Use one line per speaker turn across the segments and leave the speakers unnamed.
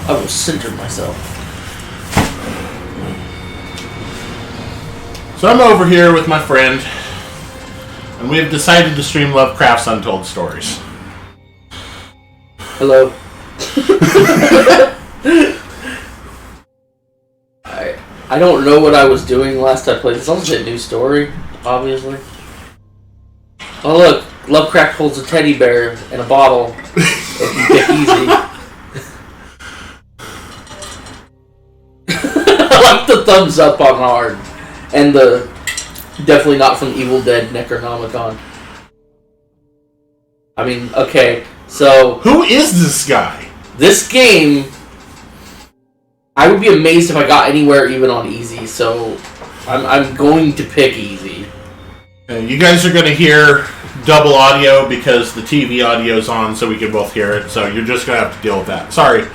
I will center myself.
So I'm over here with my friend, and we have decided to stream Lovecraft's Untold Stories.
Hello. I don't know what I was doing last I played. It's also a new story, obviously. Oh look, Lovecraft holds a teddy bear in a bottle. If you pick easy. I like the thumbs up on hard. And the definitely not from Evil Dead Necronomicon. I mean, okay, so...
Who is this guy?
This game... I would be amazed if I got anywhere even on easy, so I'm going to pick easy.
You guys are going to hear double audio because the TV audio's on so we can both hear it, so you're just going to have to deal with that. Sorry.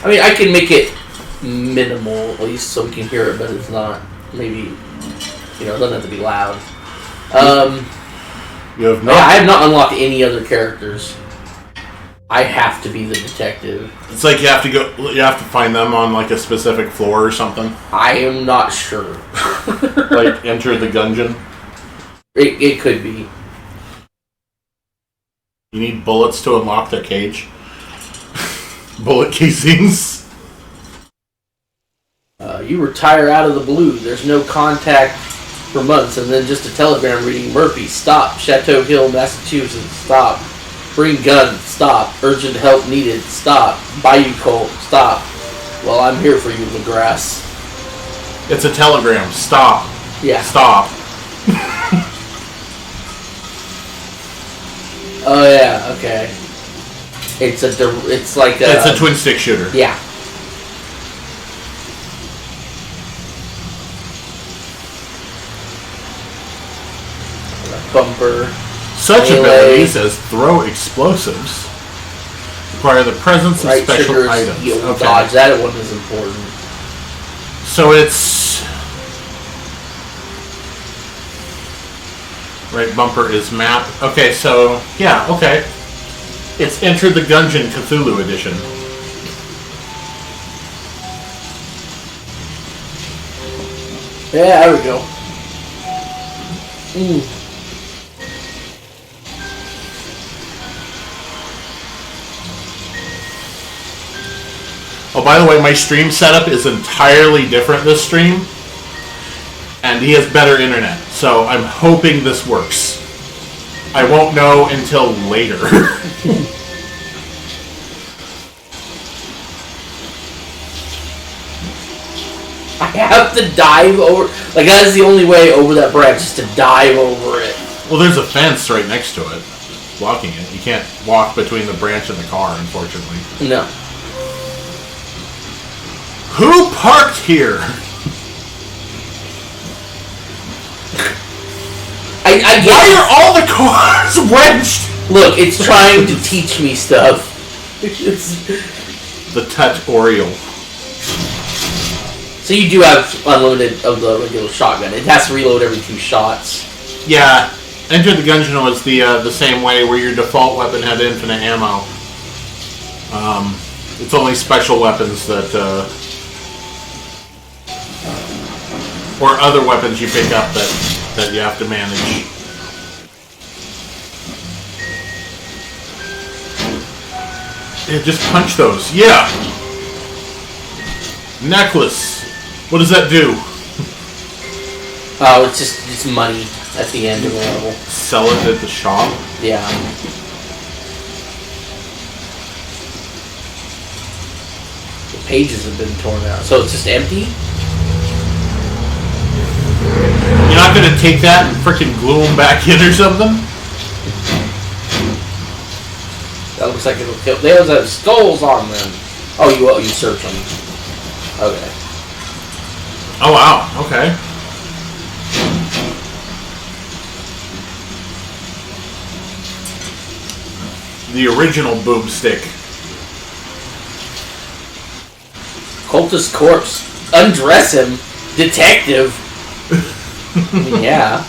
I mean, I can make it minimal, at least so we can hear it, but it's not, maybe, it doesn't have to be loud.
You have not?
I have not unlocked any other characters. I have to be the detective.
It's like you have to find them on like a specific floor or something.
I am not sure.
Like enter the gungeon?
It could be.
You need bullets to unlock their cage. Bullet casings.
You retire out of the blue. There's no contact for months, and then just a telegram reading, Murphy, stop. Chateau Hill, Massachusetts, stop. Bring gun, stop. Urgent help needed, stop. Bayou Colt, stop. Well, I'm here for you, McGrath.
It's a telegram. Stop.
Yeah.
Stop.
Oh yeah, okay. It's like a...
It's a twin stick shooter.
Yeah. Bumper.
Such
melee.
abilities as throw explosives require the presence of special
triggers,
items.
Okay. Dodge, that one is important.
So it's... Right, bumper is map. Okay, so, yeah, okay. It's Enter the Gungeon Cthulhu edition.
Yeah, there we go.
Oh, by the way, my stream setup is entirely different this stream. And he has better internet. So I'm hoping this works. I won't know until later.
I have to dive over... Like, that is the only way over that branch, is to dive over it.
Well, there's a fence right next to it, blocking it. You can't walk between the branch and the car, unfortunately.
No.
Who parked here?
I get
Why are all the cars wrenched?
Look, it's trying to teach me stuff.
The Tut Oriole.
So you do have unlimited of the regular shotgun. It has to reload every 2 shots.
Yeah, Enter the Gungeon was the same way, where your default weapon had infinite ammo. It's only special weapons that, or other weapons you pick up that you have to manage. Yeah, just punch those. Yeah! Necklace. What does that do?
Oh, it's money at the end of the level.
Sell it at the shop?
Yeah. The pages have been torn out. So it's just empty?
You're not gonna take that and frickin' glue them back in or something?
That looks like it'll kill. Those have skulls on them. Oh, you search them. Okay.
Oh wow, okay. The original boomstick.
Cultist corpse. Undress him. Detective. Yeah.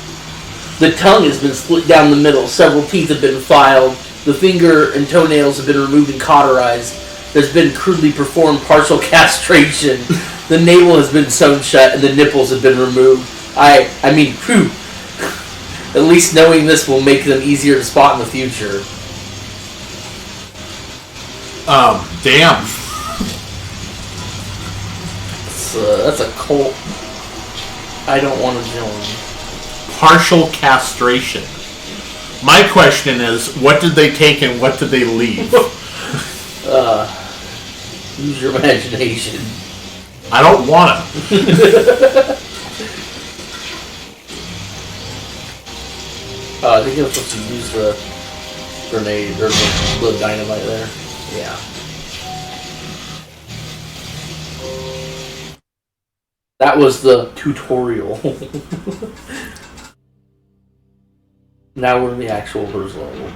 The tongue has been split down the middle. Several teeth have been filed. The finger and toenails have been removed and cauterized. There's been crudely performed partial castration. The navel has been sewn shut and the nipples have been removed. I mean, phew. At least knowing this will make them easier to spot in the future.
Damn.
That's a cult I don't want to join.
Partial castration. My question is, what did they take and what did they leave?
Use your imagination.
I don't want to.
I think you're supposed to use the grenade or the dynamite there. Yeah. That was the tutorial. Now we're in the actual verse level.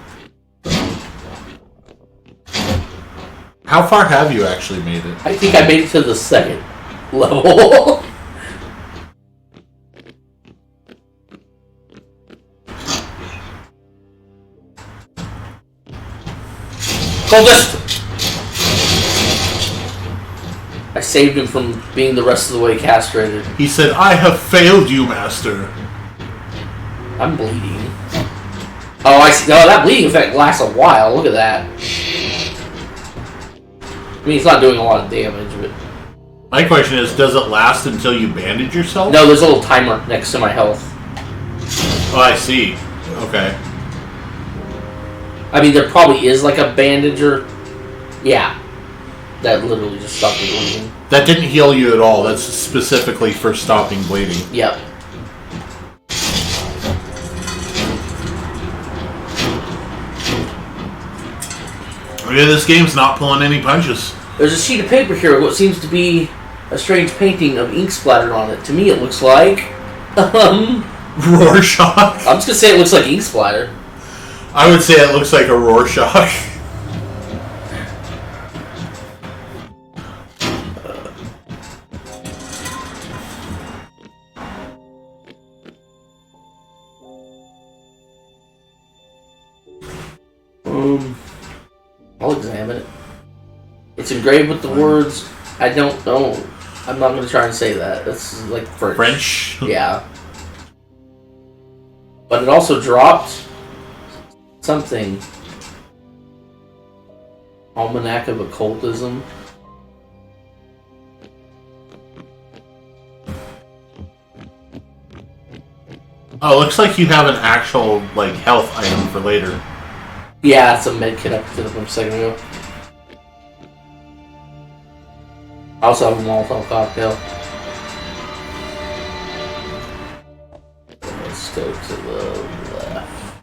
How far have you actually made it?
I think I made it to the second level. Cultist! I saved him from being the rest of the way castrated.
He said, I have failed you, master.
I'm bleeding. Oh, I see. Oh, that bleeding effect lasts a while. Look at that. I mean, it's not doing a lot of damage, but...
My question is, does it last until you bandage yourself?
No, there's a little timer next to my health.
Oh, I see. Okay.
I mean, there probably is like a bandage or... Yeah. That literally just stopped the bleeding.
That didn't heal you at all. That's specifically for stopping bleeding.
Yep.
Yeah, this game's not pulling any punches.
There's a sheet of paper here with what seems to be a strange painting of ink splattered on it. To me, it looks like...
Rorschach?
I'm just gonna say it looks like ink splatter.
I would say it looks like a Rorschach.
I'll examine it. It's engraved with the words, I don't know. I'm not going to try and say that. That's like French.
French?
Yeah. But it also dropped something. Almanac of Occultism.
Oh, it looks like you have an actual, like, health item for later.
Yeah, it's a med kit I picked it up a second ago. I also have a Molotov cocktail. Let's go to the left.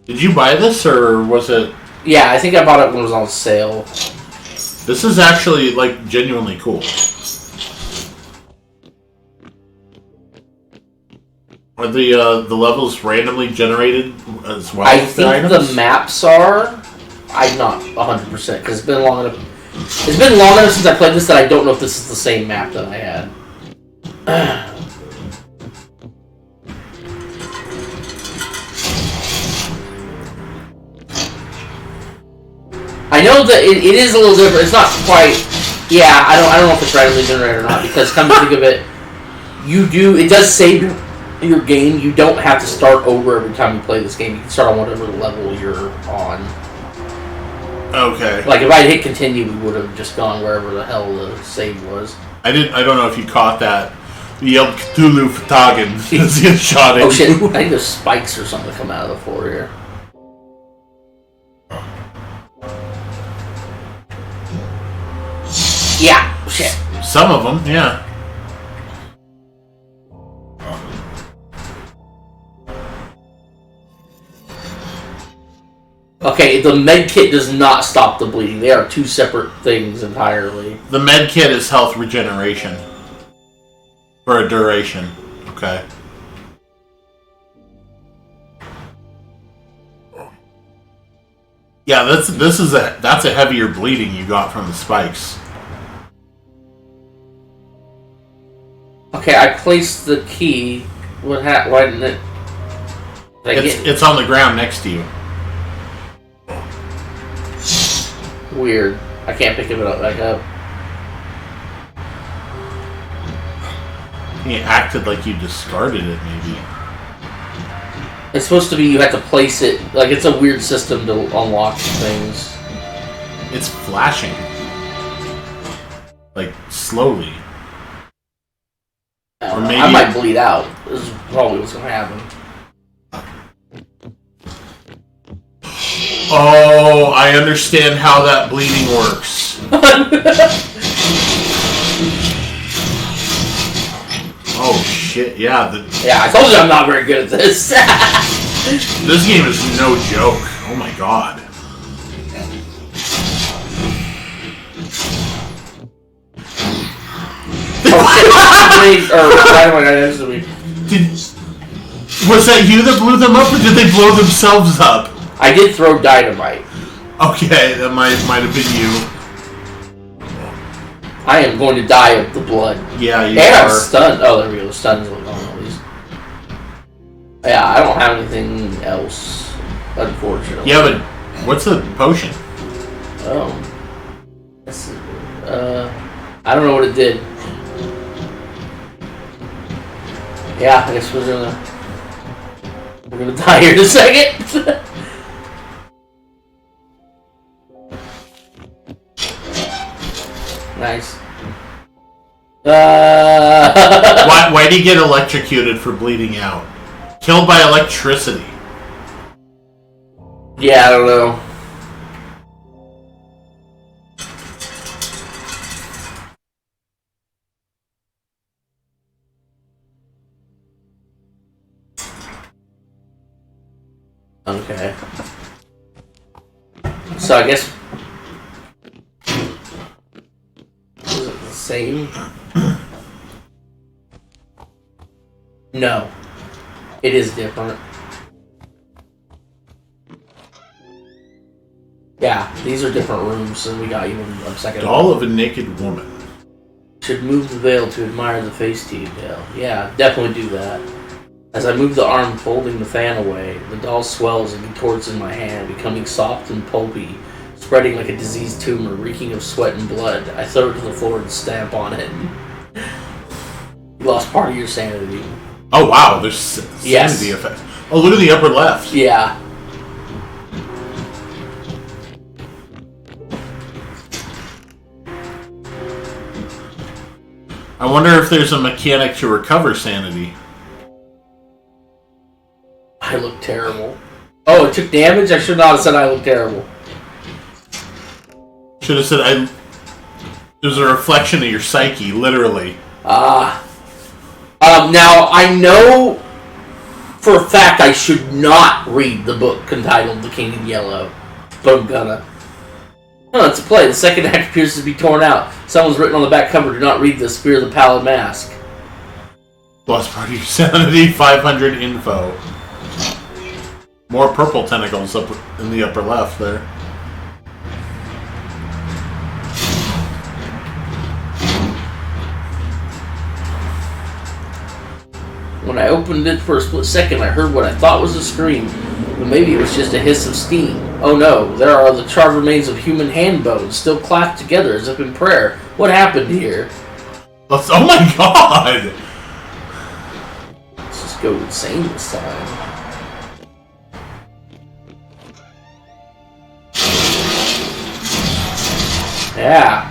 Did you buy this, or was it...
Yeah, I think I bought it when it was on sale.
This is actually, like, genuinely cool. Are the levels randomly generated as well?
I think the maps are. I'm not 100% because it's been long enough. It's been long enough since I played this that I don't know if this is the same map that I had. I know that it is a little different. It's not quite. Yeah, I don't know if it's randomly generated or not because come to think of it, it does save your game. You don't have to start over every time you play this game. You can start on whatever level you're on.
Okay.
Like if I had hit continue, we would have just gone wherever the hell the save was.
I don't know if you caught that. The yelled Cthulhu Fatagan as he gets shot at.
Oh shit! I think there's spikes or something come out of the floor here. Yeah, shit.
Some of them, yeah.
Okay, the med kit does not stop the bleeding. They are two separate things entirely.
The med kit is health regeneration. For a duration. Okay. Yeah, that's a heavier bleeding you got from the spikes.
Okay, Okay, I placed the key. Why didn't it...
It's on the ground next to you.
Weird. I can't pick it up back up.
He acted like you discarded it, maybe.
It's supposed to be you have to place it... Like, it's a weird system to unlock things.
It's flashing. Like, slowly. Or maybe
I might bleed out. This is probably what's going to happen.
Oh, I understand how that bleeding works. Oh, shit. Yeah.
Yeah, I told you I'm not very good at this.
This game is no joke. Oh, my God. Was that you that blew them up, or did they blow themselves up?
I did throw dynamite.
Okay, that might have been you.
I am going to die of the blood.
Yeah, you
and
are.
I'm stunned. Oh, there we go. Stunn's going on at least. Yeah, I don't have anything else, unfortunately.
Yeah, but what's the potion?
Oh. I don't know what it did. Yeah, I guess we're gonna die here in a second. Nice.
Why do you get electrocuted for bleeding out? Killed by electricity.
Yeah, I don't know. Okay. So I guess... Is it the same? No. It is different. Yeah, these are different rooms than we got even a second ago.
Doll of a naked woman.
Should move the veil to admire the face detail. Yeah, definitely do that. As I move the arm folding the fan away, the doll swells and contorts in my hand, becoming soft and pulpy, spreading like a diseased tumor, reeking of sweat and blood. I throw it to the floor and stamp on it. You lost part of your sanity.
Oh wow, there's sanity effects. Oh, look at the upper left.
Yeah.
I wonder if there's a mechanic to recover sanity.
I look terrible. Oh, it took damage? I should not have said I look terrible.
Should have said there's a reflection of your psyche, literally.
Now, I know for a fact I should not read the book entitled The King in Yellow, but I'm gonna. Oh, it's a play. The second act appears to be torn out. Someone's written on the back cover, "Do not read this, fear the pallid mask."
Lost part of your sanity, 500 info. More purple tentacles up in the upper left there.
When I opened it for a split second, I heard what I thought was a scream. But maybe it was just a hiss of steam. Oh no, there are the charred remains of human hand bones, still clasped together as if in prayer. What happened here?
Oh my god!
Let's just go insane this time. Yeah.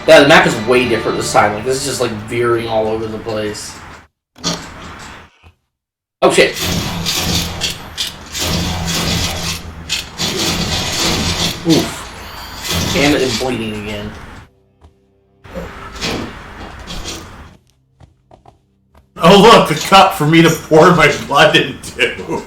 Yeah, the map is way different this time. Like, this is just like veering all over the place. Oh shit. Oof. Damn it, and bleeding again.
Oh look, a cup for me to pour my blood into.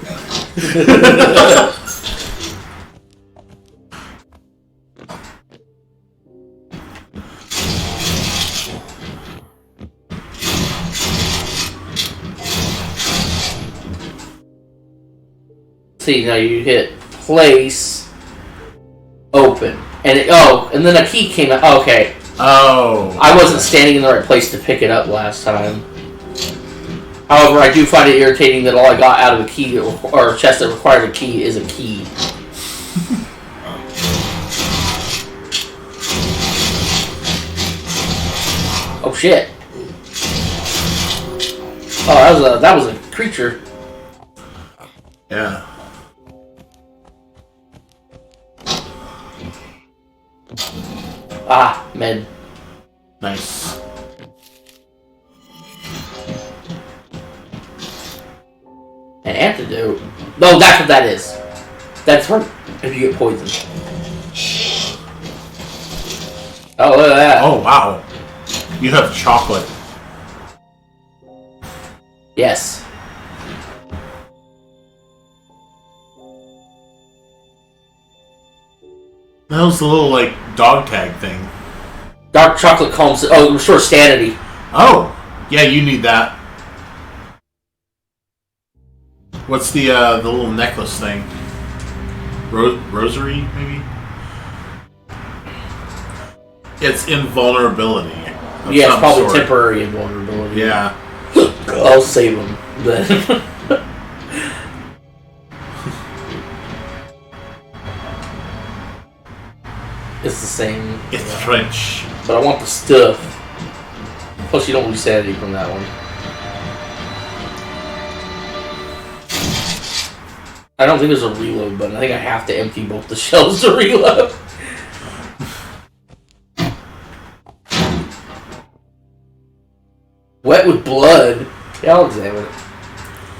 See, now you hit place, open, and and then a key came out. Oh, okay,
Oh.
I wasn't standing in the right place to pick it up last time. However, I do find it irritating that all I got out of a key or a chest that required a key is a key. Oh shit! Oh, that was a creature.
Yeah.
Ah, med.
Nice.
An antidote? No, that's what that is. That's for if you get poisoned. Oh, look at that.
Oh, wow. You have chocolate.
Yes.
That was the little, like, dog tag thing.
Dark chocolate calms. Oh, restores sanity.
Oh! Yeah, you need that. What's the little necklace thing? Rosary, maybe? It's invulnerability.
Yeah, it's probably temporary invulnerability.
Yeah.
I'll save them then. It's the same.
It's French.
But I want the stuff. Plus, you don't lose sanity from that one. I don't think there's a reload button. I think I have to empty both the shells to reload. Wet with blood. Yeah, I'll examine it.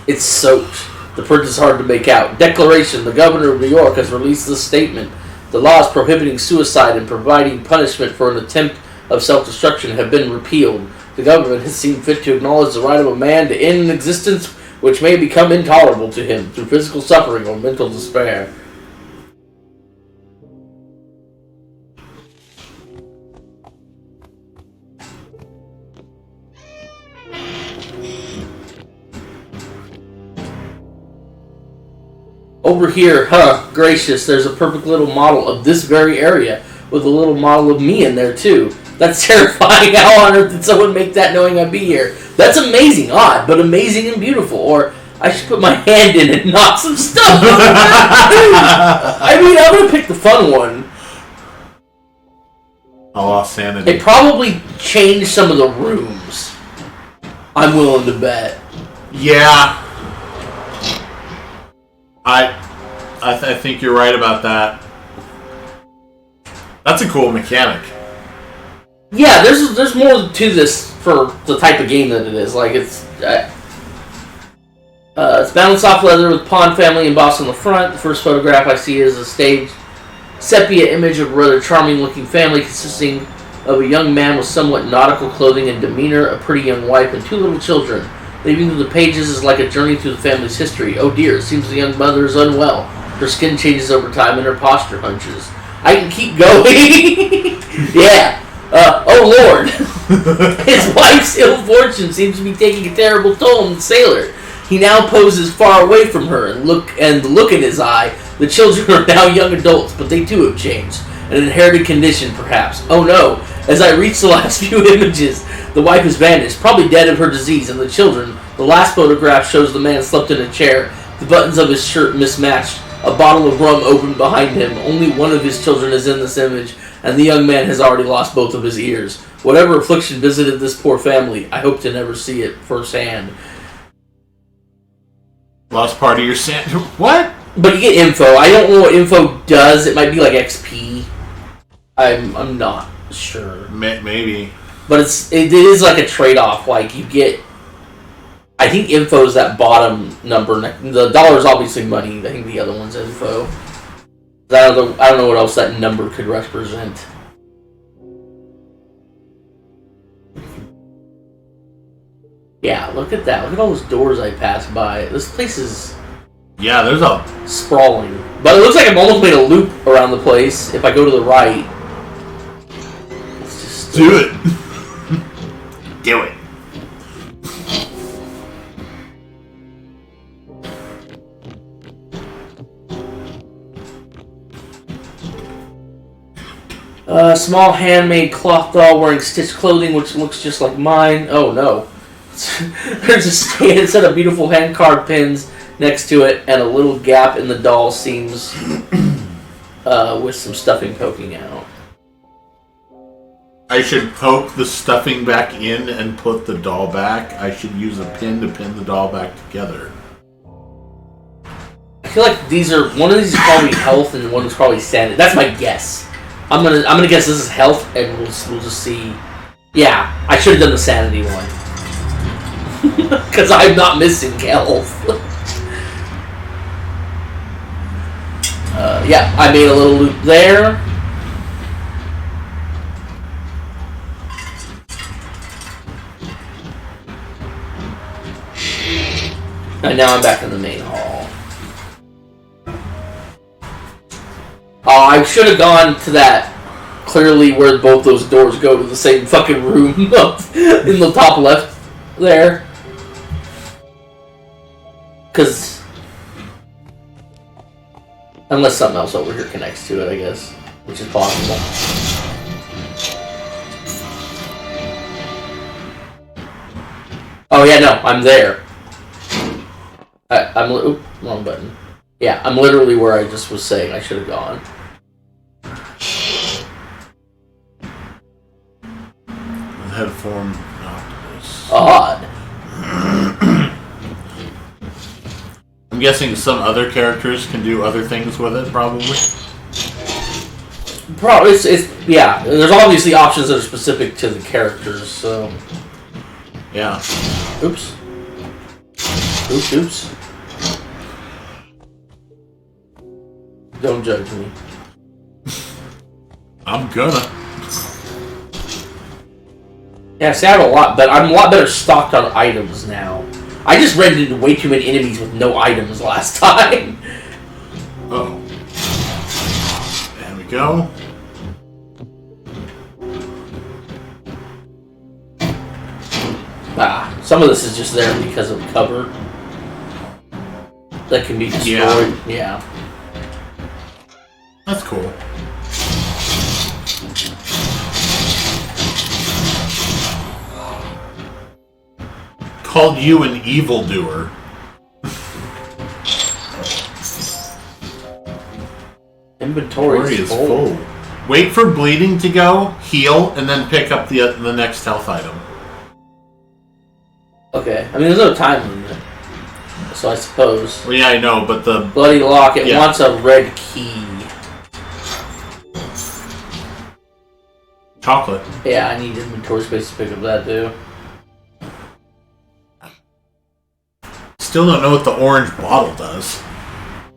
It's soaked. The print is hard to make out. Declaration. The governor of New York has released this statement. The laws prohibiting suicide and providing punishment for an attempt of self-destruction have been repealed. The government has seen fit to acknowledge the right of a man to end an existence which may become intolerable to him through physical suffering or mental despair. Over here, gracious, there's a perfect little model of this very area with a little model of me in there too. That's terrifying. How on earth did someone make that knowing I'd be here? That's amazing, odd, but amazing and beautiful. Or I should put my hand in and knock some stuff. I mean, I'm gonna pick the fun one.
I lost sanity.
It probably changed some of the rooms. I'm willing to bet.
Yeah. I think you're right about that. That's a cool mechanic.
Yeah, there's more to this for the type of game that it is. Like it's bound soft leather with Pond family embossed on the front. The first photograph I see is a staged sepia image of a rather charming-looking family consisting of a young man with somewhat nautical clothing and demeanor, a pretty young wife, and two little children. Leaving through the pages is like a journey through the family's history. Oh dear, it seems the young mother is unwell. Her skin changes over time and her posture hunches. I can keep going. Yeah. Oh Lord. His wife's ill fortune seems to be taking a terrible toll on the sailor. He now poses far away from her, and the look in his eye. The children are now young adults, but they too have changed. An inherited condition, perhaps. Oh no. As I reach the last few images, the wife has vanished, probably dead of her disease, and the children. The last photograph shows the man slept in a chair, the buttons of his shirt mismatched, a bottle of rum open behind him. Only one of his children is in this image, and the young man has already lost both of his ears. Whatever affliction visited this poor family, I hope to never see it firsthand.
Lost part of your sand. What?
But you get info. I don't know what info does. It might be like XP. I'm not sure.
Maybe.
But it is like a trade-off. Like you get, I think info is that bottom number. The dollar is obviously money. I think the other one's info. I don't know what else that number could represent. Yeah, look at that. Look at all those doors I passed by. This place is...
Yeah, there's a...
sprawling. But it looks like I've almost made a loop around the place if I go to the right. Let's just...
Do it. Do it.
Small handmade cloth doll wearing stitched clothing, which looks just like mine. Oh no. There's a set of beautiful hand carved pins next to it, and a little gap in the doll seams with some stuffing poking out.
I should poke the stuffing back in and put the doll back. I should use a pin to pin the doll back together.
I feel like one of these is probably health and one is probably sanity. That's my guess. I'm gonna guess this is health, and we'll just see. Yeah, I should have done the sanity one because I'm not missing health. Yeah, I made a little loop there. And now I'm back in the main hall. Oh, I should have gone to that, clearly where both those doors go to the same fucking room up in the top left there. Because, unless something else over here connects to it, I guess, which is possible. Oh yeah, no, I'm there. Oop, wrong button. Yeah, I'm literally where I just was saying I should have gone.
Head form octopus.
Odd.
I'm guessing some other characters can do other things with it, probably.
It's yeah. There's obviously options that are specific to the characters, so.
Yeah.
Oops. Oops. Don't judge me.
I'm gonna.
Yeah, see, I have a lot, but I'm a lot better stocked on items now. I just ran into way too many enemies with no items last time.
Oh. There we go.
Some of this is just there because of cover. That can be destroyed. Yeah.
That's cool. Called you an evildoer.
Inventory is full.
Wait for bleeding to go, heal, and then pick up the next health item.
Okay. I mean, there's no time limit. So I suppose.
Well, yeah, I know, but the
Bloody Lock, it wants a red key.
Chocolate.
Yeah, I need inventory space to pick up that too.
Still don't know what the orange bottle does.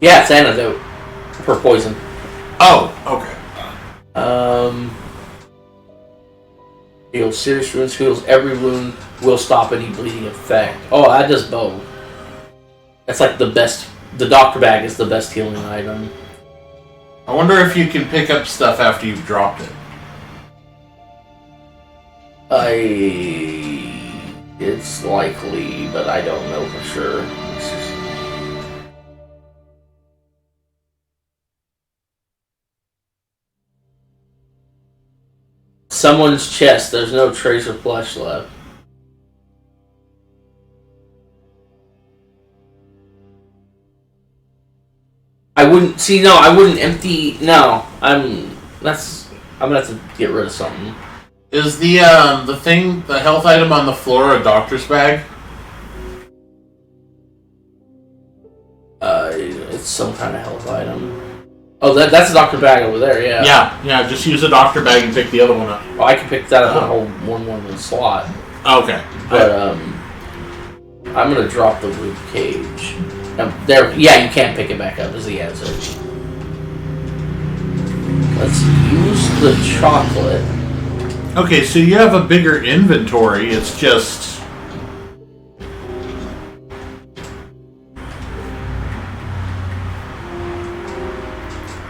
Yeah, it's antidote for poison.
Oh, okay.
Heals serious wounds, heals every wound, will stop any bleeding effect. Oh, that does both. That's like the best. The doctor bag is the best healing item.
I wonder if you can pick up stuff after you've dropped it.
It's likely, but I don't know for sure. Someone's chest. There's no trace of flesh left. I wouldn't see. No, I wouldn't empty. No, I'm gonna have to get rid of something.
Is the health item on the floor a doctor's bag?
It's some kind of health item. Oh, that's a doctor bag over there. Yeah.
Yeah. Just use a doctor bag and pick the other one up.
Oh, I can pick that up and hold one more in the slot.
Okay.
But I'm gonna drop the rib cage. There. Yeah, you can't pick it back up. Is the answer. Let's use the chocolate.
Okay, so you have a bigger inventory. It's just.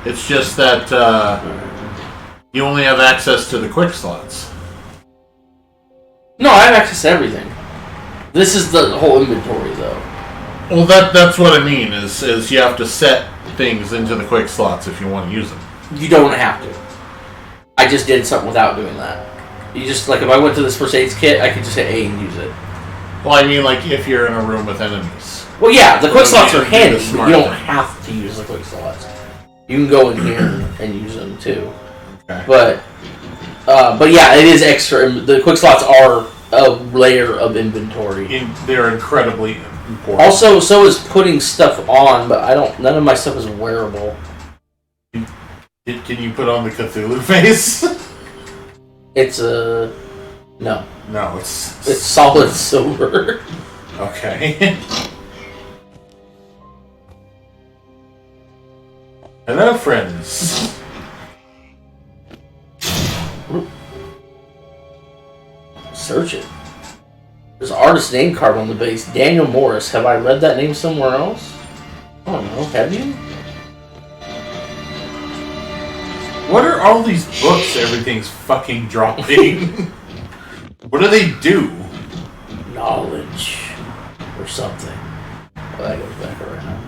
It's just that you only have access to the quick slots.
No, I have access to everything. This is the whole inventory, though.
Well, that's what I mean, is you have to set things into the quick slots if you want to use them.
You don't have to. I just did something without doing that. You just, like, if I went to this first aid kit, I could just hit A and use it.
Well, I mean, like, if you're in a room with enemies.
Well, yeah, the quick slots are handy, but you don't
thing.
have to use the quick slots. You can go in here and use them, too.
Okay.
But yeah, it is extra. The quick slots are a layer of inventory.
They're incredibly important.
Also, so is putting stuff on, but none of my stuff is wearable.
Can you put on the Cthulhu face?
It's a... No.
No, it's
solid silver.
Okay. Hello, friends.
Search it. There's an artist name card on the base. Daniel Morris. Have I read that name somewhere else? I don't know. Have you?
What are all these books everything's fucking dropping? What do they do?
Knowledge. Or something. Oh, that goes back around.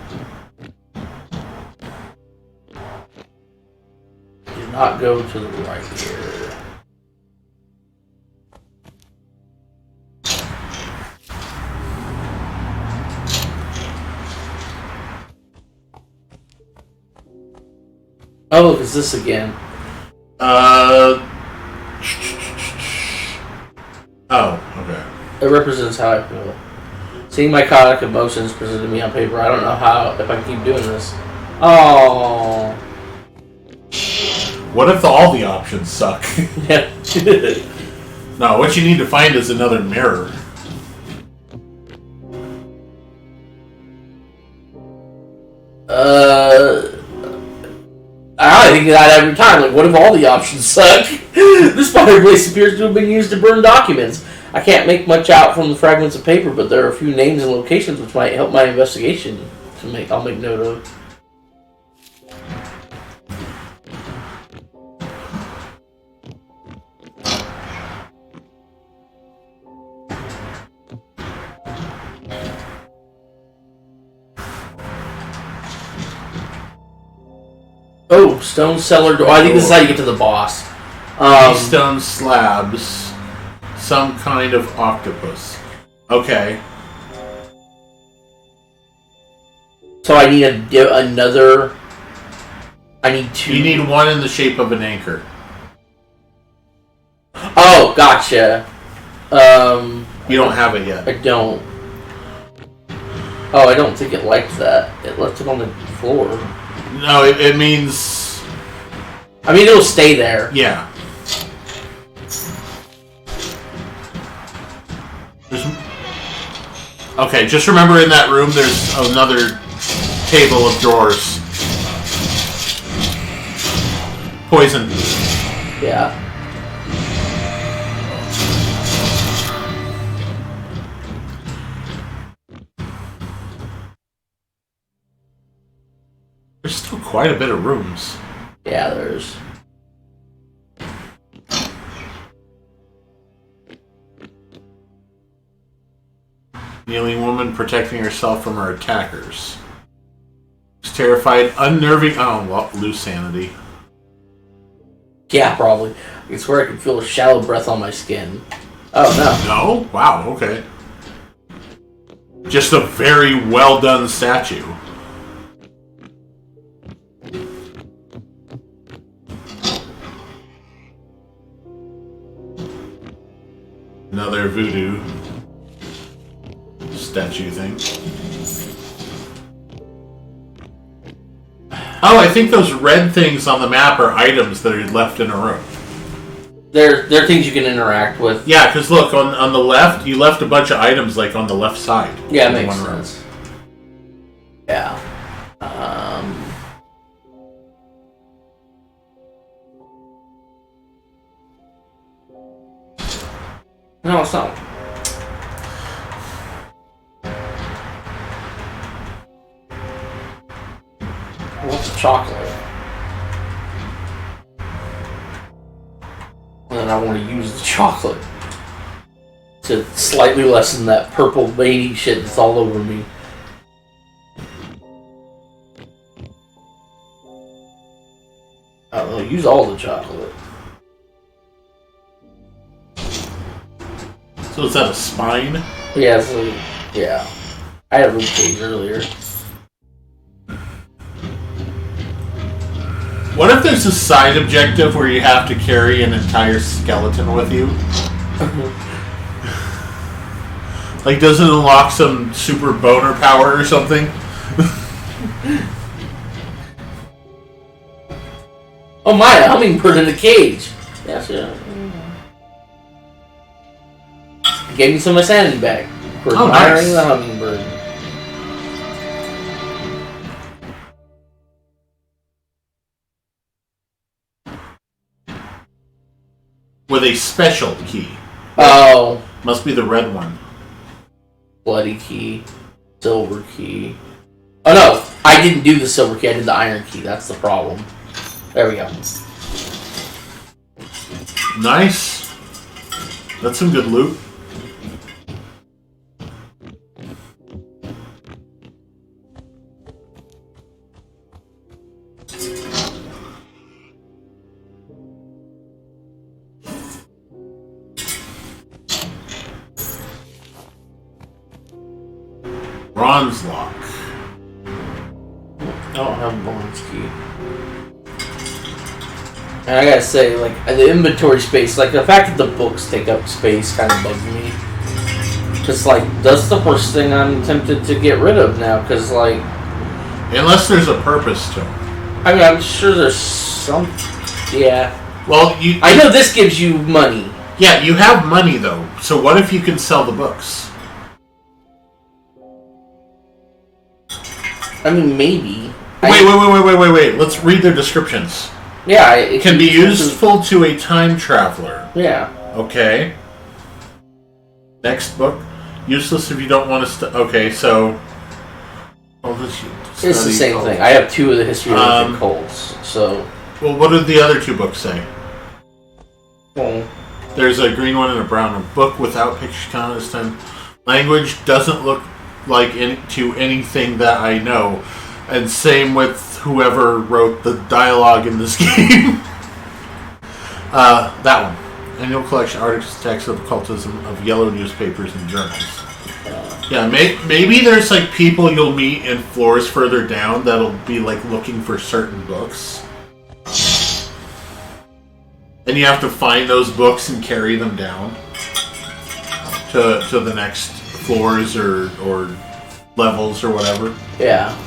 Do not go to the right here. Oh, look, it's this again.
Oh, okay.
It represents how I feel. Seeing my chaotic emotions presented to me on paper, I don't know if I can keep doing this. Oh.
What if all the options suck?
Yeah.
No, what you need to find is another mirror.
I think of that every time. Like, what if all the options suck? This fireplace appears to have been used to burn documents. I can't make much out from the fragments of paper, but there are a few names and locations which might help my investigation. I'll make note of. Oh, stone cellar door. I think this is how you get to the boss.
Stone slabs. Some kind of octopus. Okay.
So I need another... I need two...
You need one in the shape of an anchor.
Oh, gotcha.
You don't have it yet.
I don't. Oh, I don't think it liked that. It left it on the floor.
No, it means...
I mean, it'll stay there.
Yeah. Okay, just remember in that room there's another table of drawers. Poison.
Yeah.
There's still quite a bit of rooms.
Yeah, there's...
Kneeling woman protecting herself from her attackers. She's terrified, unnerving... Oh, well, lose sanity.
Yeah, probably. I swear I can feel a shallow breath on my skin. Oh, no.
No? Wow, okay. Just a very well done statue. Another voodoo statue thing. Oh, I think those red things on the map are items that are left in a room.
They're things you can interact with.
Yeah, because look, on the left, you left a bunch of items like on the left side.
Yeah, it makes sense. Yeah. No, it's not. What's chocolate? And then I want to use the chocolate to slightly lessen that purple veiny shit that's all over me. I'll use all the chocolate.
So is that a spine?
Yeah, so, yeah. I had a rib cage earlier.
What if there's a side objective where you have to carry an entire skeleton with you? Like, does it unlock some super boner power or something?
Oh my, a hummingbird in a cage. Yeah, sure. Gave me some of my sanity back for admiring the hummingbird.
With a special key.
Oh.
Must be the red one.
Bloody key. Silver key. Oh no, I didn't do the silver key, I did the iron key. That's the problem. There we go.
Nice. That's some good loot. Bronze lock.
I don't have a bronze key. And I gotta say, like, the inventory space, like, the fact that the books take up space kind of bugs me. Because, like, that's the first thing I'm tempted to get rid of now, because, like...
Unless there's a purpose to them.
I mean, I'm sure there's some... Yeah.
Well,
I know this gives you money.
Yeah, you have money, though. So what if you can sell the books?
I mean, maybe.
Wait. Let's read their descriptions.
Yeah, it
can be useful to a time traveler.
Yeah.
Okay. Next book. Useless if you don't want to... Okay, so...
It's the same thing. I have 2 of the history of cults, so...
Well, what did the other 2 books say?
Well...
There's a green one and a brown one. Book without picture count this time. Language doesn't look like to anything that I know. And same with whoever wrote the dialogue in this game. That one. Annual collection, articles, texts of occultism of yellow newspapers and journals. Yeah, maybe there's like people you'll meet in floors further down that'll be like looking for certain books. And you have to find those books and carry them down to the next floors or levels or whatever.
Yeah.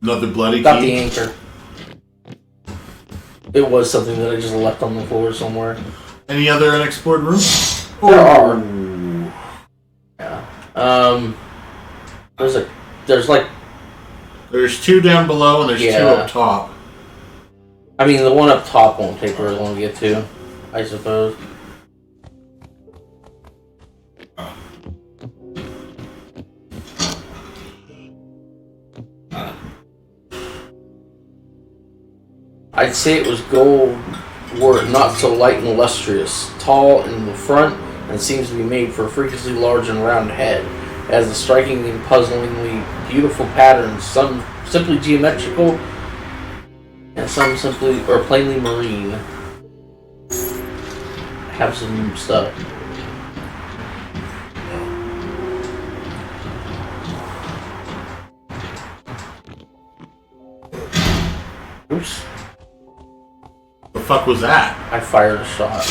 Another bloody
Got
key.
the anchor. It was something that I just left on the floor somewhere.
Any other unexplored rooms?
There are. Yeah.
There's 2 down below and there's 2 up top.
I mean, the one up top won't take very long to get to, I suppose. I'd say it was gold, were it not so light and lustrous, tall in the front, and seems to be made for a freakishly large and round head. It has a striking and puzzlingly beautiful patterns, some simply geometrical, and some simply or plainly marine. Have some stuff. Oops.
The fuck was that?
I fired a shot.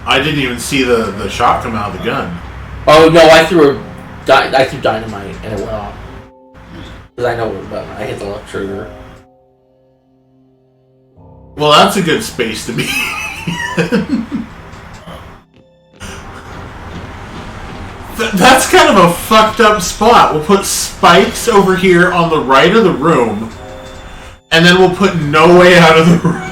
I didn't even see the shot come out of the gun.
Oh no! I threw dynamite and it went off. Because I know what it done. I hit the left trigger.
Well, that's a good space to be. That's kind of a fucked up spot. We'll put spikes over here on the right of the room, and then we'll put no way out of the room.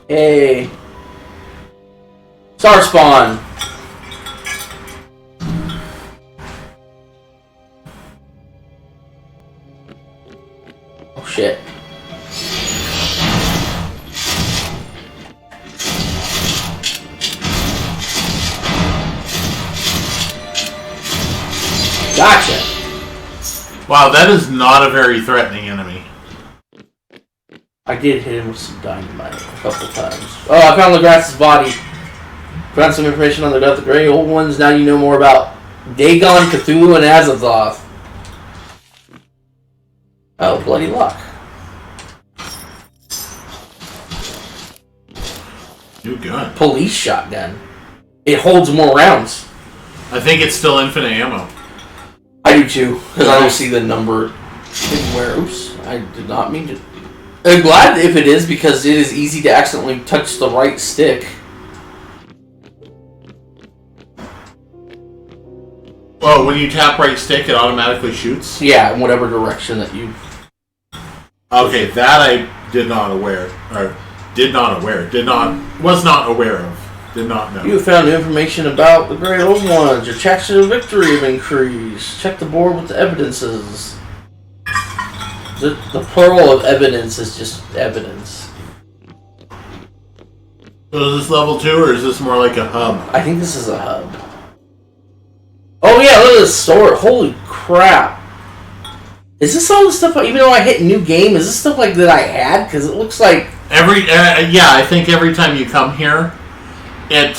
Hey. Star spawn. shit. Gotcha.
Wow, that is not a very threatening enemy.
I did hit him with some dynamite a couple times. Oh, I found Legrass's body. Found some information on the Grey Old Ones. Now you know more about Dagon, Cthulhu, and Azathoth. Oh, bloody luck.
New gun.
Police shotgun. It holds more rounds.
I think it's still infinite ammo.
I do too, because I don't see the number anywhere. Oops, I did not mean to. I'm glad if it is, because it is easy to accidentally touch the right stick.
Oh, when you tap right stick, it automatically shoots?
Yeah, in whatever direction that you...
Okay, that I was not aware of. Did not know.
You have found information about the Great Old Ones. Your chances of victory have increased. Check the board with the evidences. The plural of evidence is just evidence.
So is this level 2 or is this more like a hub?
I think this is a hub. Oh yeah, look at this sword. Holy crap. Is this all the stuff, even though I hit new game, is this stuff like that I had? Because it looks like...
Yeah, I think every time you come here, it,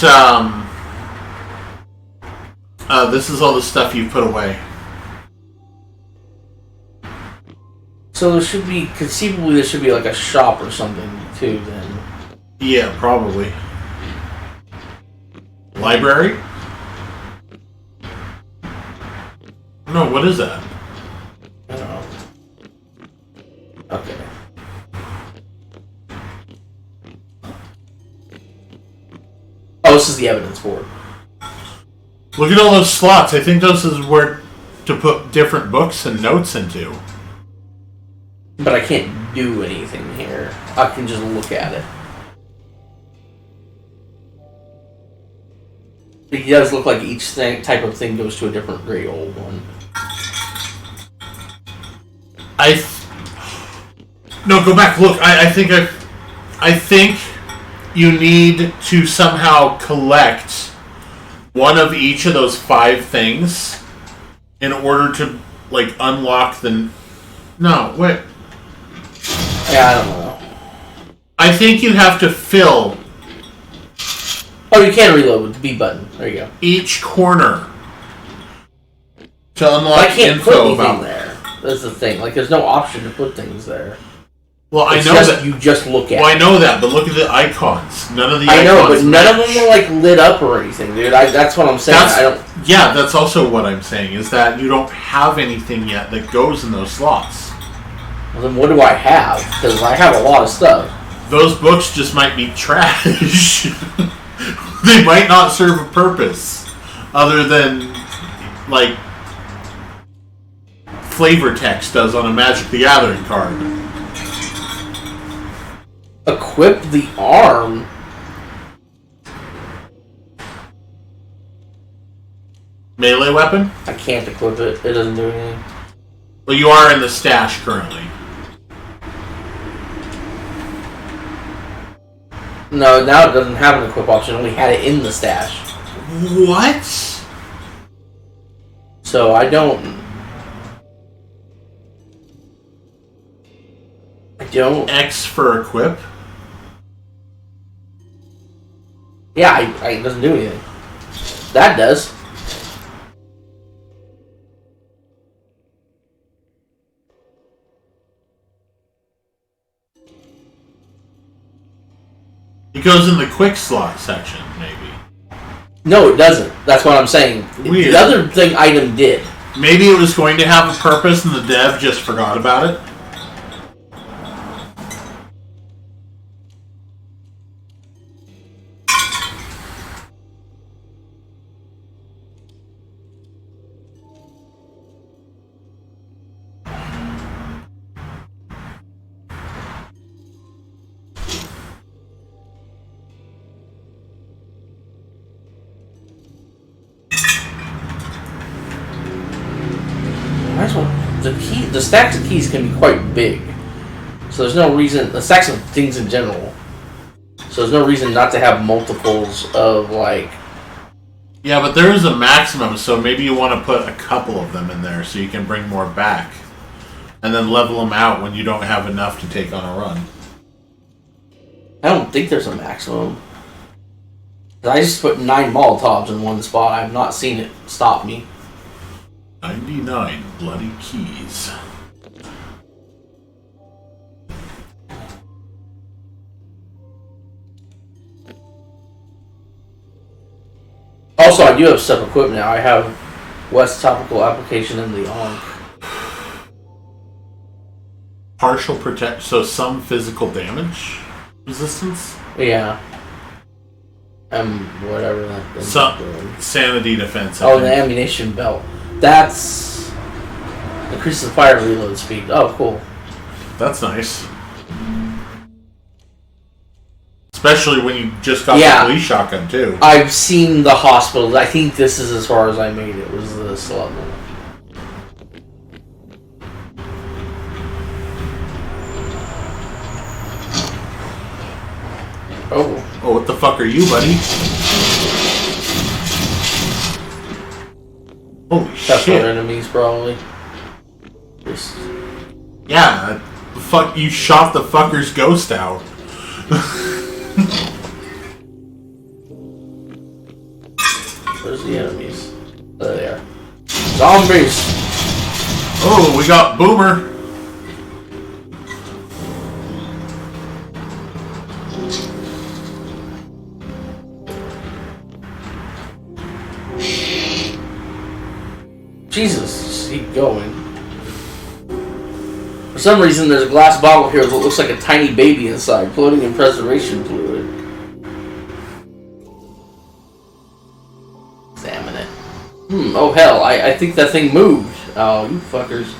this is all the stuff you put away.
So there should be, conceivably there should be like a shop or something too then.
Yeah, probably. Library? No, what is that?
I don't know. Okay. Oh, this is the evidence board.
Look at all those slots. I think those is where to put different books and notes into.
But I can't do anything here. I can just look at it. It does look like each type of thing goes to a different Great Old One.
No, go back. Look, I think you need to somehow collect one of each of those 5 things in order to like unlock the. No, wait.
Yeah, I don't know.
I think you have to fill.
Oh, you can reload with the B button. There you go.
Each corner to unlock
I can't put
info
anything
about
there. That's the thing. Like, there's no option to put things there.
Well,
It's
I know
just,
that.
you just look at.
Well, I know that, but look at the icons. None of the.
I know,
icons
but none of
match.
them are like lit up or anything, dude. That's what I'm saying. I don't.
Yeah, that's also what I'm saying. Is that you don't have anything yet that goes in those slots.
Well, then what do I have? Because I have a lot of stuff.
Those books just might be trash. They might not serve a purpose other than like flavor text does on a Magic the Gathering card.
Equip the arm.
Melee weapon?
I can't equip it. It doesn't do anything.
Well, you are in the stash currently.
No, now it doesn't have an equip option. It only had it in the stash.
What?
So I don't.
X for equip?
Yeah, it doesn't do anything. That does.
It goes in the quick slot section, maybe.
No, it doesn't. That's what I'm saying.
Weird.
The other thing item did.
Maybe it was going to have a purpose and the dev just forgot about it.
The stacks of keys can be quite big. So there's no reason. The stacks of things in general. So there's no reason not to have multiples of like.
Yeah, but there is a maximum, so maybe you want to put a couple of them in there so you can bring more back. And then level them out when you don't have enough to take on a run.
I don't think there's a maximum. I just put 9 Molotovs in one spot. I've not seen it stop me.
99 bloody keys.
Also, I do have stuff equipped now. I have West Topical Application in the Ankh.
Partial protect, so some physical damage resistance?
Yeah. Whatever that thing's
Some
doing.
sanity defense.
Oh, the ammunition belt. That's increases the fire reload speed. Oh, cool.
That's nice. Especially when you just got the police shotgun, too.
I've seen the hospitals. I think this is as far as I made it, was this level. Oh.
Oh, what the fuck are you, buddy? Holy
That's
shit.
our enemies, probably. Just...
Yeah, the fuck, you shot the fucker's ghost out.
Where's the enemies? There they are. Zombies!
Oh, we got Boomer.
Jesus, just keep going. For some reason, there's a glass bottle here that looks like a tiny baby inside, floating in preservation fluid. Examine it. Oh hell, I think that thing moved. Oh, you fuckers.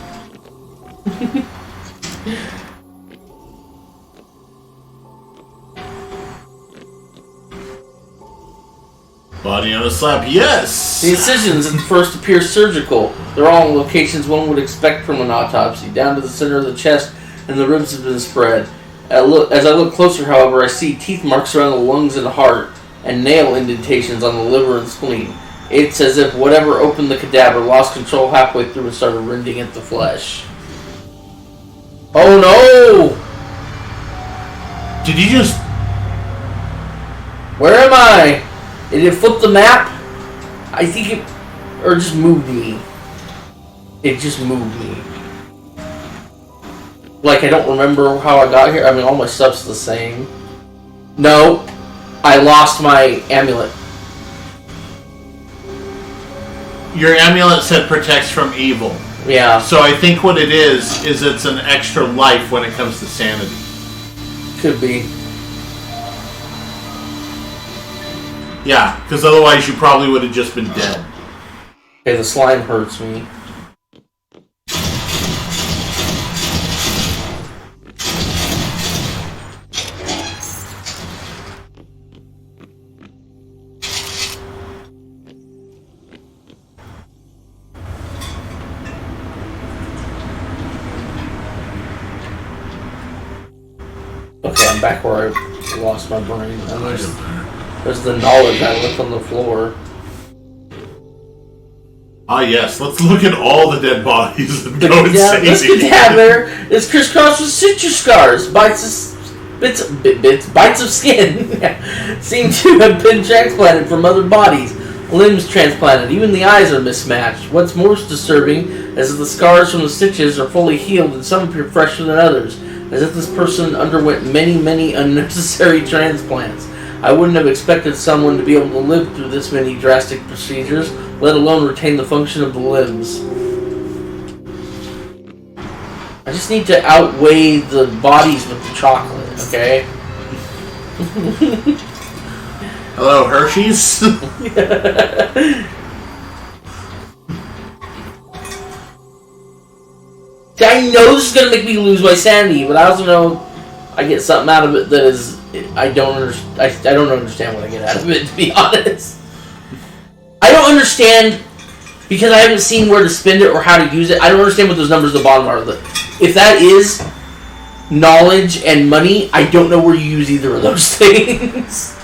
Body on a slab, yes!
The incisions at first appear surgical. They're all in locations one would expect from an autopsy, down to the center of the chest, and the ribs have been spread. As I look closer, however, I see teeth marks around the lungs and heart, and nail indentations on the liver and spleen. It's as if whatever opened the cadaver lost control halfway through and started rending at the flesh. Oh no!
Did you just...
Where am I? Did it flip the map? I think it... Or just moved me. It just moved me. Like, I don't remember how I got here. I mean, all my stuff's the same. No. I lost my amulet.
Your amulet said protects from evil.
Yeah.
So I think what it is it's an extra life when it comes to sanity.
Could be.
Yeah, because otherwise you probably would have just been dead.
Okay, the slime hurts me. Okay, I'm back where I lost my brain. And there's the knowledge I left on the floor.
Ah, yes. Let's look at all the dead bodies and go insane.
This cadaver is crisscrossed with suture scars, bites of skin seem to have been transplanted from other bodies, limbs transplanted, even the eyes are mismatched. What's most disturbing is that the scars from the stitches are fully healed and some appear fresher than others, as if this person underwent many unnecessary transplants. I wouldn't have expected someone to be able to live through this many drastic procedures, let alone retain the function of the limbs. I just need to outweigh the bodies with the chocolate, okay?
Hello, Hershey's?
I know this is going to make me lose my sanity, but I also know I get something out of it that is... I don't understand what I get out of it, to be honest. I don't understand, because I haven't seen where to spend it or how to use it. I don't understand what those numbers at the bottom are. If that is knowledge and money, I don't know where you use either of those things.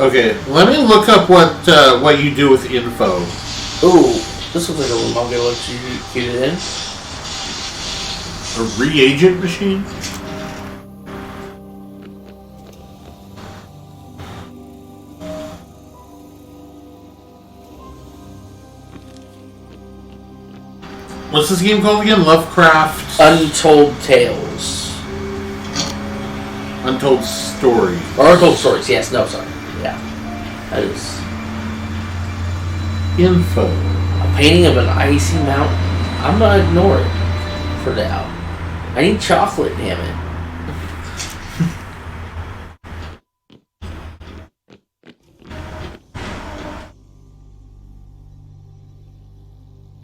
Okay, let me look up what you do with info.
Ooh, this looks like a room. I'm gonna let you get it in.
A reagent machine? What's this game called again? Lovecraft?
Untold Tales.
Untold Story.
Or Untold Stories, yes. No, sorry. Yeah. That is...
Info.
A painting of an icy mountain. I'm gonna ignore it for now. I need chocolate, damn it.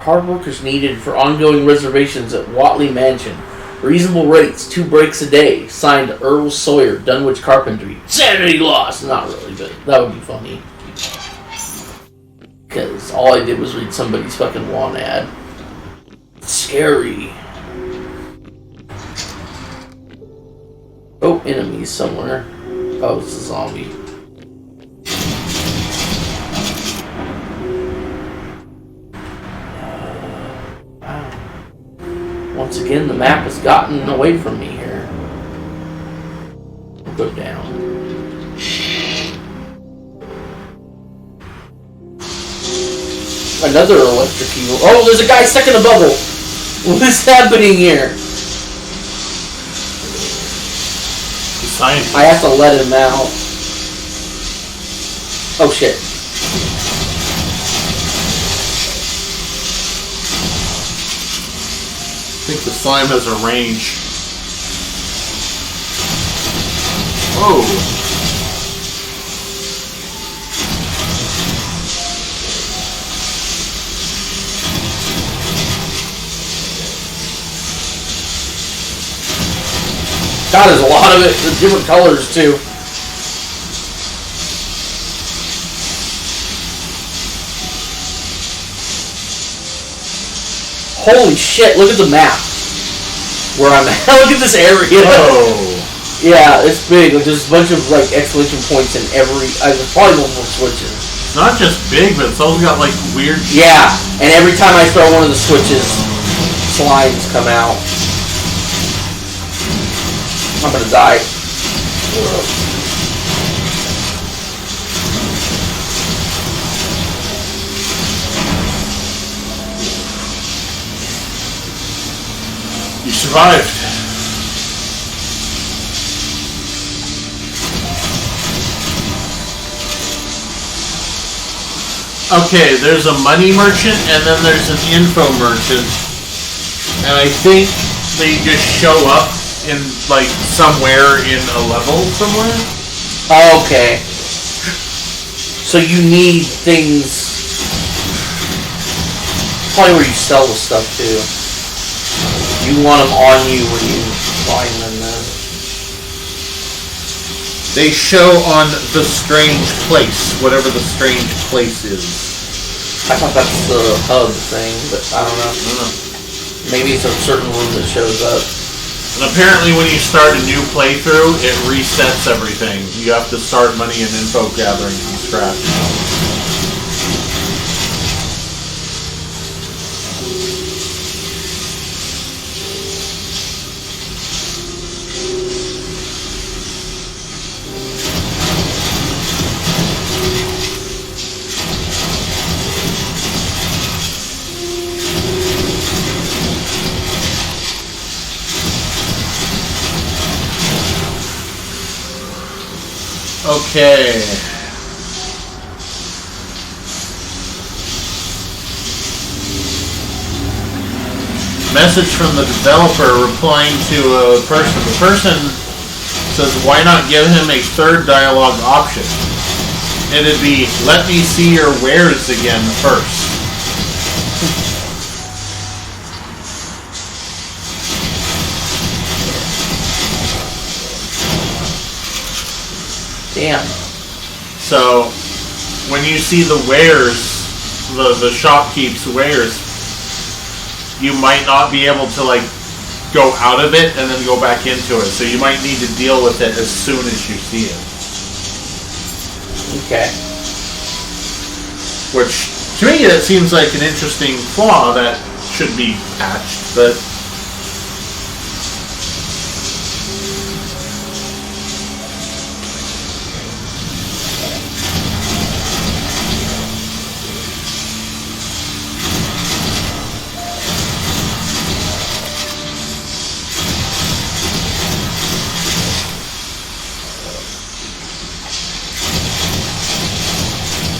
Hard workers needed for ongoing reservations at Watley Mansion. Reasonable rates, 2 breaks a day. Signed Earl Sawyer, Dunwich Carpentry. Sanity lost! Not really, but that would be funny. Because all I did was read somebody's fucking want ad. Scary. Oh, enemies somewhere. Oh, it's a zombie. Wow. Once again, the map has gotten away from me here. I'll go down. Another electric eel. Oh, there's a guy stuck in a bubble. What is happening here?
Science.
I have to let him out. Oh shit.
I think the slime has a range. Whoa.
God, there's a lot of it. There's different colors too. Holy shit, look at the map. Where I'm at. Look at this area.
Whoa.
Yeah, it's big. Like, there's a bunch of like exclamation points in every... there's probably multiple switches.
It's not just big, but it's also got like weird...
Yeah, and every time I throw one of the switches, slimes come out. I'm gonna die.
You survived. Okay, there's a money merchant and then there's an info merchant. And I think they just show up in like somewhere in a level somewhere.
Okay. So you need things... Probably where you sell the stuff too. You want them on you when you find them then.
They show on the strange place, whatever the strange place is.
I thought that's the hub thing, but I don't know. Maybe it's a certain room that shows up.
And apparently when you start a new playthrough, it resets everything. You have to start money and info gathering from scratch. Okay. Message from the developer replying to a person. The person says, why not give him a third dialogue option? It'd be, let me see your wares again first.
Damn.
So, when you see the wares, the shopkeep's wares, you might not be able to, like, go out of it and then go back into it. So you might need to deal with it as soon as you see it.
Okay.
Which, to me, it seems like an interesting flaw that should be patched, but...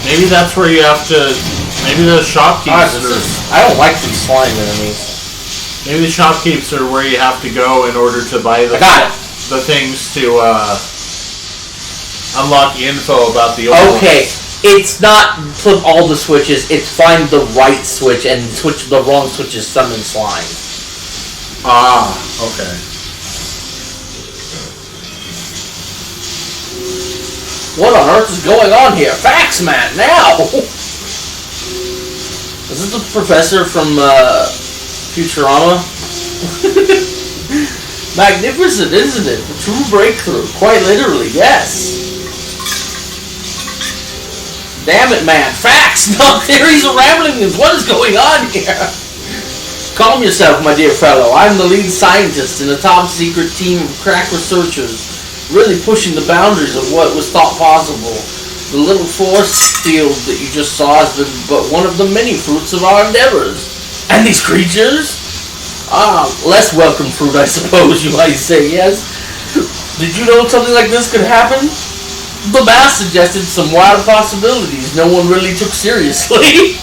maybe that's where you have to... Maybe the shopkeepers
I don't like these slime enemies.
Maybe the shopkeepers are where you have to go in order to buy the things to unlock info about the old
Okay, it's not flip all the switches, it's find the right switch and switch the wrong switches summon slime.
Ah, okay.
What on earth is going on here? Facts, man, now! Is this the professor from Futurama? Magnificent, isn't it? A true breakthrough. Quite literally, yes. Damn it, man. Facts, not theories or ramblings. What is going on here? Calm yourself, my dear fellow. I'm the lead scientist in a top-secret team of crack researchers, really pushing the boundaries of what was thought possible. The little force field that you just saw has been but one of the many fruits of our endeavors. And these creatures? Ah, less welcome fruit, I suppose you might say, yes? Did you know something like this could happen? The math suggested some wild possibilities no one really took seriously.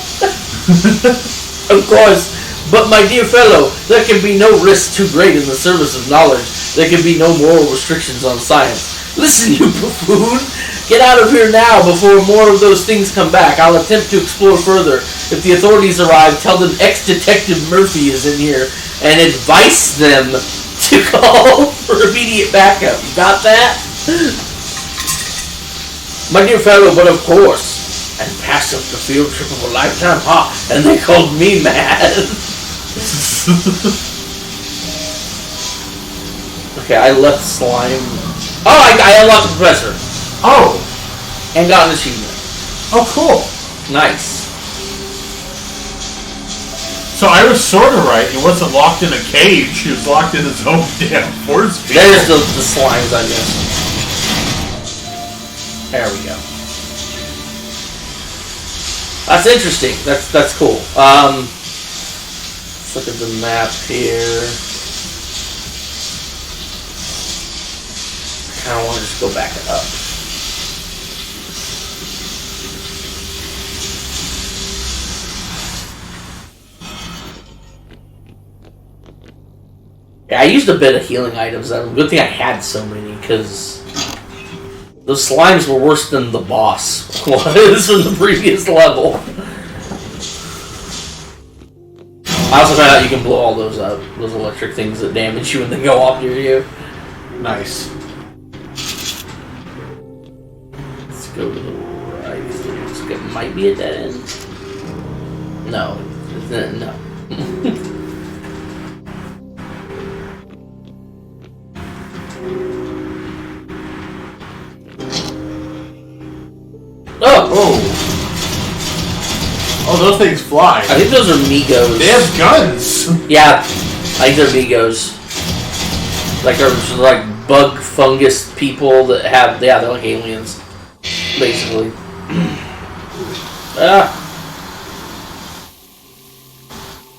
Of course, but my dear fellow, there can be no risk too great in the service of knowledge. There can be no moral restrictions on science. Listen, you buffoon! Get out of here now before more of those things come back. I'll attempt to explore further. If the authorities arrive, tell them ex-detective Murphy is in here and advise them to call for immediate backup. You got that? My dear fellow, but of course. And pass up the field trip of a lifetime, huh? And they called me mad. Okay, I left slime. Oh, I unlocked the professor.
Oh!
And got an achievement.
Oh, cool.
Nice.
So I was sort of right. He wasn't locked in a cage. He was locked in his own damn force field.
There's the slimes, I guess. There we go. That's interesting. That's cool. Let's look at the map here. I kind of want to just go back up. Yeah, I used a bit of healing items. Good thing I had so many, because those slimes were worse than the boss was in the previous level. I also found out you can blow all those up, those electric things that damage you when they go off near you.
Nice.
Let's go to the right. It might be a dead end. No. No. Oh!
Oh, those things fly.
I think those are Migos.
They have guns!
Yeah, I think they're Migos. Like, they're like bug fungus people that have, yeah, they're like aliens. Basically.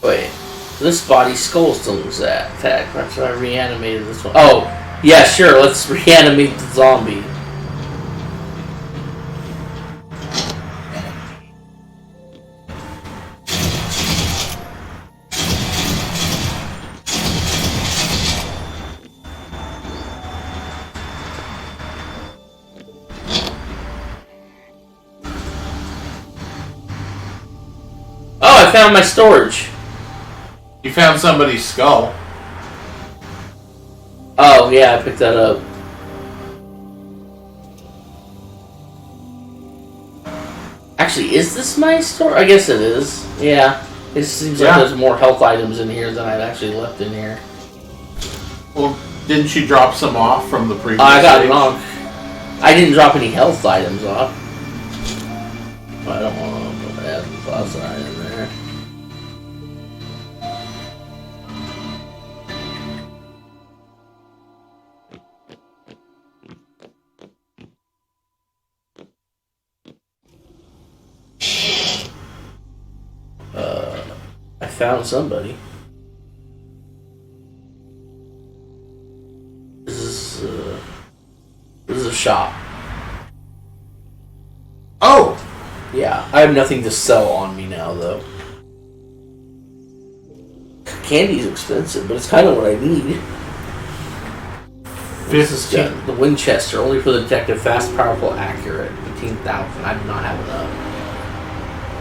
Wait. This body skull still looks attack. Perhaps I reanimated this one. Oh, yeah, sure, let's reanimate the zombie. I found my storage.
You found somebody's skull.
Oh, yeah, I picked that up. Actually, is this my store? I guess it is. Yeah. It seems like there's more health items in here than I've actually left in here.
Well, didn't you drop some off from the previous
I got
stage?
knocked. I didn't drop any health items off. I don't want to add the plus side in there. I found somebody. This is a shop.
Oh!
Yeah, I have nothing to sell on me now, though. Candy's expensive, but it's kind of what I need. This is good. The Winchester, only for the detective, fast, powerful, accurate. 15,000. I do not have enough.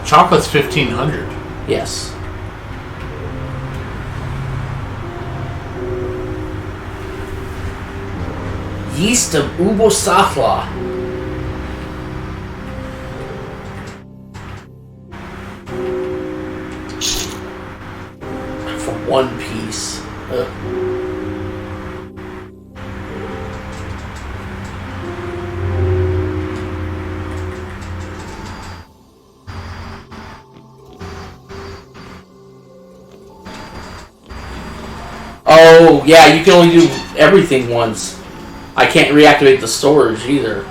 Chocolate's 1,500.
Yes. Yeast of Ubosatla. For 1 piece. Ugh. Oh, yeah, you can only do everything once. I can't reactivate the storage either.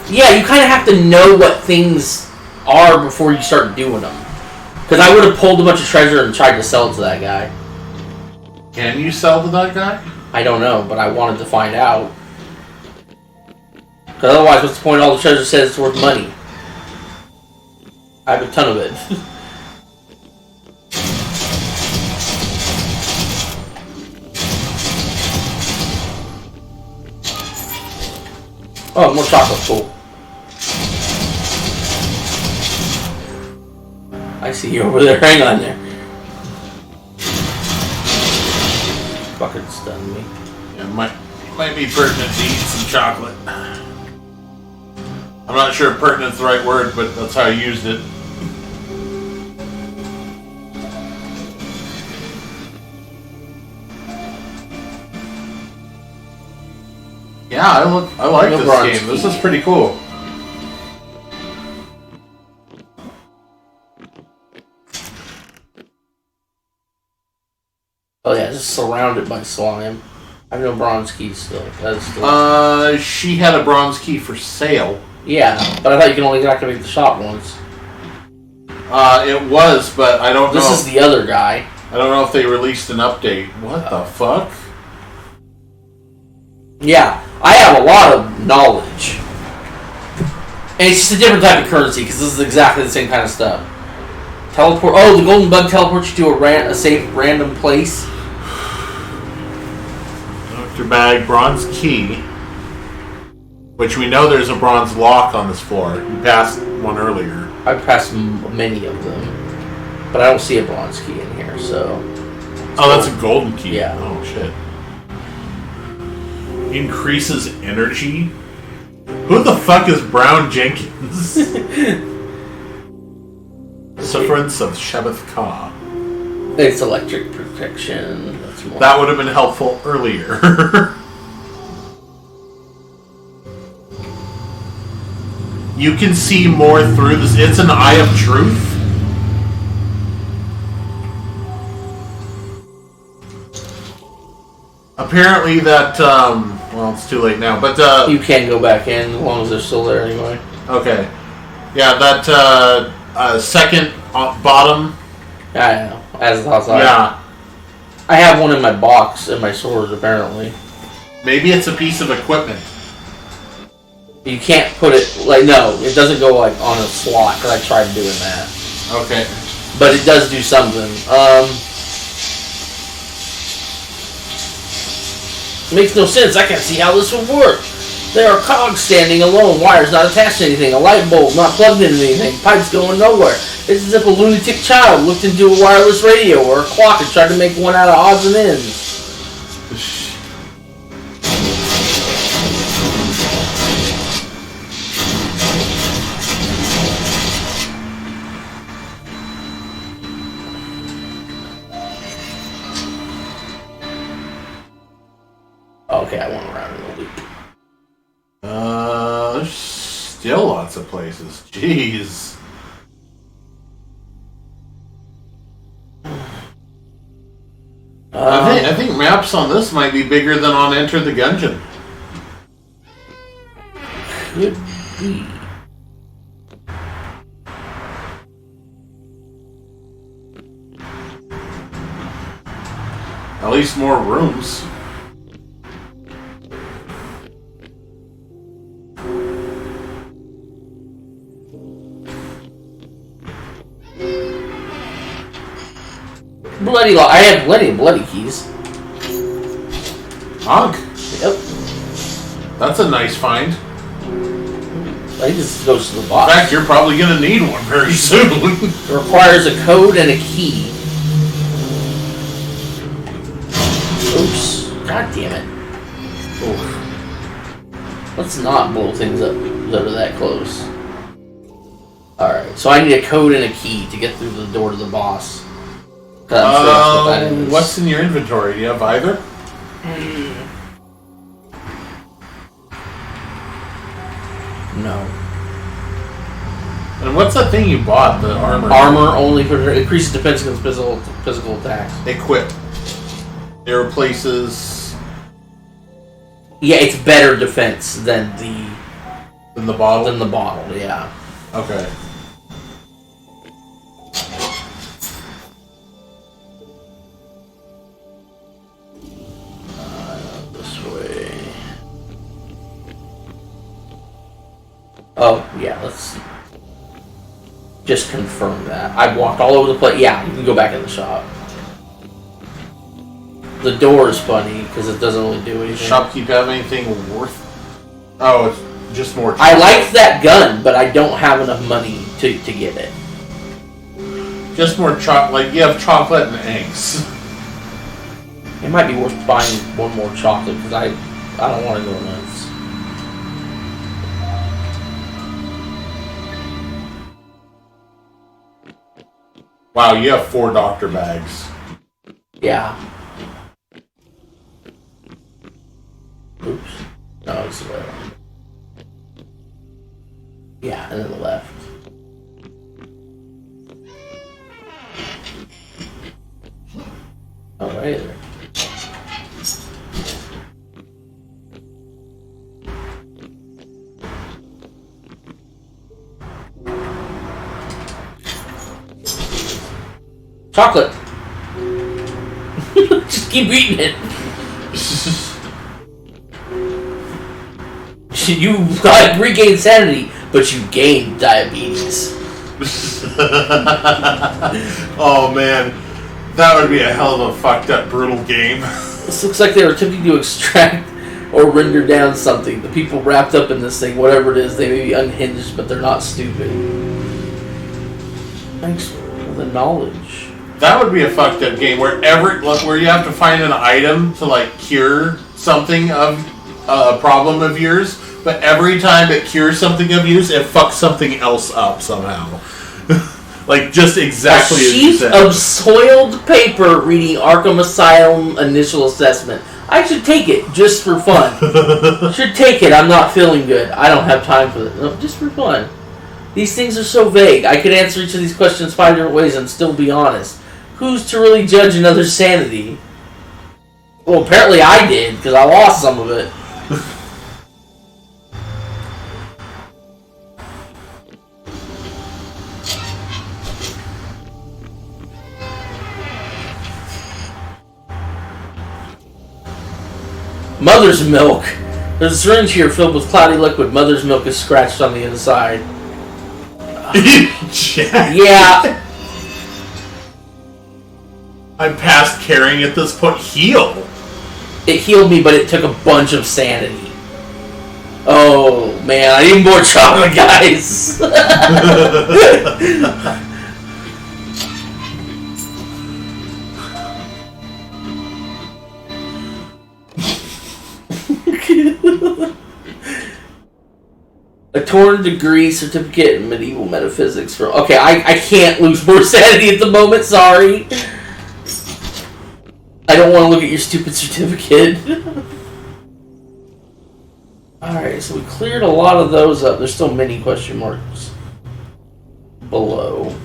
Yeah, you kind of have to know what things are before you start doing them. Because I would have pulled a bunch of treasure and tried to sell it to that guy.
Can you sell to that guy?
I don't know, but I wanted to find out. Because otherwise, what's the point? All the treasure says it's worth money. I have a ton of it. Oh, more chocolate, cool. I see you over there. Hang on there. Fucking stunned me.
Yeah, might be pertinent to eat some chocolate. I'm not sure if pertinent's the right word, but that's how I used it. Yeah, I like this game. This is pretty cool.
Oh yeah, just surrounded by slime. I have no bronze keys still.
She had a bronze key for sale.
Yeah, but I thought you can only activate the shop once.
It was, but I don't know.
This is the other guy.
I don't know if they released an update. What the fuck?
Yeah, I have a lot of knowledge. And it's just a different type of currency, because this is exactly the same kind of stuff. Teleport. Oh, the golden bug teleports you to a safe random place.
Doctor bag, bronze key. Which we know there's a bronze lock on this floor. You passed one earlier.
I passed many of them. But I don't see a bronze key in here, so...
Oh, that's a golden key.
Yeah.
Oh, shit. Increases energy? Who the fuck is Brown Jenkins? Sufferance of Shabbath Ka.
It's electric protection. That's more.
That would have been helpful earlier. You can see more through this. It's an eye of truth. Apparently that, well, it's too late now, but,
You can go back in as long as they're still there anyway.
Okay. Yeah, that, second bottom.
Yeah, I know. As outside.
Yeah.
I have one in my box in my sword, apparently.
Maybe it's a piece of equipment.
You can't put it, like, no, it doesn't go, like, on a slot, because I tried doing that.
Okay.
But it does do something. Makes no sense. I can't see how this would work. There are cogs standing alone, wires not attached to anything, a light bulb not plugged into anything, pipes going nowhere. It's as if a lunatic child looked into a wireless radio or a clock and tried to make one out of odds and ends. Okay, I went around in a loop.
There's still lots of places. Jeez. I think maps on this might be bigger than on Enter the Gungeon.
Could be.
At least more rooms.
Bloody I have plenty of bloody keys.
Honk.
Yep.
That's a nice find.
I think this goes to the box.
In fact, you're probably going to need one very soon.
It requires a code and a key. Oops. God damn it. Oof. Let's not blow things up that are that close. Alright, so I need a code and a key to get through the door to the boss.
What's in your inventory? Do you have either?
No.
And what's that thing you bought? The armor?
Armor only increases defense against physical attacks.
Equip. It replaces...
Yeah, it's better defense than the...
Than the bottle?
Than the bottle, yeah.
Okay.
Oh, yeah, let's just confirm that. I've walked all over the place. Yeah, you can go back in the shop. The door is funny, because it doesn't really do anything.
Shopkeep have anything worth... Oh, it's just more...
I like that gun, but I don't have enough money to get it.
Just more chocolate. Like, you have chocolate and eggs.
It might be worth buying one more chocolate, because I don't want to go nuts.
Wow, you have 4 doctor bags.
Yeah. Oops. No, it's the way around. Yeah, and then the left. Oh, right there. Chocolate! Just keep eating it. You regained sanity, but you gained diabetes.
Oh man, that would be a hell of a fucked up, brutal game.
This looks like they were attempting to extract or render down something. The people wrapped up in this thing, whatever it is, they may be unhinged, but they're not stupid. Thanks for the knowledge.
That would be a fucked up game where you have to find an item to like cure something of a problem of yours, but every time it cures something of yours, it fucks something else up somehow. Like just exactly as you said.
A sheet of soiled paper reading Arkham Asylum initial assessment. I should take it just for fun. Should take it. I'm not feeling good. I don't have time for this. No, just for fun. These things are so vague. I could answer each of these questions 5 different ways and still be honest. Who's to really judge another's sanity? Well, apparently I did, because I lost some of it. Mother's milk. There's a syringe here filled with cloudy liquid. Mother's milk is scratched on the inside. Yeah.
I'm past caring at this point. Heal.
It healed me, but it took a bunch of sanity. Oh, man. I need more chocolate, guys. A torn degree certificate in medieval metaphysics for... Okay, I can't lose more sanity at the moment, sorry. I don't want to look at your stupid certificate. so we cleared a lot of those up. There's still many question marks below.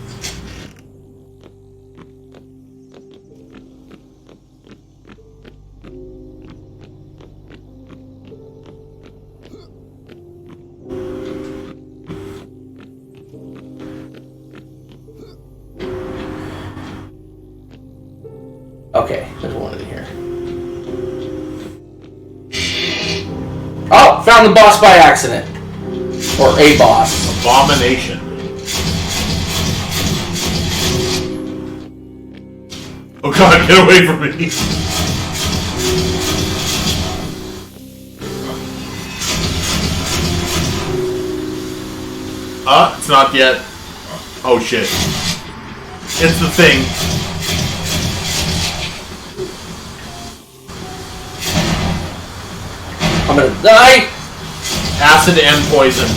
Okay, there's one in here. Oh, found the boss by accident. Or a boss.
Abomination. Oh god, get away from me! It's not yet. Oh shit. It's the thing.
I'm gonna die!
Acid and poison.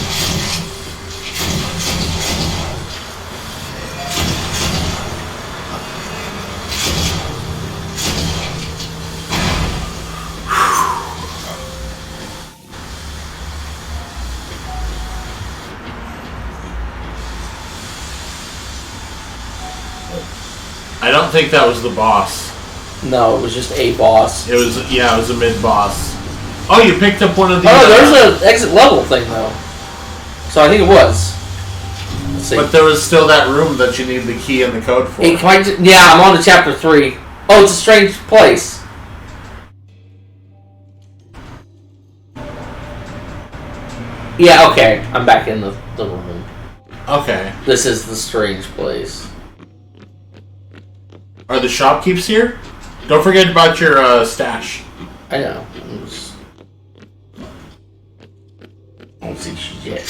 I don't think that was the boss.
No, it was just a boss.
It was, yeah, it was a mid-boss. Oh, you picked up one of the...
Oh, there's an exit level thing, though. So I think it was. Let's see.
But there was still that room that you need the key and the code for.
Hey, yeah, I'm on to chapter 3. Oh, it's a strange place. Yeah, okay. I'm back in the room.
Okay.
This is the strange place.
Are the shopkeepers here? Don't forget about your stash.
I know. I don't see shit.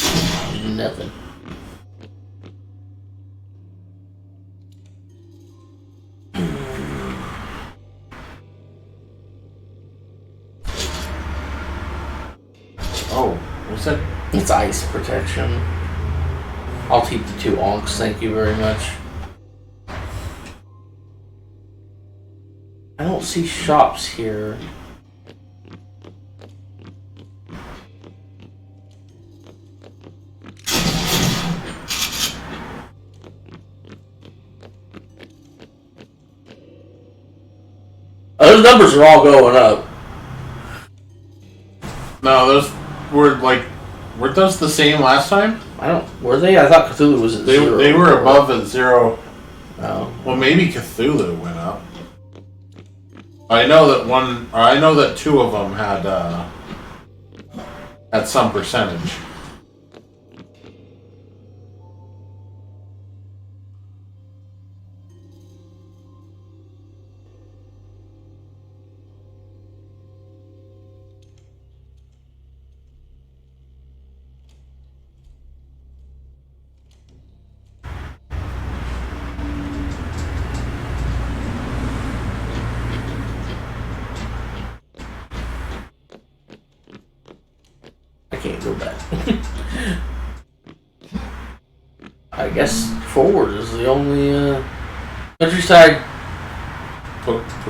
Nothing.
Oh, what's that?
It's ice protection. I'll keep the 2 onks, thank you very much. I don't see shops here. Those numbers are all going up.
No, those were like... Weren't those the same last time?
I don't... Were they? I thought Cthulhu was at 0.
They were above at 0.
Oh.
Well, maybe Cthulhu went up. I know that 2 of them had some percentage.
Can't go back. I guess forward is the only countryside.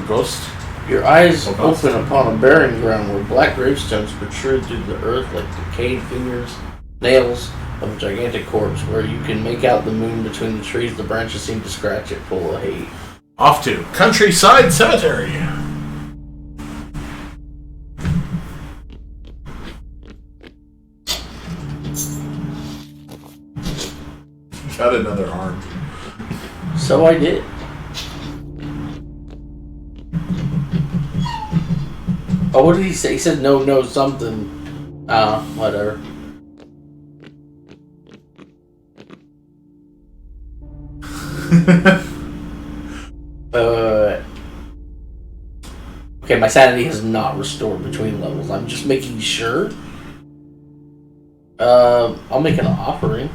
Ghost?
Your eyes open upon a barren ground where black gravestones protrude through the earth like decayed fingers, nails of a gigantic corpse. Where you can make out the moon between the trees, the branches seem to scratch it full of hate.
Off to Countryside Cemetery. Got another arm.
So I did. Oh, what did he say? He said no, something. Whatever. Okay, my sanity has not restored between levels. I'm just making sure. I'll make an offering.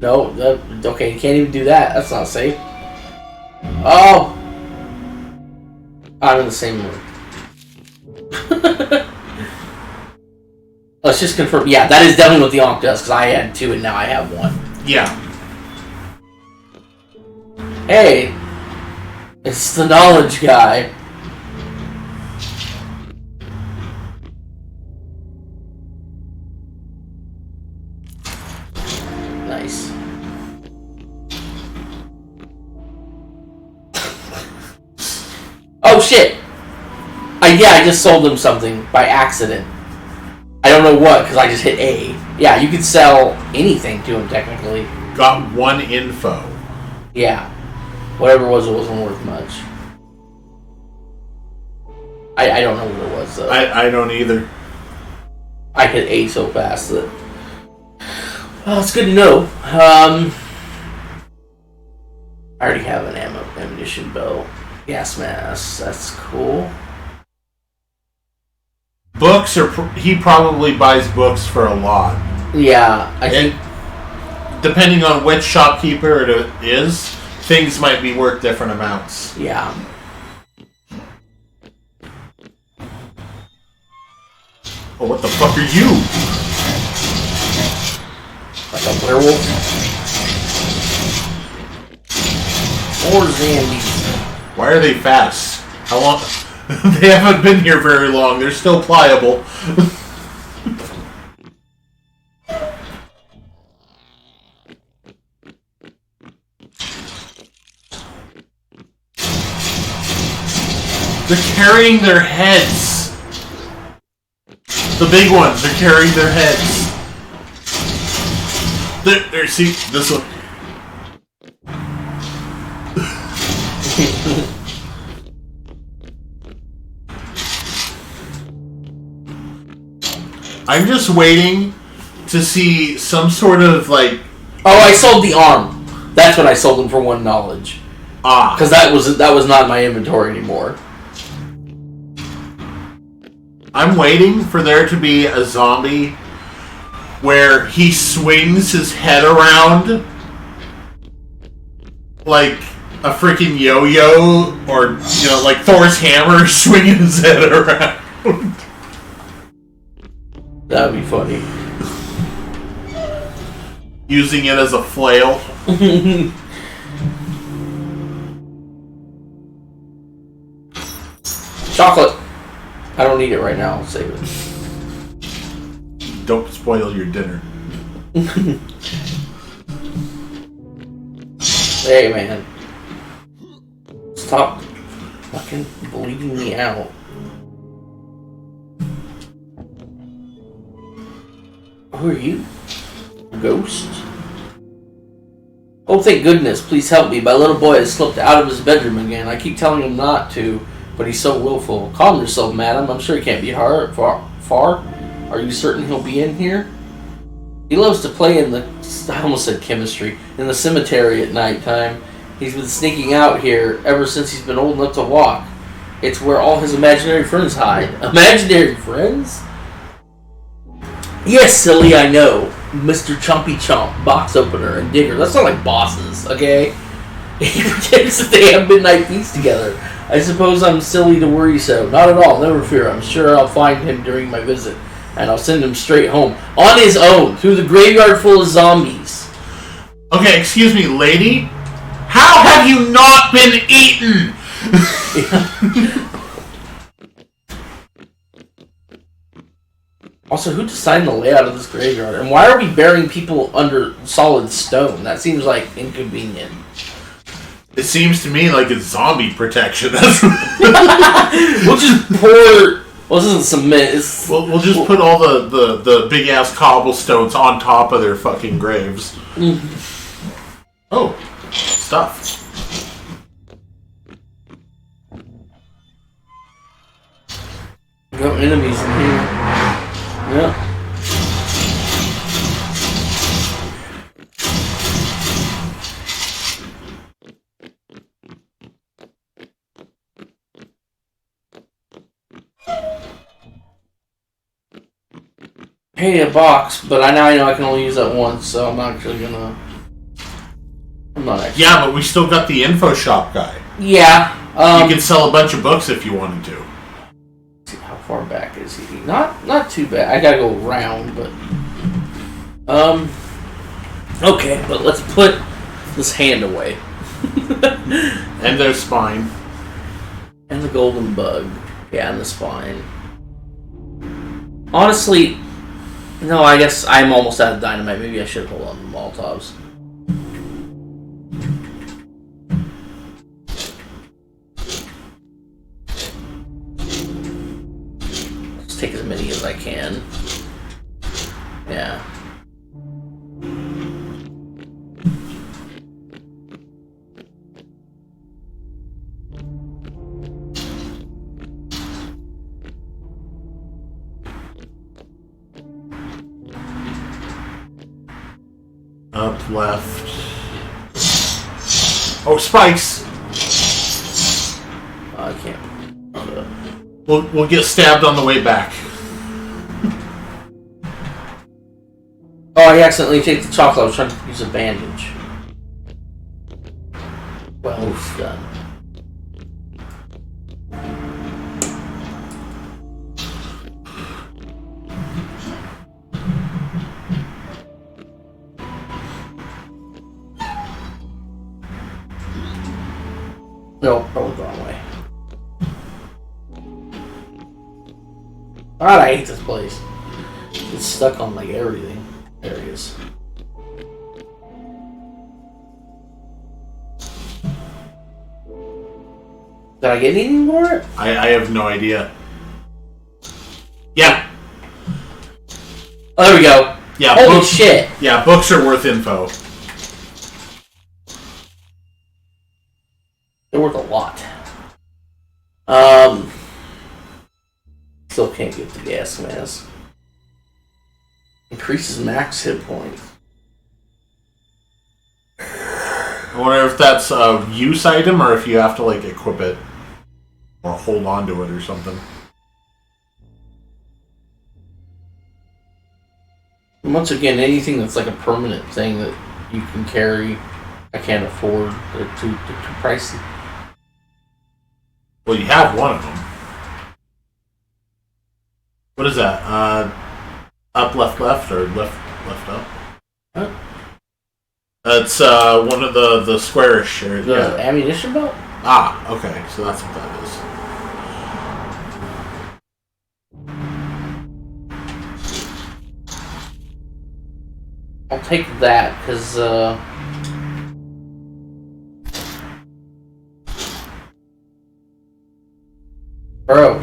No, okay, you can't even do that. That's not safe. Oh! I'm in the same room. Let's just confirm. Yeah, that is definitely what the Ankh does, because I had 2 and now I have 1.
Yeah.
Hey! It's the knowledge guy. Oh shit! I just sold him something by accident. I don't know what, because I just hit A. Yeah, you could sell anything to him, technically.
Got 1 info.
Yeah. Whatever it wasn't worth much. I don't know what it was, though.
I don't either.
I hit A so fast that... Well, it's good to know. I already have an ammunition belt. Gas mask. That's cool.
Books are... he probably buys books for a lot.
Yeah, I think...
Depending on which shopkeeper it is, things might be worth different amounts.
Yeah.
Oh, what the fuck are you?
Like a werewolf? Or zombies?
Why are they fast? How long? They haven't been here very long. They're still pliable. They're carrying their heads. The big ones are carrying their heads. There, see, this one. I'm just waiting to see some sort of like...
Oh, I sold the arm. That's what I sold him for 1 knowledge.
Ah.
Because that was not in my inventory anymore.
I'm waiting for there to be a zombie where he swings his head around like a freaking yo-yo, or, you know, like Thor's hammer swinging his head around.
That would be funny.
Using it as a flail.
Chocolate. I don't need it right now. I'll save it.
Don't spoil your dinner.
Hey, man. Stop fucking bleeding me out. Who are you? A ghost? Oh, thank goodness. Please help me. My little boy has slipped out of his bedroom again. I keep telling him not to, but he's so willful. Calm yourself, madam. I'm sure he can't be far. Are you certain he'll be in here? He loves to play in the... I almost said chemistry. In the cemetery at night time. He's been sneaking out here ever since he's been old enough to walk. It's where all his imaginary friends hide. Imaginary friends? Yes, silly, I know. Mr. Chompy Chomp, box opener, and digger. That's not like bosses, okay? He pretends that they have midnight feasts together. I suppose I'm silly to worry so. Not at all, never fear. I'm sure I'll find him during my visit. And I'll send him straight home. On his own, through the graveyard full of zombies.
Okay, excuse me, lady? How have you not been eaten?
Also, who designed the layout of this graveyard? And why are we burying people under solid stone? That seems like inconvenient.
It seems to me like it's zombie protection.
We'll just pour... Well, this isn't cement. It's...
We'll just put all the big-ass cobblestones on top of their fucking graves. Mm-hmm. Oh, stuff.
Got enemies in here. Yeah. Hey, a box, but now I know I can only use that once, so I'm not actually gonna... I'm not actually...
Yeah, but we still got the info shop guy.
Yeah.
You could sell a bunch of books if you wanted to.
See, how far back is he? Not too bad. I gotta go round, but... Okay, but let's put this hand away.
And their spine.
And the golden bug. Yeah, and the spine. Honestly... No, I guess I'm almost out of dynamite. Maybe I should hold on to the Molotovs. take as many as I can. Yeah.
Up, left. Oh, spikes!
I can't.
We'll get stabbed on the way back.
Oh, I accidentally take the chocolate. I was trying to use a bandage. Well done. No, I went the wrong way. God, I hate this place. It's stuck on like everything. There it is. Did I get anything for it?
I have no idea. Yeah.
Oh, there we go.
Yeah.
Holy
books,
shit.
Yeah, books are worth info.
They're worth a lot. Still can't get the gas mask. Increases max hit points.
I wonder if that's a use item or if you have to like equip it or hold on to it or something.
Once again, anything that's like a permanent thing that you can carry, I can't afford. They're too pricey.
Well, you have one of them. What is that? Up, left, left, or left, left, up?
Huh?
That's one of the squarish. Or,
The ammunition belt?
Ah, okay. So that's what that is.
I'll take that, because, Bro.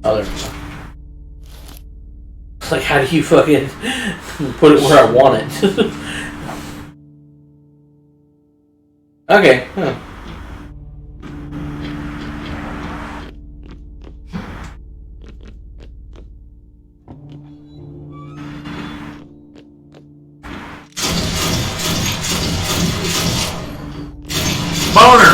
Oh, there we go. It's like, how do you fucking put it where I want it? Okay, huh.
Boner!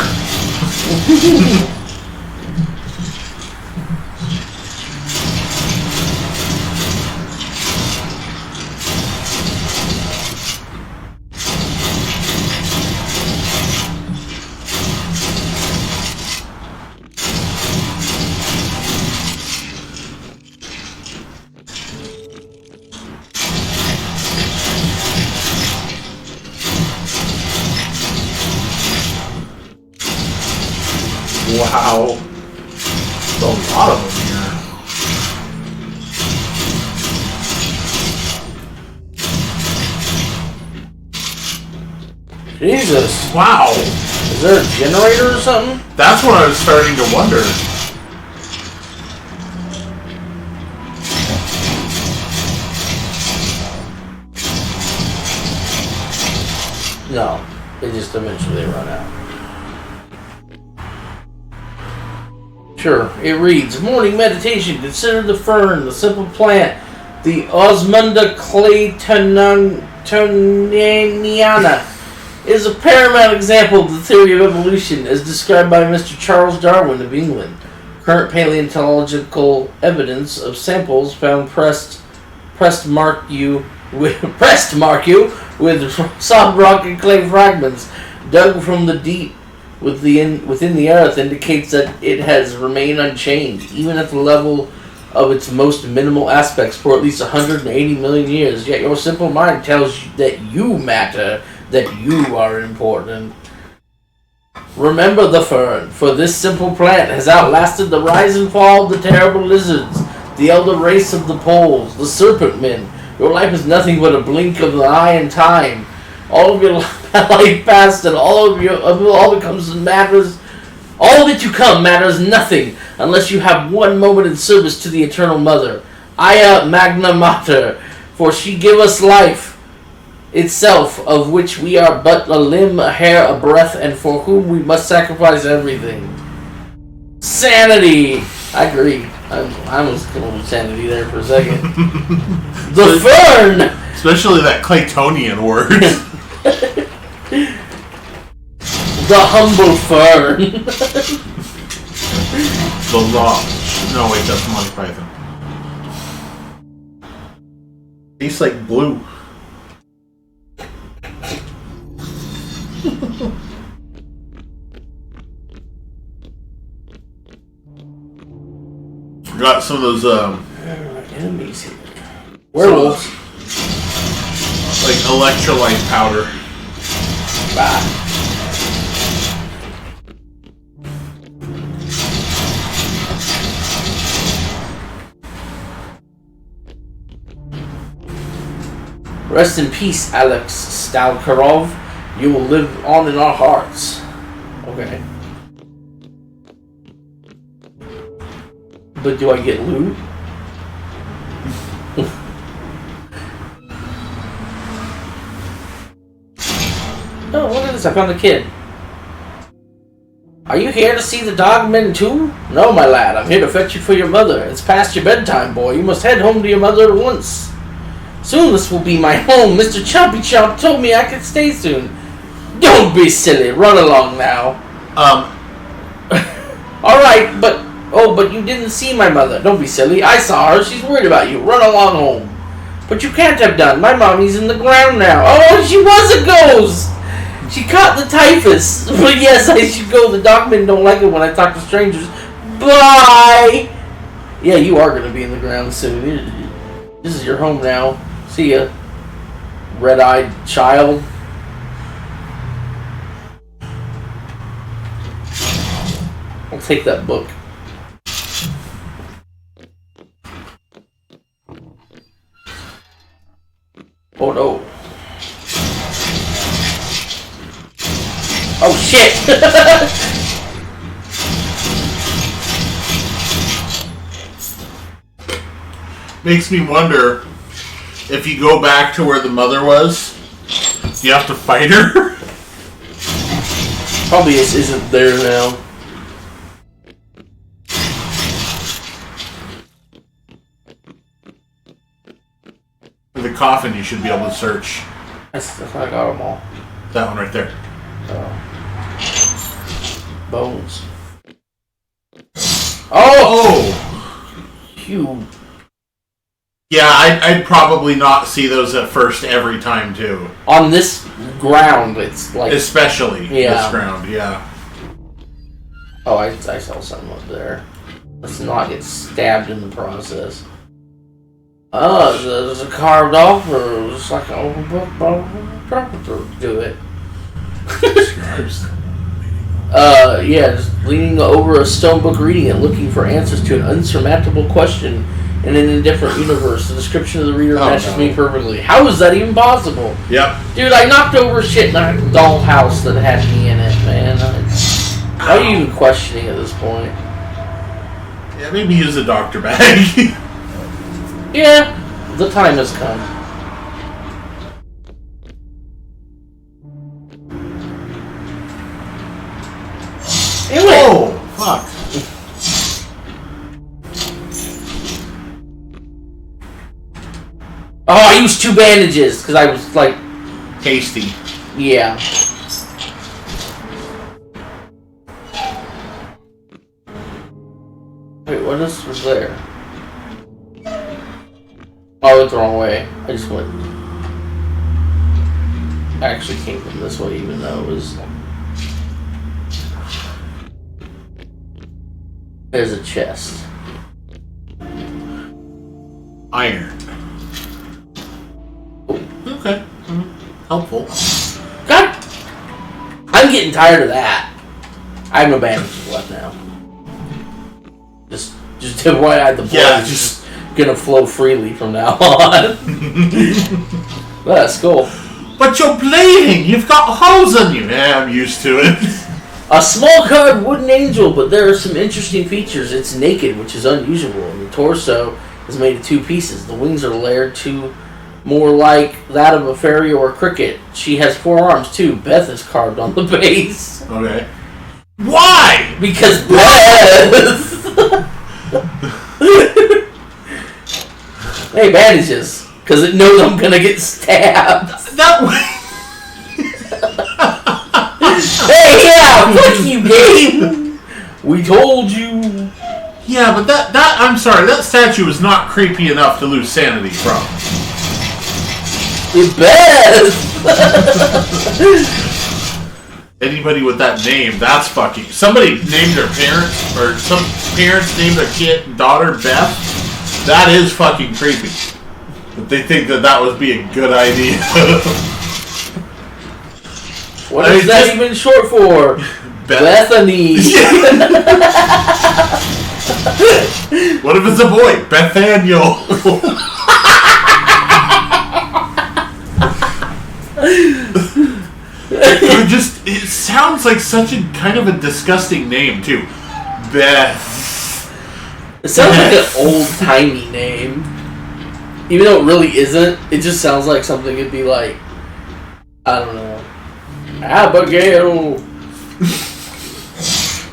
Wow. There's a lot of them
Jesus.
Wow.
Is there a generator or something?
That's what I was starting to wonder.
No. They just eventually run out. Sure. It reads, Morning meditation. Consider the fern, the simple plant, the Osmunda claytoniana is a paramount example of the theory of evolution as described by Mr. Charles Darwin of England. Current paleontological evidence of samples found pressed mark you with solid rock and clay fragments dug from the deep within the earth indicates that it has remained unchanged, even at the level of its most minimal aspects for at least 180 million years. Yet your simple mind tells you that you matter, that you are important. Remember the fern, for this simple plant has outlasted the rise and fall of the terrible lizards, the elder race of the poles, the serpent men. Your life is nothing but a blink of the eye in time. All of your life past and all becomes matters All that to come matters nothing unless you have one moment in service to the Eternal Mother. Aya Magna Mater, for she give us life itself, of which we are but a limb, a hair, a breath, and for whom we must sacrifice everything. Sanity! I agree. I was going with sanity there for a second. The fern!
Especially that Claytonian word.
The humble fern.
The law. No, wait, that's Monty Python. Tastes like blue. Got some of those
enemies here. Werewolves.
Like electrolyte powder.
Bah. Rest in peace, Alex Stalkarov. You will live on in our hearts. Okay. But do I get loot? Oh, look at this. I found a kid. Are you here to see the dogmen too? No, my lad. I'm here to fetch you for your mother. It's past your bedtime, boy. You must head home to your mother at once. Soon this will be my home. Mr. Chompy Chomp told me I could stay soon. Don't be silly. Run along now. Alright, but you didn't see my mother. Don't be silly. I saw her. She's worried about you. Run along home. But you can't have done. My mommy's in the ground now. Oh, she was a ghost. She caught the typhus. But yes, I should go. The dogmen don't like it when I talk to strangers. Bye. Yeah, you are going to be in the ground soon. This is your home now. See ya, red-eyed child. I'll take that book. Oh no. Oh shit!
Makes me wonder, if you go back to where the mother was, do you have to fight her?
Probably isn't there now.
For the coffin, you should be able to search.
That's I got them all.
That one right there.
Bones. Oh! You.
Yeah, I'd probably not see those at first every time, too.
On this ground, it's like...
Especially this ground, yeah.
Oh, I saw something up there. Let's not get stabbed in the process. Oh, there's a carved off, or just like an open book, do it. Just leaning over a stone book, reading it, looking for answers to an unsurmountable question in an indifferent universe. The description of the reader matches me perfectly. How is that even possible?
Yep.
Dude, I knocked over shit in a dollhouse that had me in it, man. Why are you even questioning at this point?
Yeah, maybe use a doctor bag.
Yeah, the time has come. Anyway.
Oh, fuck.
Oh, I used 2 bandages because I was like...
Tasty.
Yeah. Wait, what else was there? Oh, I went the wrong way. I just went... I actually came from this way even though it was... There's a chest.
Iron. Okay. Helpful.
God! I'm getting tired of that. I have no bandages left now. Just to why I had the blood is just gonna flow freely from now on. That's cool.
But you're bleeding! You've got holes in you! Yeah, I'm used to it.
A small carved wooden angel, but there are some interesting features. It's naked, which is unusual, and the torso is made of two pieces. The wings are layered to more like that of a fairy or a cricket. She has 4 arms, too. Beth is carved on the base.
Okay. Why?
Because Beth! Hey, bandages. Because it knows I'm going to get stabbed. Hey, yeah, fuck you, game. We told you.
Yeah, but that I'm sorry, that statue is not creepy enough to lose sanity from.
The best.
Anybody with that name, that's fucking. Somebody named their parents, or some parents named their daughter Beth. That is fucking creepy. But they think that would be a good idea.
What is that even short for? Bethany.
What if it's a boy? Bethaniel. It sounds like such a kind of a disgusting name too. Beth.
It sounds like an old-timey name. Even though it really isn't, it just sounds like something it'd be like, I don't know. Abigail.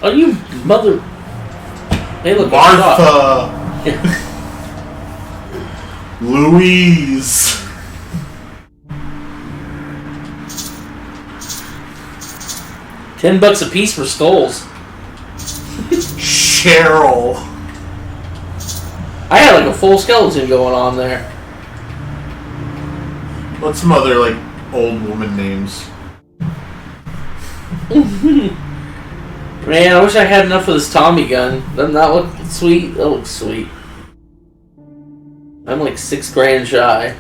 Oh, you mother. Hey, look,
Martha. Louise.
$10 a piece for skulls.
Cheryl.
I had like a full skeleton going on there.
What's some other like old woman names?
Man, I wish I had enough of this Tommy gun. Doesn't that look sweet? That looks sweet. I'm like $6,000 shy.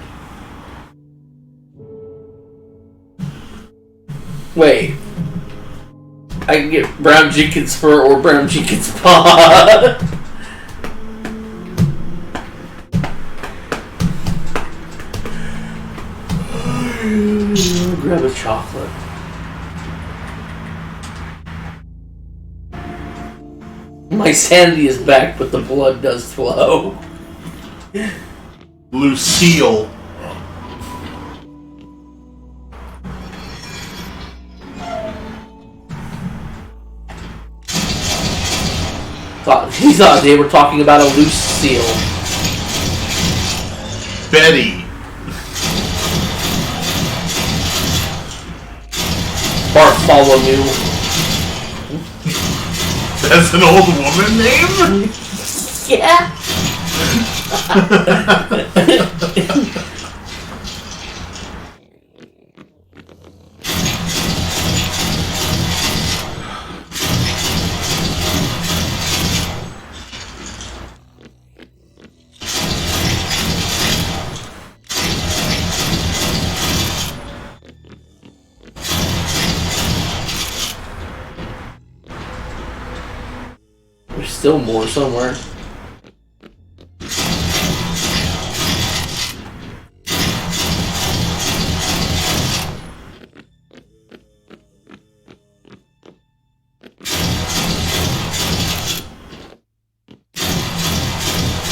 Wait. I can get brown Jenkins fur or brown Jenkins paw. Grab a chocolate. My sanity is back, but the blood does flow.
Lucille.
He thought they were talking about a loose seal.
Betty.
Bartholomew.
That's an old woman name?
Yeah. There's still more somewhere.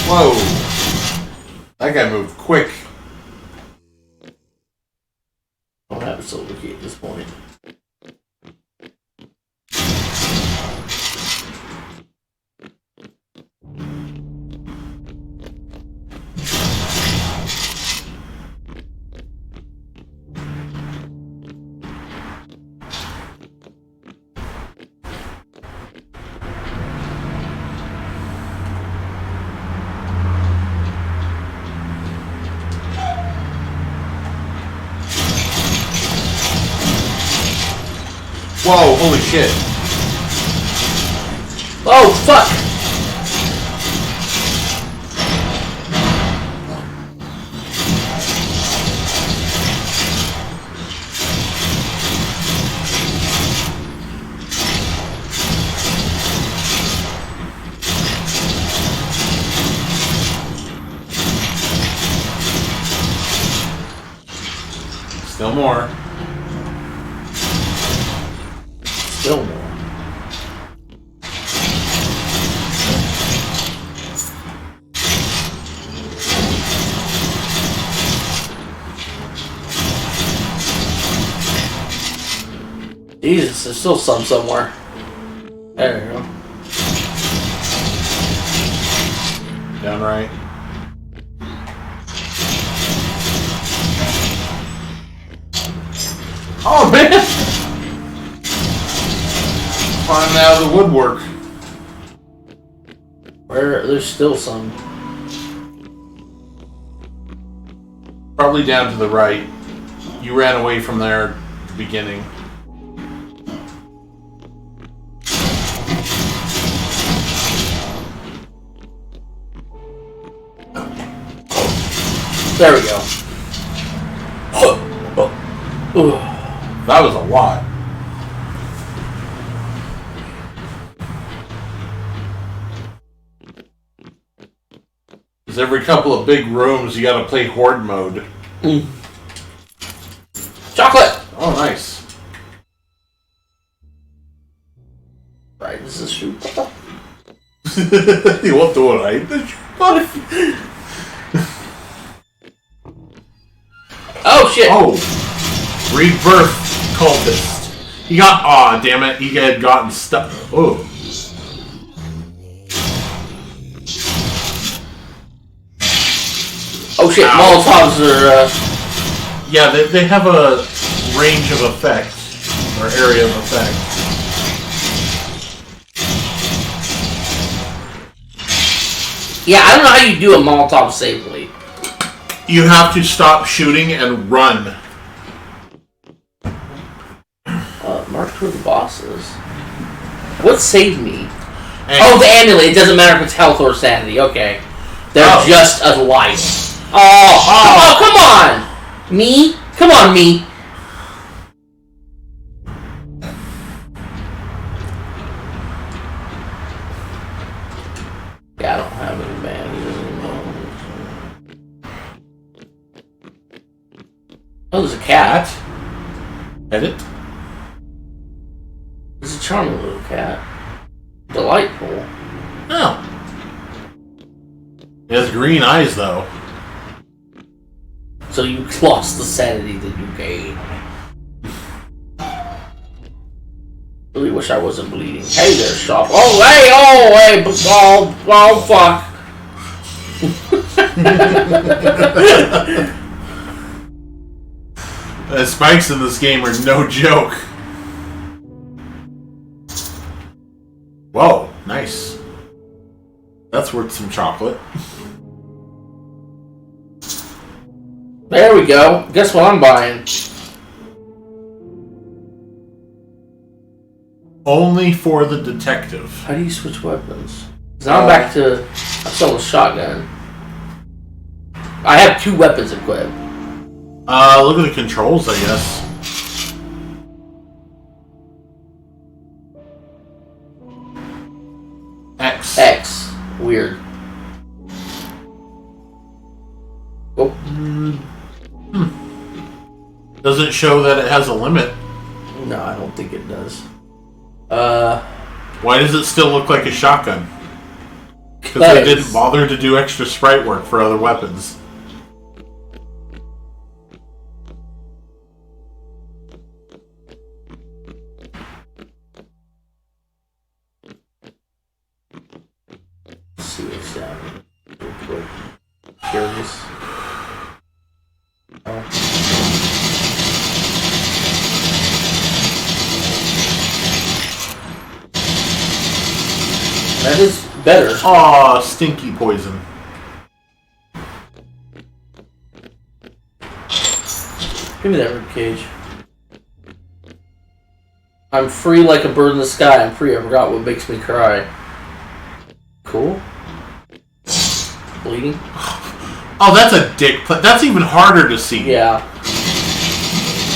Whoa. That guy moved quick.
I don't have a silver key at this point.
Whoa, holy shit.
Oh, fuck!
Still more.
Still more. Jesus, there's still some somewhere. There you go.
Down right. Oh man! Climbing out of the woodwork.
Where? There's still some.
Probably down to the right. You ran away from there at the beginning.
There we go.
That was a lot. Because every couple of big rooms, you gotta play horde mode.
Chocolate!
Oh, nice.
Right, this is shoot.
You want to right?
Oh shit!
Oh! Rebirth cultist. He got. Aw, damn it. He had gotten stuck. Oh.
Oh shit,
Ow.
Molotovs are,
Yeah, they have a range of effect. Or area of effect.
Yeah, I don't know how you do a Molotov safely.
You have to stop shooting and run.
Mark where the boss is. What saved me?
And
Oh, the amulet. It doesn't matter if it's health or sanity. Okay. They're just a life. Oh, come on! Me? Come on, me. Yeah, I don't have any bandages anymore. Oh, there's a cat.
edit.
It's a charming little cat. Delightful.
Oh. It has green eyes, though.
So you lost the sanity that you gained. Really wish I wasn't bleeding. Hey there, shop. Oh, hey, fuck.
The spikes in this game are no joke. Whoa, nice. That's worth some chocolate.
There we go. Guess what I'm buying?
Only for the detective.
How do you switch weapons? Because now I'm back to... I'm selling a shotgun. I have 2 weapons equipped.
Look at the controls, I guess. X.
X. Weird. Oh.
Doesn't show that it has a limit.
No, I don't think it does.
Why does it still look like a shotgun? Because they didn't bother to do extra sprite work for other weapons.
Let's see what's down real quick. Curious. Oh. That is better.
Aw, stinky poison.
Give me that ribcage. I'm free like a bird in the sky. I'm free. I forgot what makes me cry. Cool. Bleeding.
Oh, that's a dick. That's even harder to see.
Yeah.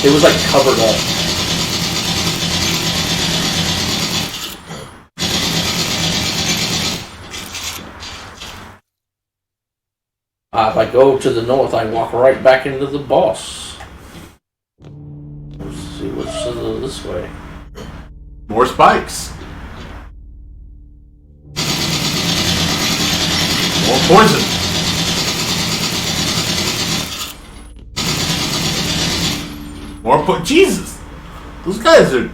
It was like covered up. If I go to the north, I walk right back into the boss. Let's see what's this way.
More spikes. More poison. Jesus! Those guys are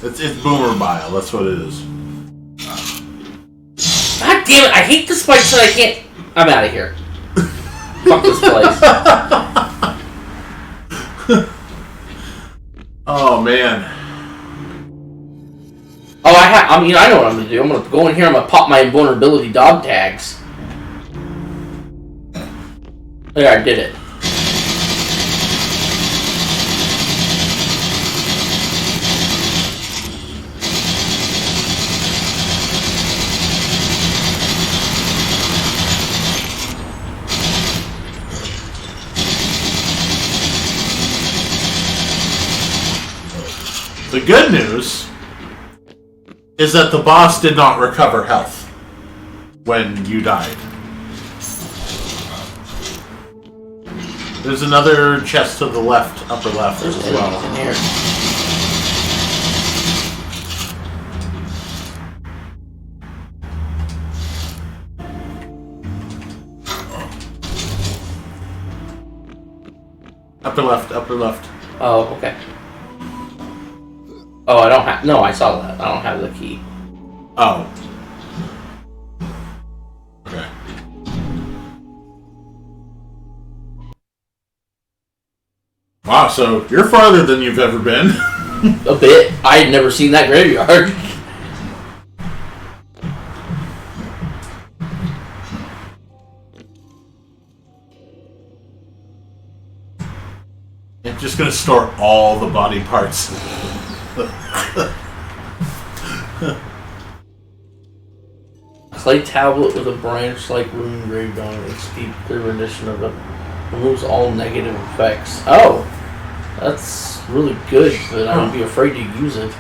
It's boomer bile. That's what it is.
God damn it! I hate the spikes that I can't. I'm out of here. Fuck this place.
Oh man.
Oh, I know what I'm gonna do. I'm gonna go in here. I'm gonna pop my invulnerability dog tags. There, I did it.
The good news is that the boss did not recover health when you died. There's another chest to the left, upper left as well.
In here.
Upper left, upper left.
Oh, okay. Oh, I don't have. No, I saw that. I don't have the key.
Oh. Okay. Wow, so you're farther than you've ever been.
A bit. I had never seen that graveyard.
I'm just gonna store all the body parts.
Clay tablet with a branch-like rune engraved on it. It's deep, clear rendition of it. Removes all negative effects. Oh! That's really good, but I would be afraid to use it.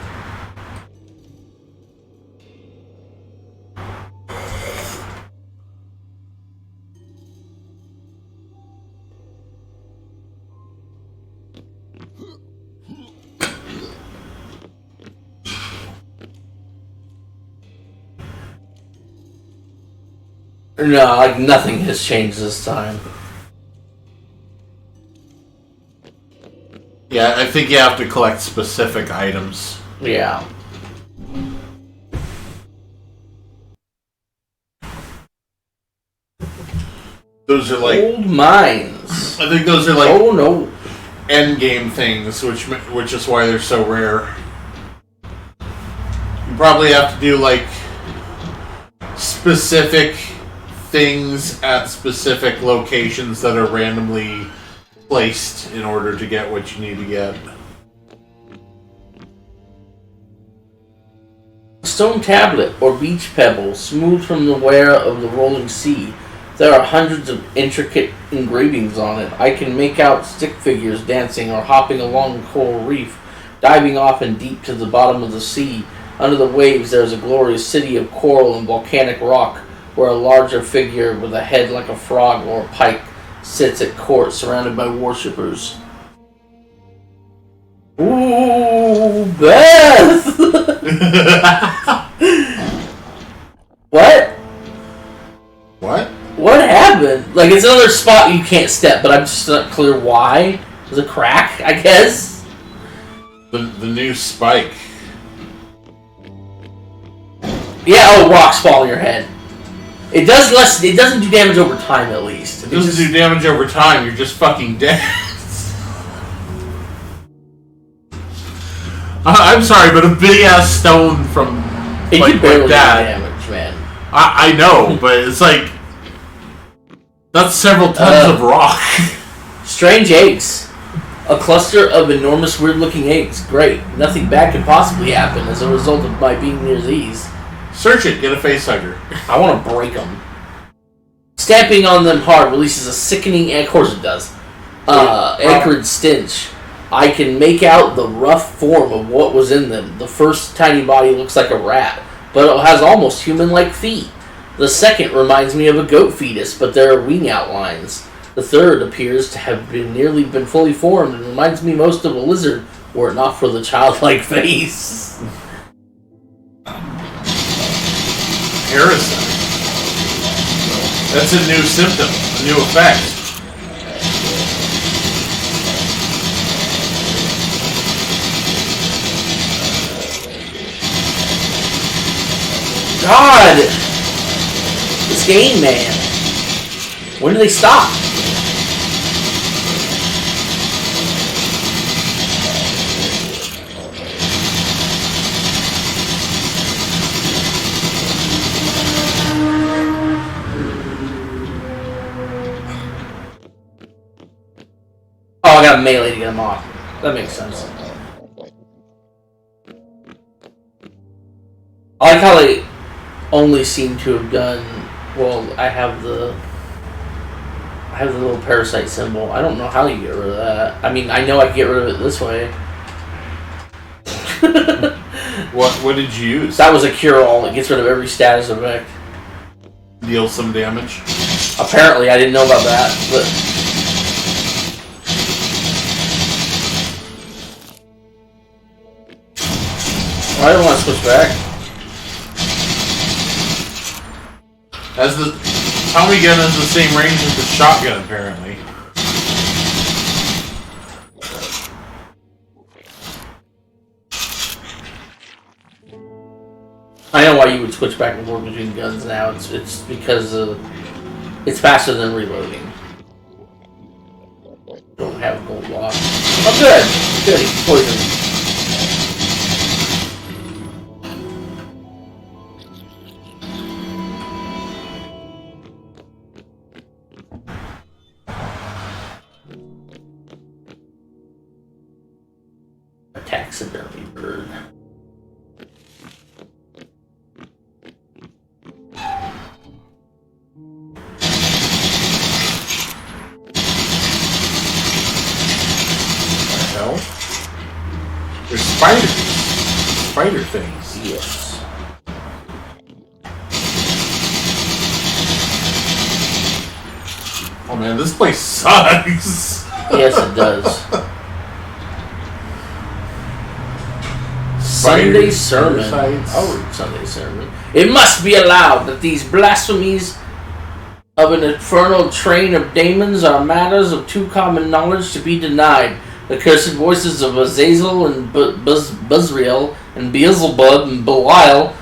No, like nothing has changed this time.
Yeah, I think you have to collect specific items.
Yeah.
Those are like
old mines.
I think those are like
oh no
end game things, which is why they're so rare. You probably have to do like specific things at specific locations that are randomly placed in order to get what you need to get.
Stone tablet or beach pebble, smooth from the wear of the rolling sea. There are hundreds of intricate engravings on it. I can make out stick figures dancing or hopping along the coral reef, diving off and deep to the bottom of the sea. Under the waves there is a glorious city of coral and volcanic rock, where a larger figure with a head like a frog or a pike sits at court surrounded by worshippers. Ooh, Beth! What?
What?
What happened? Like, it's another spot you can't step, but I'm just not clear why. There's a crack, I guess?
The new spike.
Yeah, oh, rocks fall on your head. It doesn't do damage over time, at least.
It doesn't do damage over time, you're just fucking dead. I'm sorry, but a big ass stone from
it
like,
can barely
like
do
that.
damage, man.
I know, but it's like that's several tons of rock.
Strange eggs. A cluster of enormous, weird-looking eggs. Great. Nothing bad could possibly happen as a result of my being near these.
Search it. Get a face hugger.
I want to break them. Stamping on them hard releases a sickening, of course it does, acrid stench. I can make out the rough form of what was in them. The first tiny body looks like a rat, but it has almost human-like feet. The second reminds me of a goat fetus, but there are wing outlines. The third appears to have nearly been fully formed and reminds me most of a lizard, were it not for the childlike face.
Parasite. That's a new symptom, a new effect.
God! This game, man. When do they stop? Oh, I got a melee to get him off. That makes sense. I like how they only seem to have done. Well, I have the little parasite symbol. I don't know how you get rid of that. I mean, I know I can get rid of it this way.
What did you use?
That was a cure-all. It gets rid of every status effect.
Deal some damage.
Apparently, I didn't know about that, but I don't want to switch back.
As the Tommy gun is the same range as the shotgun, apparently.
I know why you would switch back and forth between guns now. It's because it's faster than reloading. Don't have gold lock. Oh, good. Good. He's poisoned. Taxidermy bird.
What the hell? There's spiders. Spider things.
Yes.
Oh man, this place sucks.
Yes, it does. Sunday sermon. I'll read Sunday sermon. It must be allowed that these blasphemies of an infernal train of demons are matters of too common knowledge to be denied. The cursed voices of Azazel and Buzrael and Beelzebub and Belial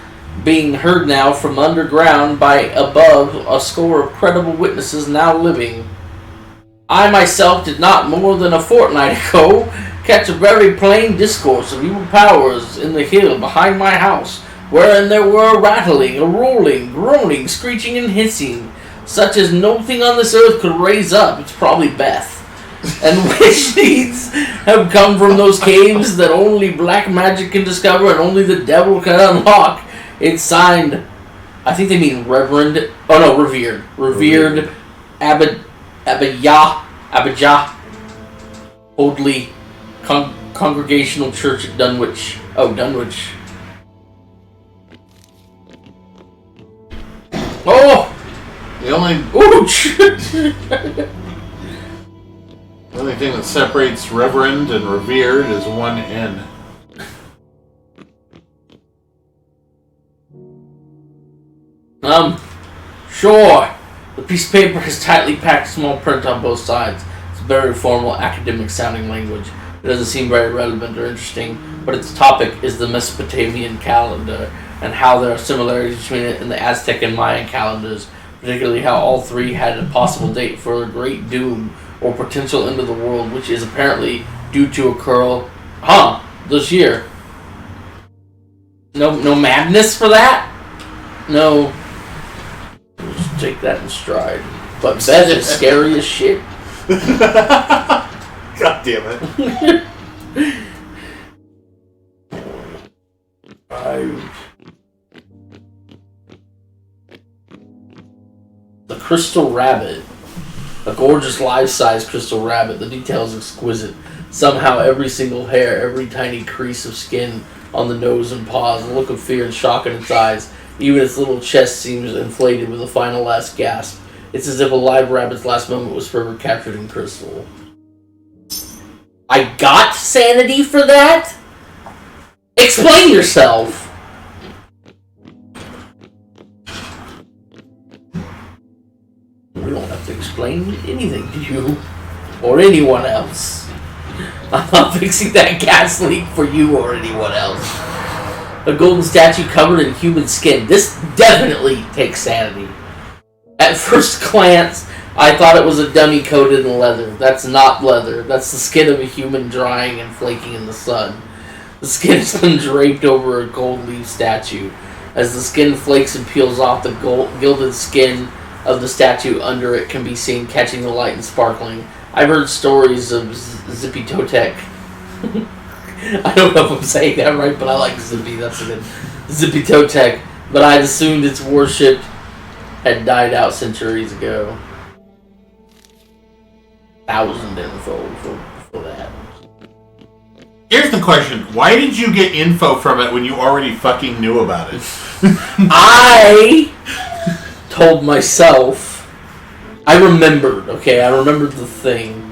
being heard now from underground by above a score of credible witnesses now living. I myself did not more than a fortnight ago catch a very plain discourse of evil powers in the hill behind my house, wherein there were a rattling, a rolling, groaning, screeching, and hissing, such as nothing on this earth could raise up. It's probably Beth. And witch deeds have come from those caves that only black magic can discover and only the devil can unlock. It's signed, I think they mean reverend, oh no, revered Abijah, Holy Congregational Church at Dunwich. Oh, Dunwich. Oh!
The only thing that separates reverend and revered is one N.
Sure. The piece of paper has tightly packed small print on both sides. It's very formal, academic sounding language. It doesn't seem very relevant or interesting, but its topic is the Mesopotamian calendar and how there are similarities between it and the Aztec and Mayan calendars, particularly how all three had a possible date for a great doom or potential end of the world, which is apparently due to occur, this year. No madness for that? No. Just take that in stride. But Beth is scary as shit.
God damn it.
The crystal rabbit. A gorgeous life-size crystal rabbit. The details exquisite. Somehow every single hair, every tiny crease of skin on the nose and paws, a look of fear and shock in its eyes. Even its little chest seems inflated with a final last gasp. It's as if a live rabbit's last moment was forever captured in crystal. I got sanity for that? Explain yourself! We don't have to explain anything to you. Or anyone else. I'm not fixing that gas leak for you or anyone else. A golden statue covered in human skin. This definitely takes sanity. At first glance, I thought it was a dummy coated in leather. That's not leather. That's the skin of a human drying and flaking in the sun. The skin has been draped over a gold leaf statue. As the skin flakes and peels off, the gilded skin of the statue under it can be seen catching the light and sparkling. I've heard stories of Zippy Totek. I don't know if I'm saying that right, but I like Zippy. That's a good Zippy Totek. But I'd assumed its worship had died out centuries ago. 1,000 info for that.
Here's the question. Why did you get info from it when you already fucking knew about it?
I told myself... I remembered, okay? I remembered the thing.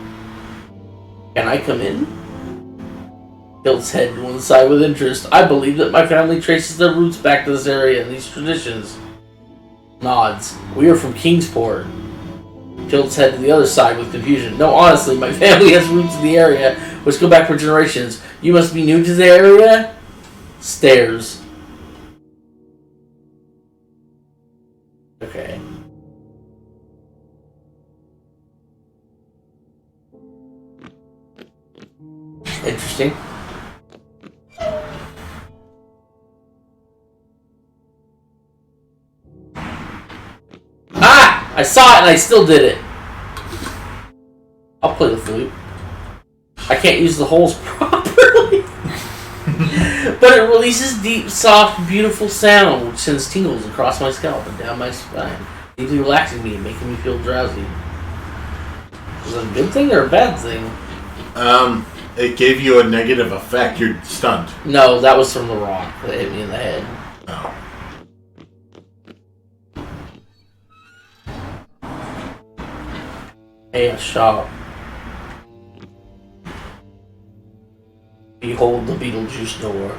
Can I come in? Hilt's head to one side with interest. I believe that my family traces their roots back to this area and these traditions. Nods. We are from Kingsport. Hilt's head to the other side with confusion. No, honestly, my family has roots in the area which go back for generations. You must be new to the area? Stares. Okay. Interesting. Ah! I saw it and I still did it. I'll play the flute. I can't use the holes properly. But it releases deep, soft, beautiful sound which sends tingles across my scalp and down my spine, deeply relaxing me and making me feel drowsy. Is it a good thing or a bad thing?
It gave you a negative effect. You're stunned.
No, that was from the rock that hit me in the head.
Oh.
Hey, a shop. Behold the Beetlejuice door.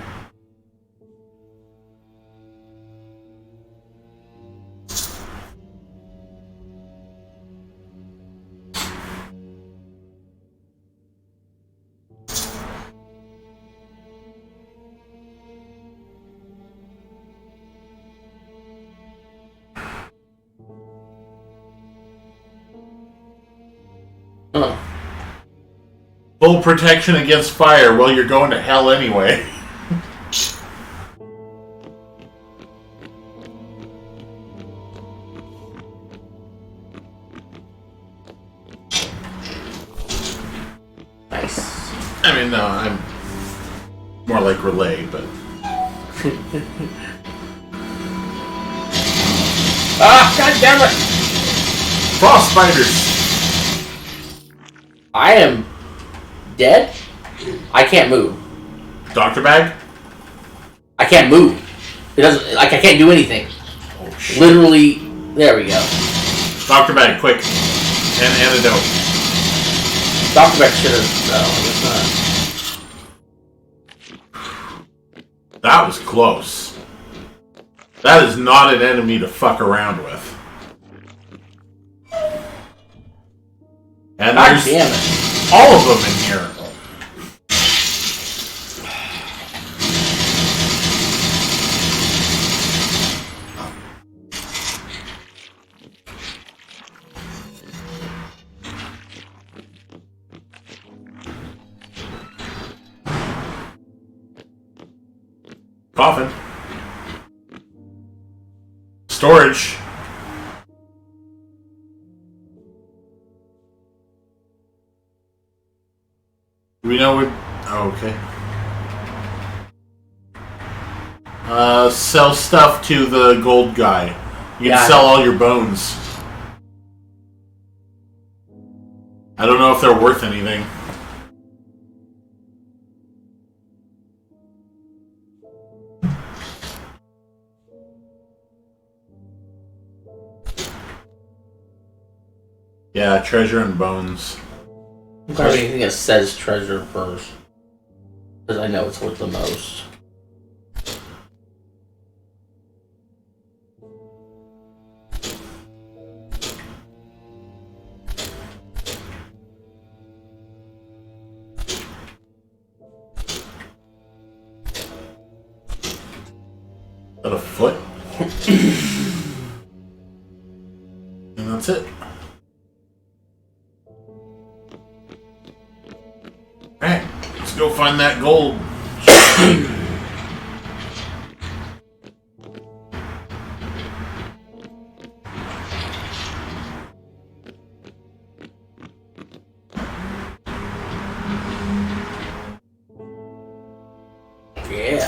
Huh.
Full protection against fire. Well, you're going to hell anyway.
Nice.
I mean, no, I'm more like relay, but...
Ah, god damn it!
Frost spiders!
I am dead? I can't move.
Doctor bag?
I can't move. It doesn't, like, I can't do anything.
Oh, shit.
Literally, there we go.
Doctor bag, quick. And antidote.
Dr. Beck should have, no, I guess not.
That was close. That is not an enemy to fuck around with. And
God
there's
damn it.
all of them in here. Coffin. Storage. Do we know what... Oh, okay. Sell stuff to the gold guy. You can sell all your bones. I don't know if they're worth anything. Yeah, treasure and bones.
I'm grabbing anything that says treasure first. Because I know it's worth the most.
That's it. Alright, let's go find that gold.
Yeah.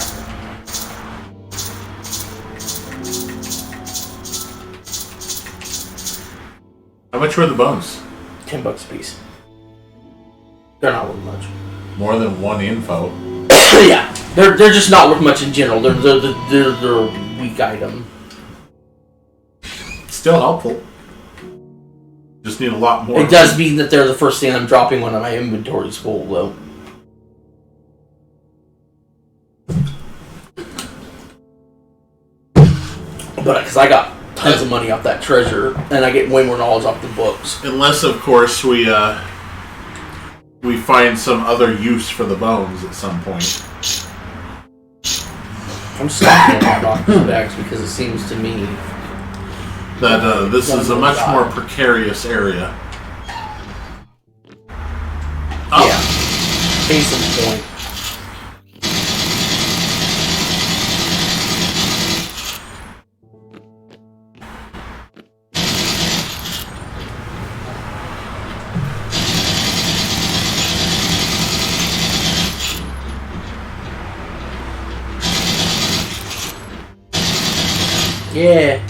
How much were the bones?
$10 a piece. They're not worth much.
More than one info.
Yeah, they're just not worth much in general. They're a weak item.
Still helpful. Just need a lot more.
It does mean that they're the first thing I'm dropping when my inventory's full, though. But because I got tons of money off that treasure, and I get way more knowledge off the books.
Unless, of course, we find some other use for the bones at some point.
I'm stocking in doctor's bags because it seems to me
that this is a much more precarious area. Oh.
Yeah. Case in point. Yeah.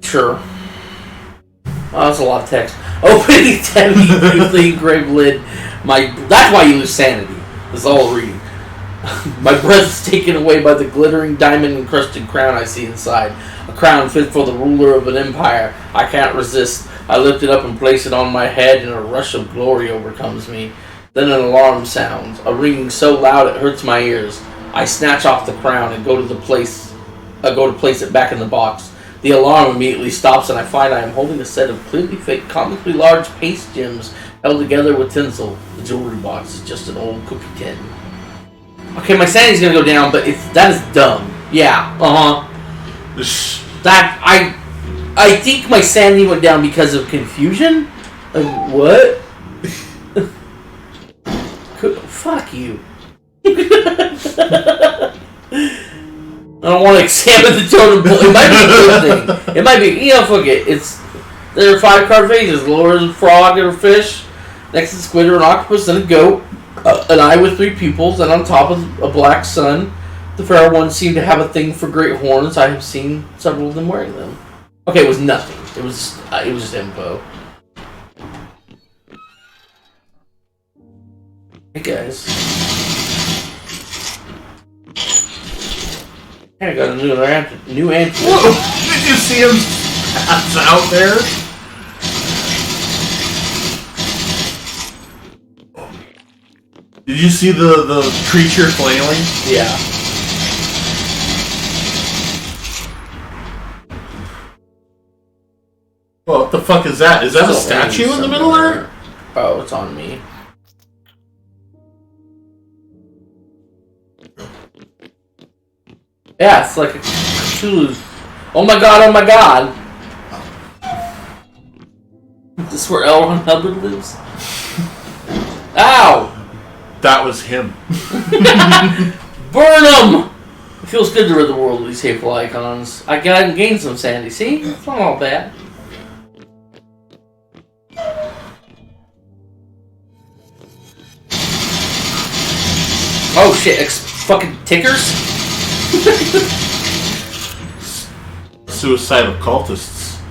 Sure. Oh, that's a lot of text. Opening heavy engraved lid. That's why you lose sanity. That's all reading. My breath is taken away by the glittering diamond-encrusted crown I see inside. A crown fit for the ruler of an empire. I can't resist. I lift it up and place it on my head, and a rush of glory overcomes me. Then an alarm sounds, a ringing so loud it hurts my ears. I snatch off the crown and go to place it back in the box. The alarm immediately stops, and I find I am holding a set of clearly fake, comically large paste gems held together with tinsel. The jewelry box is just an old cookie tin. Okay, my sanity's gonna go down, but that is dumb. Yeah, That I think my sanity went down because of confusion. Like, what? Fuck you. I don't want to examine the totem pole. It might be a good thing. It might be, fuck it. There are 5 card phases. Lower is a frog or a fish. Next is a squid or an octopus, then a goat. An eye with 3 pupils, and on top of a black sun. The fair ones seem to have a thing for great horns. I have seen several of them wearing them. Okay, it was nothing. It was just info. Hey guys. Hey, I got a new answer.
Whoa! Did you see him pass out there? Did you see the creature flailing?
Yeah.
Well, what the fuck is that? Is that a statue in the middle there?
Oh, it's on me. Yeah, it's like a Cthulhu. Oh my god, oh my god! Is this where L. Ron Hubbard lives? Ow!
That was him.
Burn them! It feels good to rid the world of these hateful icons. I gained some sanity. See? It's not all bad. Oh shit, fucking tickers?
Suicidal cultists.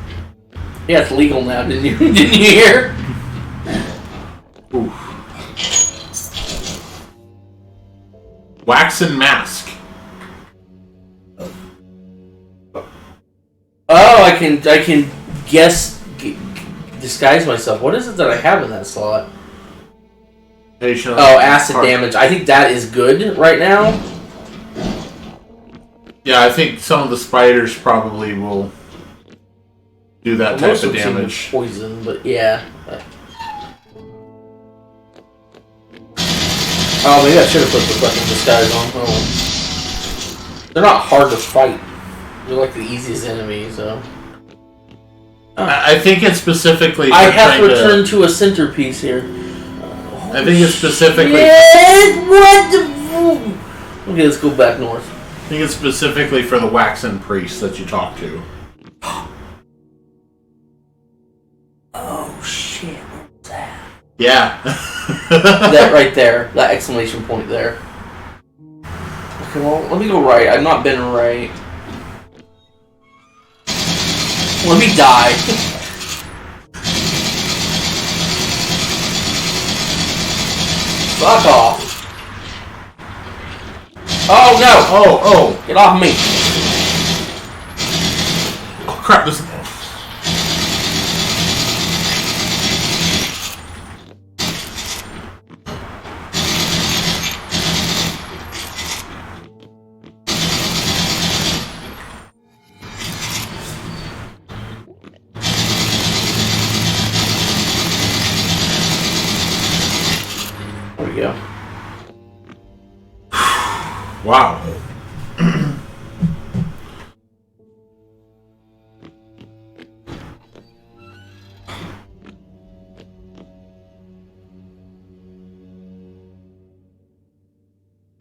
Yeah, it's legal now, didn't you hear?
Oof. Waxen mask.
Oh, I can disguise myself. What is it that I have in that slot? Oh, acid damage. I think that is good right now.
Yeah, I think some of the spiders probably will do that type of damage.
Poison, but yeah. Oh, maybe I should have put the fucking disguise on. Oh. They're not hard to fight. They're like the easiest enemy, so.
I think it's specifically.
I have to return to a centerpiece here.
I think it's specifically.
What the? Okay, let's go back north.
I think it's specifically for the waxen priest that you talk to.
Oh shit! What's that?
Yeah.
That right there. That exclamation point there. Okay, well, let me go right. I've not been right. Let me die. Fuck off. Oh no!
Oh!
Get off me!
Oh crap! This.
There we go.
Wow.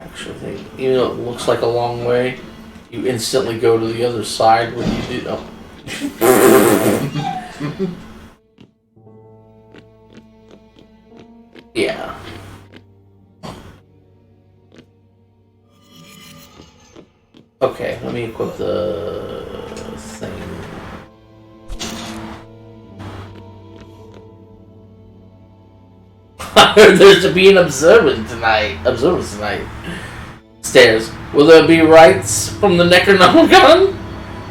Actually, I think, even though it looks like a long way, you instantly go to the other side when you do. Oh. Yeah. Okay, let me equip the thing. There's to be an observance tonight. Stairs. Will there be rights from the Necronomicon?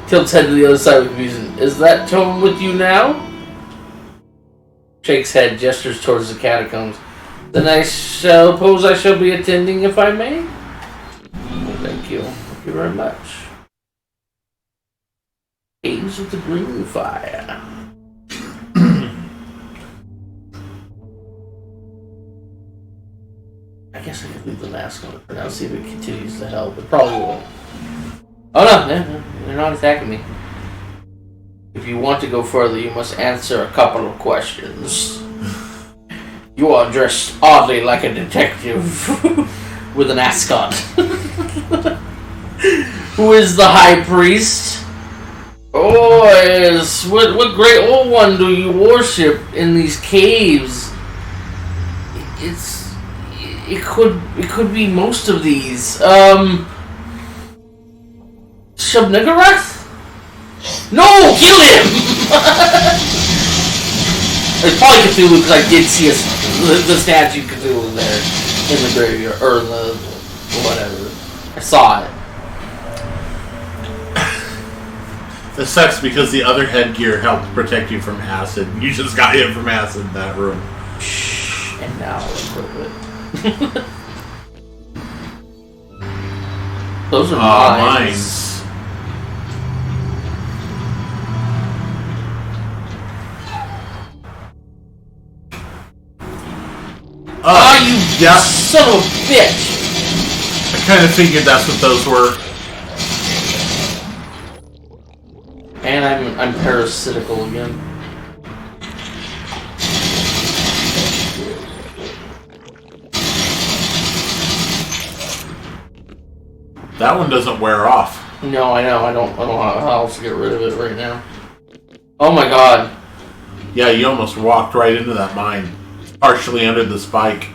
Tilts head to the other side with confusion. Is that tone with you now? Shakes head, gestures towards the catacombs. Then I suppose I shall be attending if I may? Well, thank you. Thank you very much. Caves of the Green Fire. I guess I could leave the mask on for now, see if it continues to help. It probably will. Oh no, they're not attacking me. If you want to go further, you must answer a couple of questions. You are dressed oddly like a detective with an ascot. Who is the High Priest? Oh, yes. What great old one do you worship in these caves? It could be most of these. Shub-Niggurath? No! Kill him! It's probably Cthulhu because I did see the statue of Cthulhu there in the graveyard, or in the whatever. I saw it.
This sucks because the other headgear helped protect you from acid. You just got hit from acid in that room.
And now I'll equip it. Those are mines. You son of a bitch!
I kind of figured that's what those were.
And I'm parasitical again.
That one doesn't wear off.
No, I know. I don't know how else to get rid of it right now. Oh my god.
Yeah, you almost walked right into that mine. Partially under the spike.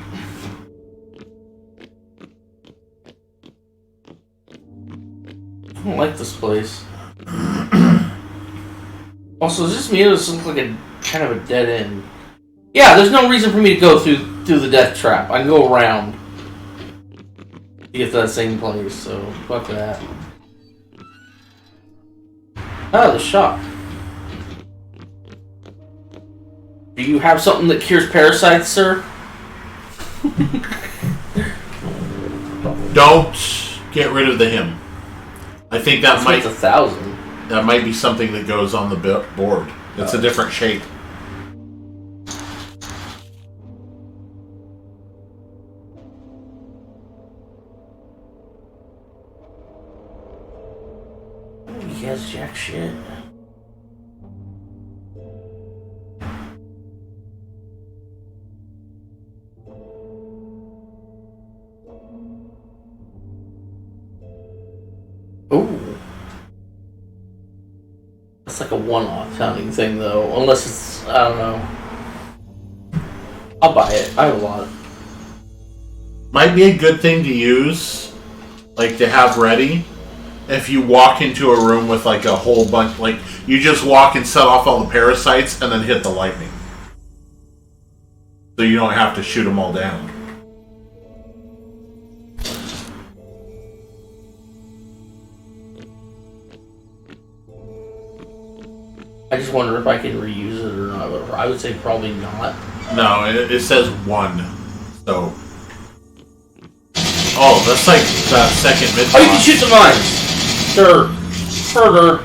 I don't like this place. Also, is this me? This looks like a kind of a dead end. Yeah, there's no reason for me to go through the death trap. I can go around to get to that same place, so fuck that. Oh, the shop. Do you have something that cures parasites, sir?
Don't get rid of the hymn. I think that might
1,000.
That might be something that goes on the board. It's a different shape.
he has jack shit. Ooh. It's like a one-off sounding thing, though. Unless it's, I don't know. I'll buy it. I have a lot.
Might be a good thing to use, like to have ready, if you walk into a room with like a whole bunch, like you just walk and set off all the parasites and then hit the lightning. So you don't have to shoot them all down.
I just wonder if I can reuse it or not. But I would say probably not.
No, it says 1. So. Oh, that's like the second mid.
Oh, you can shoot the mines! Sure. Further.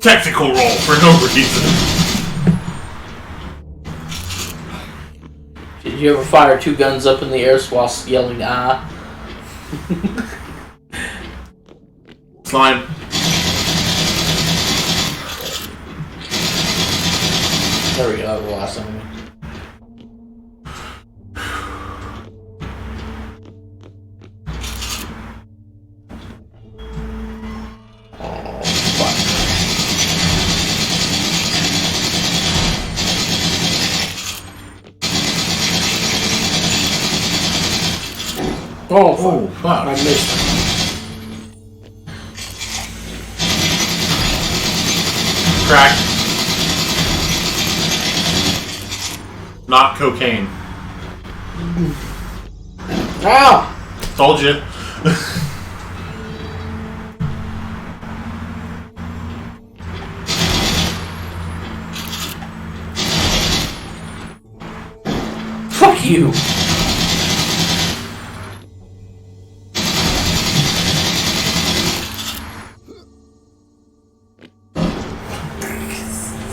Tactical roll for no reason.
Did you ever fire 2 guns up in the air while yelling ah?
Slime.
There we go, the last enemy. Oh, fuck. Oh,
fuck.
I missed.
Crack. Not cocaine.
Ow!
Told you.
Fuck you!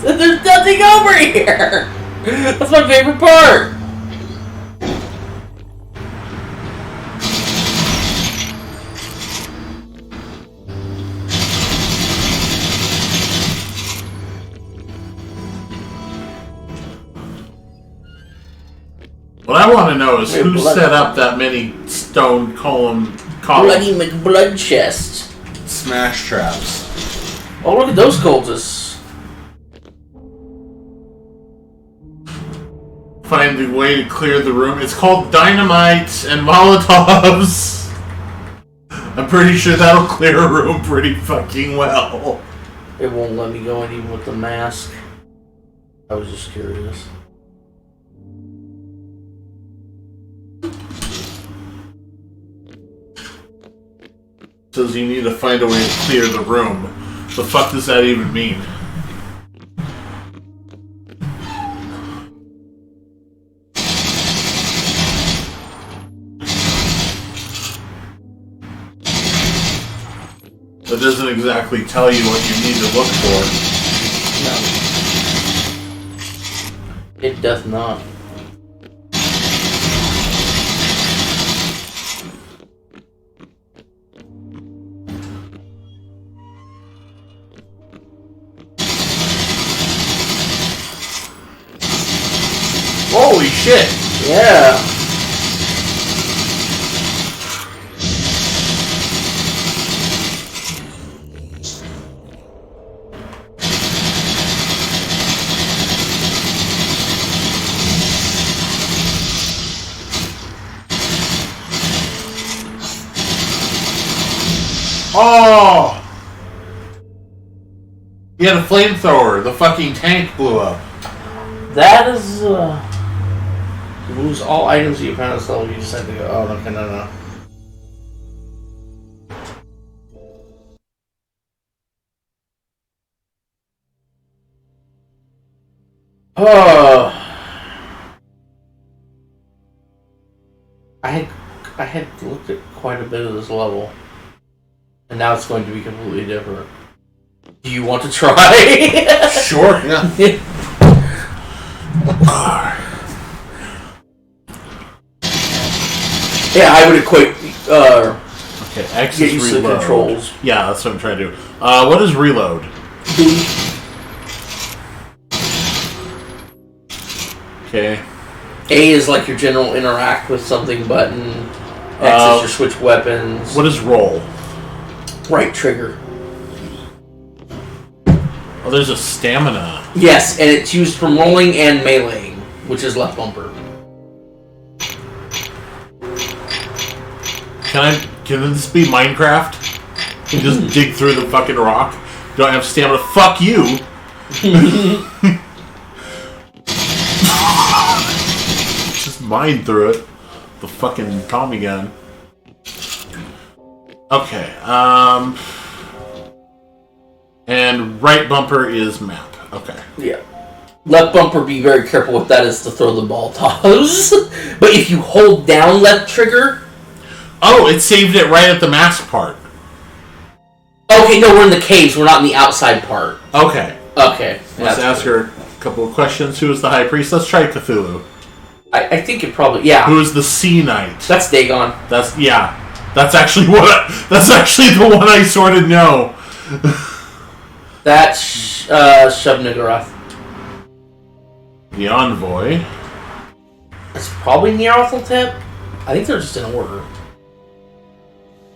There's nothing over here! That's my favorite part!
What I want to know is who
blood.
set up that many stone column.
Bloody McBlood chest.
Smash traps.
Oh, look at those cultists.
Find the way to clear the room. It's called dynamite and Molotovs. I'm pretty sure that'll clear a room pretty fucking well.
It won't let me go in even with the mask. I was just curious.
Says you need to find a way to clear the room. The fuck does that even mean? That doesn't exactly tell you what you need to look for.
No. It doth not.
Holy shit!
Yeah.
Oh! He had a flamethrower. The fucking tank blew up.
That is, You lose all items that you found as level you just had to go. Oh, okay, no. Oh. I had looked at quite a bit of this level. And now it's going to be completely different. Do you want to try?
Sure, yeah.
Yeah, I would equate.
Okay, X
get
is
used to the
reload.
controls.
Yeah, that's what I'm trying to do. What is reload? Okay.
A is like your general interact with something button. X is your switch weapons.
What is roll?
Right trigger.
Oh, there's a stamina.
Yes, and it's used for rolling and meleeing, which is left bumper.
Can this be Minecraft? You just dig through the fucking rock. Don't have stamina. Fuck you. Just mine through it. The fucking Tommy gun. Okay. And right bumper is map. Okay.
Yeah. Left bumper, be very careful with that, is to throw the ball toss. But if you hold down left trigger...
Oh, it saved it right at the mask part.
Okay, no, we're in the caves. We're not in the outside part.
Okay.
Okay.
Let's ask her a couple of questions. Who is the High Priest? Let's try Cthulhu.
I think it probably... Yeah.
Who is the Sea Knight?
That's Dagon.
Yeah. That's actually that's actually the one I sort of know.
That's Shub-Niggurath.
The Envoy.
It's probably Nyarlathotep. I think they're just in order.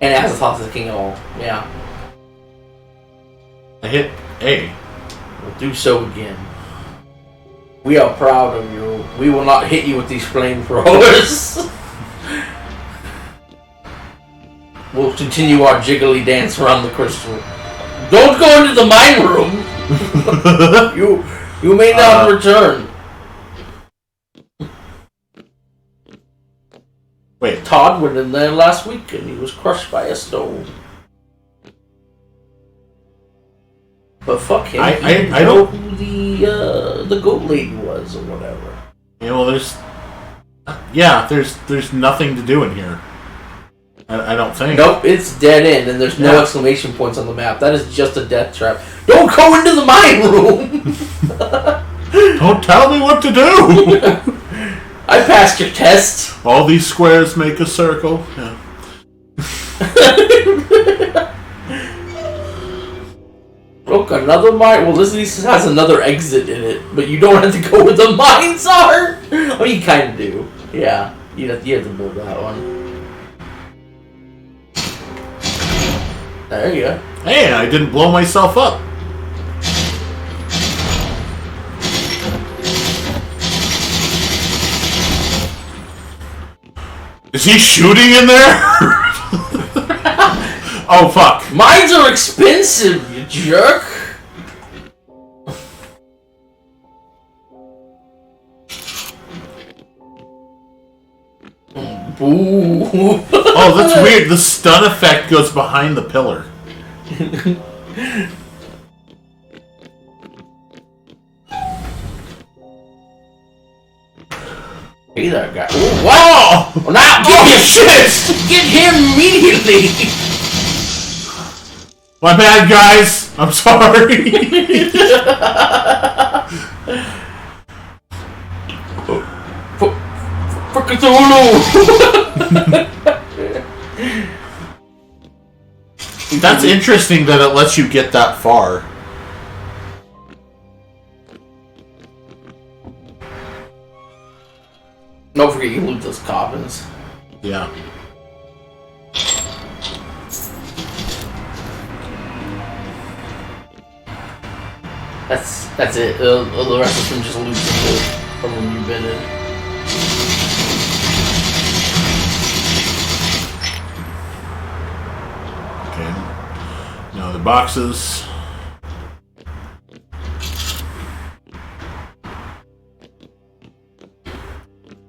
And Azathoth is the king of all. Yeah.
I hit A.
We'll do so again. We are proud of you. We will not hit you with these flamethrowers. We'll continue our jiggly dance around the crystal. Don't go into the mine room. You may not return.
Wait.
Todd went in there last week and he was crushed by a stone. But fuck him.
I
know
don't
who the goat lady was or whatever.
Yeah, well, there's nothing to do in here. I don't think.
Nope, it's dead end, and there's no exclamation points on the map. That is just a death trap. Don't go into the mine room!
Don't tell me what to do!
I passed your test.
All these squares make a circle. Yeah.
Look, another mine. Well, this at least has another exit in it, but you don't have to go where the mines are! Oh, you kind of do. Yeah, you have to build that one. There you go.
Hey, I didn't blow myself up. Is he shooting in there? Oh, fuck.
Mines are expensive, you jerk! Ooh.
Oh, that's weird. The stun effect goes behind the pillar.
Hey there, guy. Ooh, what? Well, now get him!
Shit!
Get him immediately!
My bad, guys. I'm sorry.
For Cthulhu!
That's interesting that it lets you get that far.
Don't forget you loot those coffins.
Yeah.
That's it. The rest of them just loot from when you've been in.
Okay. Now the boxes.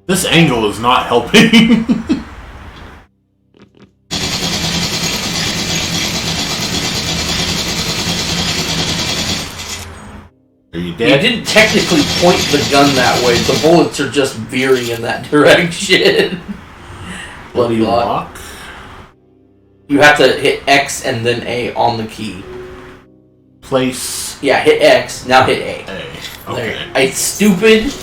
This angle is not helping. Are you dead?
You didn't technically point the gun that way. The bullets are just veering in that direction. Bloody lock. You have to hit X and then A on the key.
Place.
Yeah, hit X. Now hit A.
Okay.
There. It's stupid.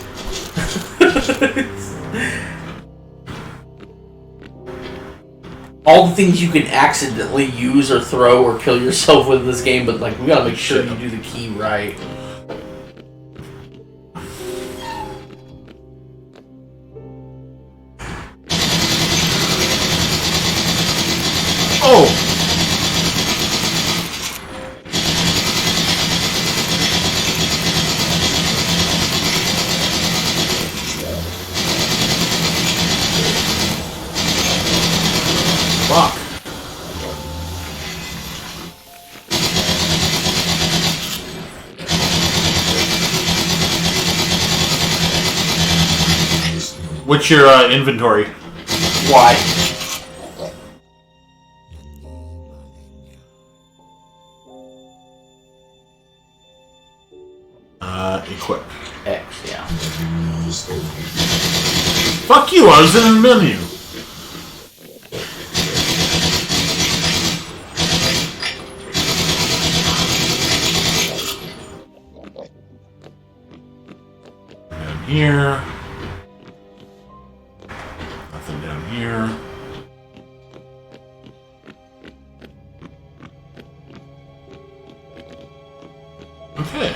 All the things you can accidentally use or throw or kill yourself with in this game, but like we gotta make sure you do the key right.
Oh! Fuck. What's your inventory?
Why?
Equip.
X, yeah.
Fuck you, I was in a menu. Down here. Nothing down here. Okay.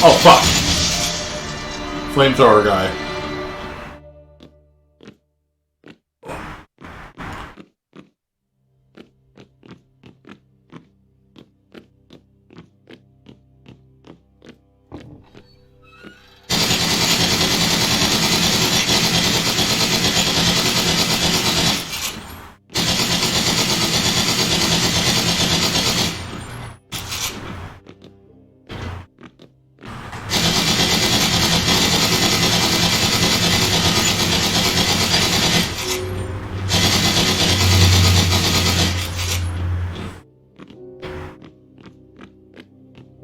Oh, fuck. Flamethrower guy.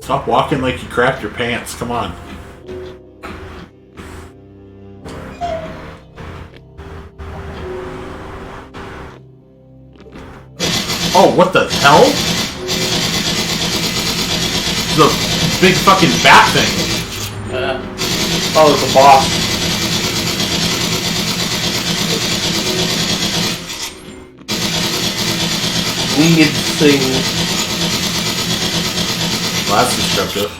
Stop walking like you crapped your pants. Come on. Oh, what the hell? The big fucking bat thing.
Oh, it's a boss. Winged thing.
Well, that's destructive.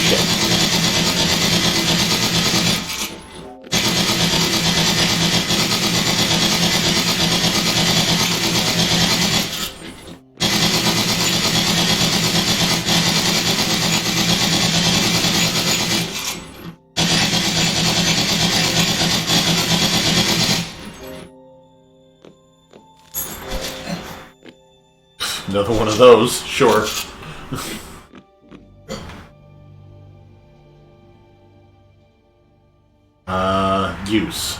Shit. Another one of those, sure. Use.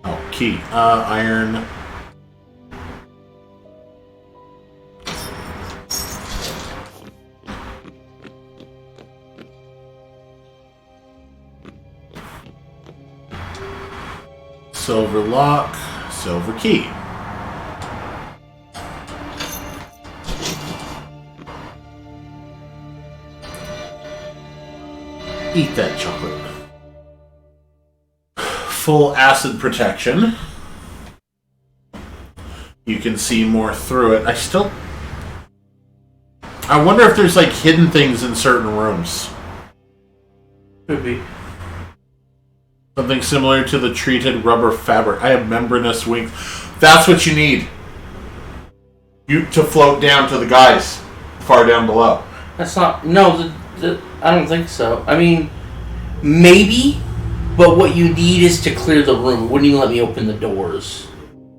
Oh, key. Iron. Silver lock, silver key. Eat that chocolate. Full acid protection. You can see more through it. I wonder if there's like hidden things in certain rooms.
Could be.
Something similar to the treated rubber fabric. I have membranous wings. That's what you need. You to float down to the guys far down below.
That's not. No, I don't think so. I mean, maybe, but what you need is to clear the room. Wouldn't even let me open the doors.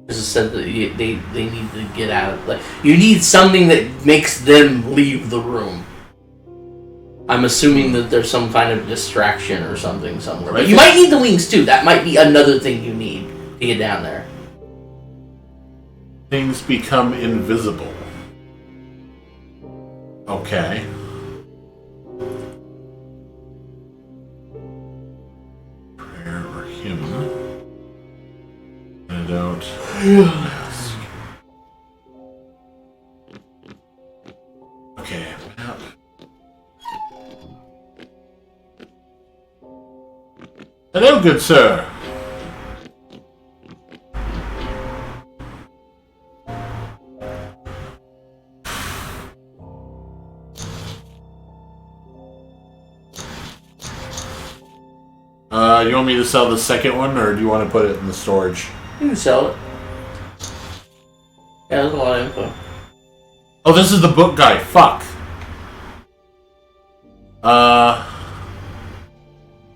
Because it said that they need to get out of. Like, you need something that makes them leave the room. I'm assuming that there's some kind of distraction or something somewhere. But you might need the wings too. That might be another thing you need to get down there.
Things become invisible. Okay. Prayer or hymn. Antidote. Mask. Okay, map. Hello, good sir. You want me to sell the second one, or do you want to put it in the storage?
You can sell it. Yeah, there's a lot of info.
Oh, this is the book guy. Fuck.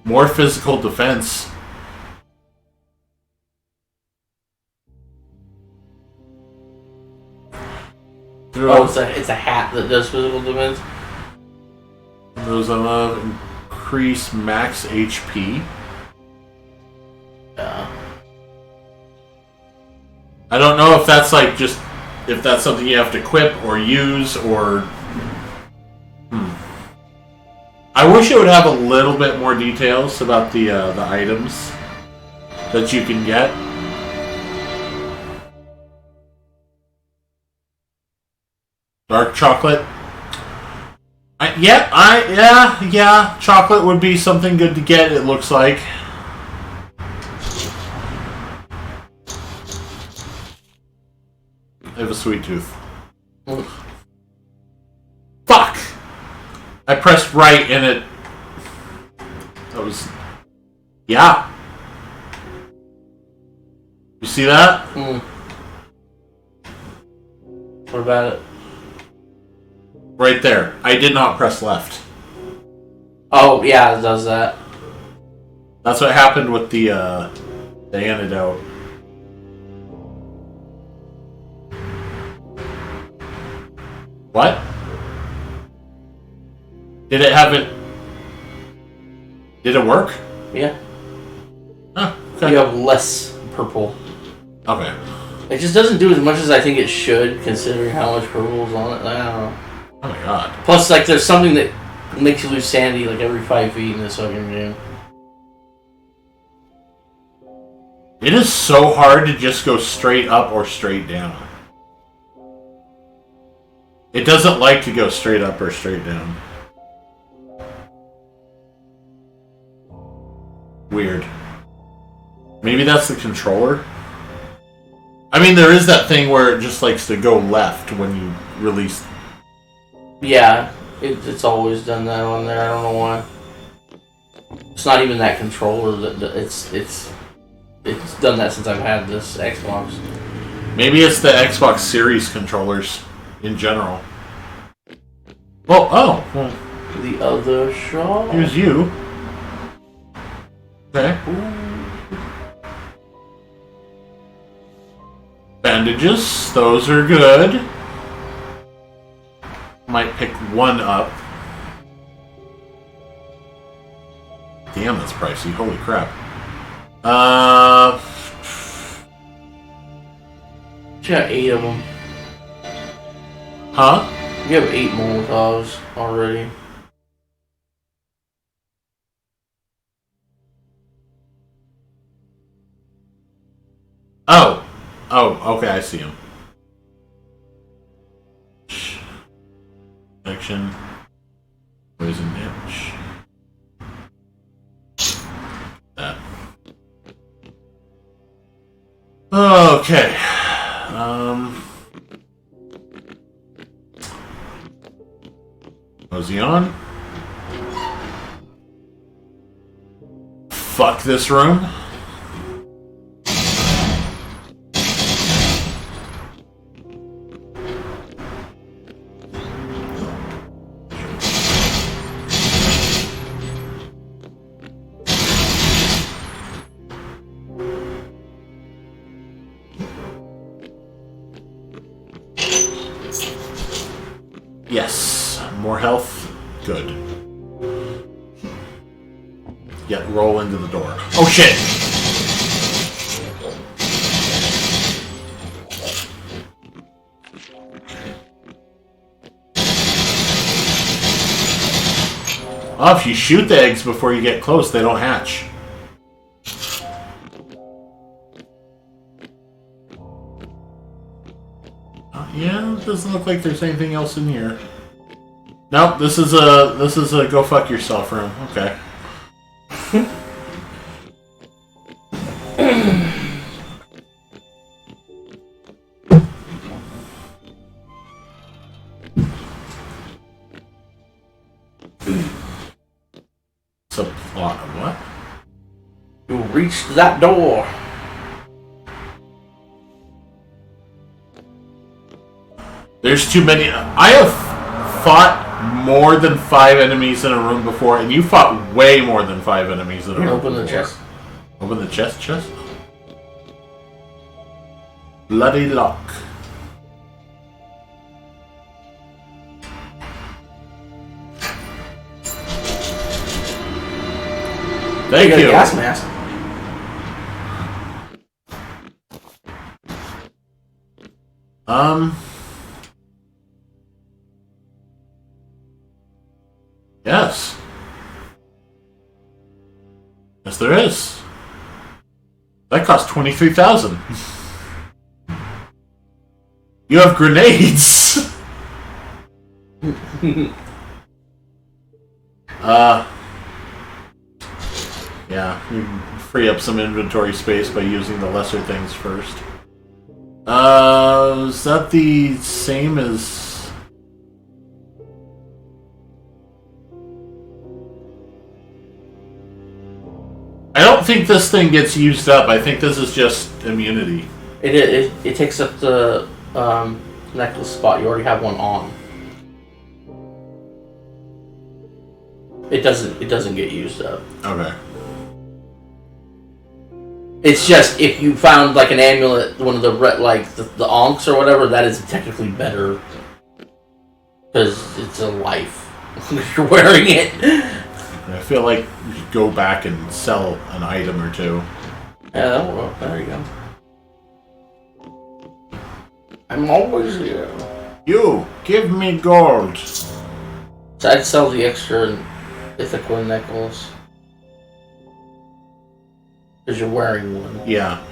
More physical defense.
Oh, it's a hat that does physical defense.
Those I love increase max HP.
Yeah.
I don't know if that's like just if that's something you have to equip or use or. I wish it would have a little bit more details about the items that you can get. Dark chocolate. Yeah. Chocolate would be something good to get. It looks like. I have a sweet tooth. Fuck! I pressed right and it... That was... Yeah. You see that?
What about it?
Right there. I did not press left.
Oh, yeah, it does that.
That's what happened with the antidote. What? Did it have it... Did it work?
Yeah.
Oh, okay.
You have less purple.
Okay.
It just doesn't do as much as I think it should, considering how much purple is on it. I don't know.
Oh my god.
Plus, like, there's something that makes you lose sanity, like, every 5 feet in this fucking game.
It is so hard to just go straight up or straight down. It doesn't like to go straight up or straight down. Weird. Maybe that's the controller? I mean, there is that thing where it just likes to go left when you release...
Yeah, it's always done that on there. I don't know why. It's not even that controller. It's done that since I've had this Xbox.
Maybe it's the Xbox Series controllers in general. Well,
The other shot.
here's you. Okay. Bandages, those are good. Might pick one up. Damn, that's pricey. Holy crap.
You got 8 of them.
Huh?
You have 8 Molotovs already.
Oh, okay, I see him. Action. Poison damage. That. Okay. Mosey on. Fuck this room. Yes. More health. Good. yet roll into the door. Oh shit! Oh, if you shoot the eggs before you get close, they don't hatch. Yeah, it doesn't look like there's anything else in here. Nope, this is a go fuck yourself room. Okay. It's a plot of what?
You reached that door.
There's too many. I have fought more than 5 enemies in a room before, and you fought way more than 5 enemies in a room.
Open the
before.
chest.
Open the chest? Bloody lock. Thank
You got
you.
a gas mask.
Yes. Yes, there is. That cost 23,000. You have grenades. Yeah, you can free up some inventory space by using the lesser things first. Is that the same as... I don't think this thing gets used up. I think this is just immunity.
It takes up the necklace spot. You already have one on. It doesn't get used up.
Okay.
It's just if you found like an amulet, one of the the onks or whatever, that is technically better because it's a life. You're wearing it.
I feel like you should go back and sell an item or two.
Yeah, that'll work. There you go. I'm always here.
You give me gold.
So I'd sell the extra Ithaca necklace. Because you're wearing one.
Yeah.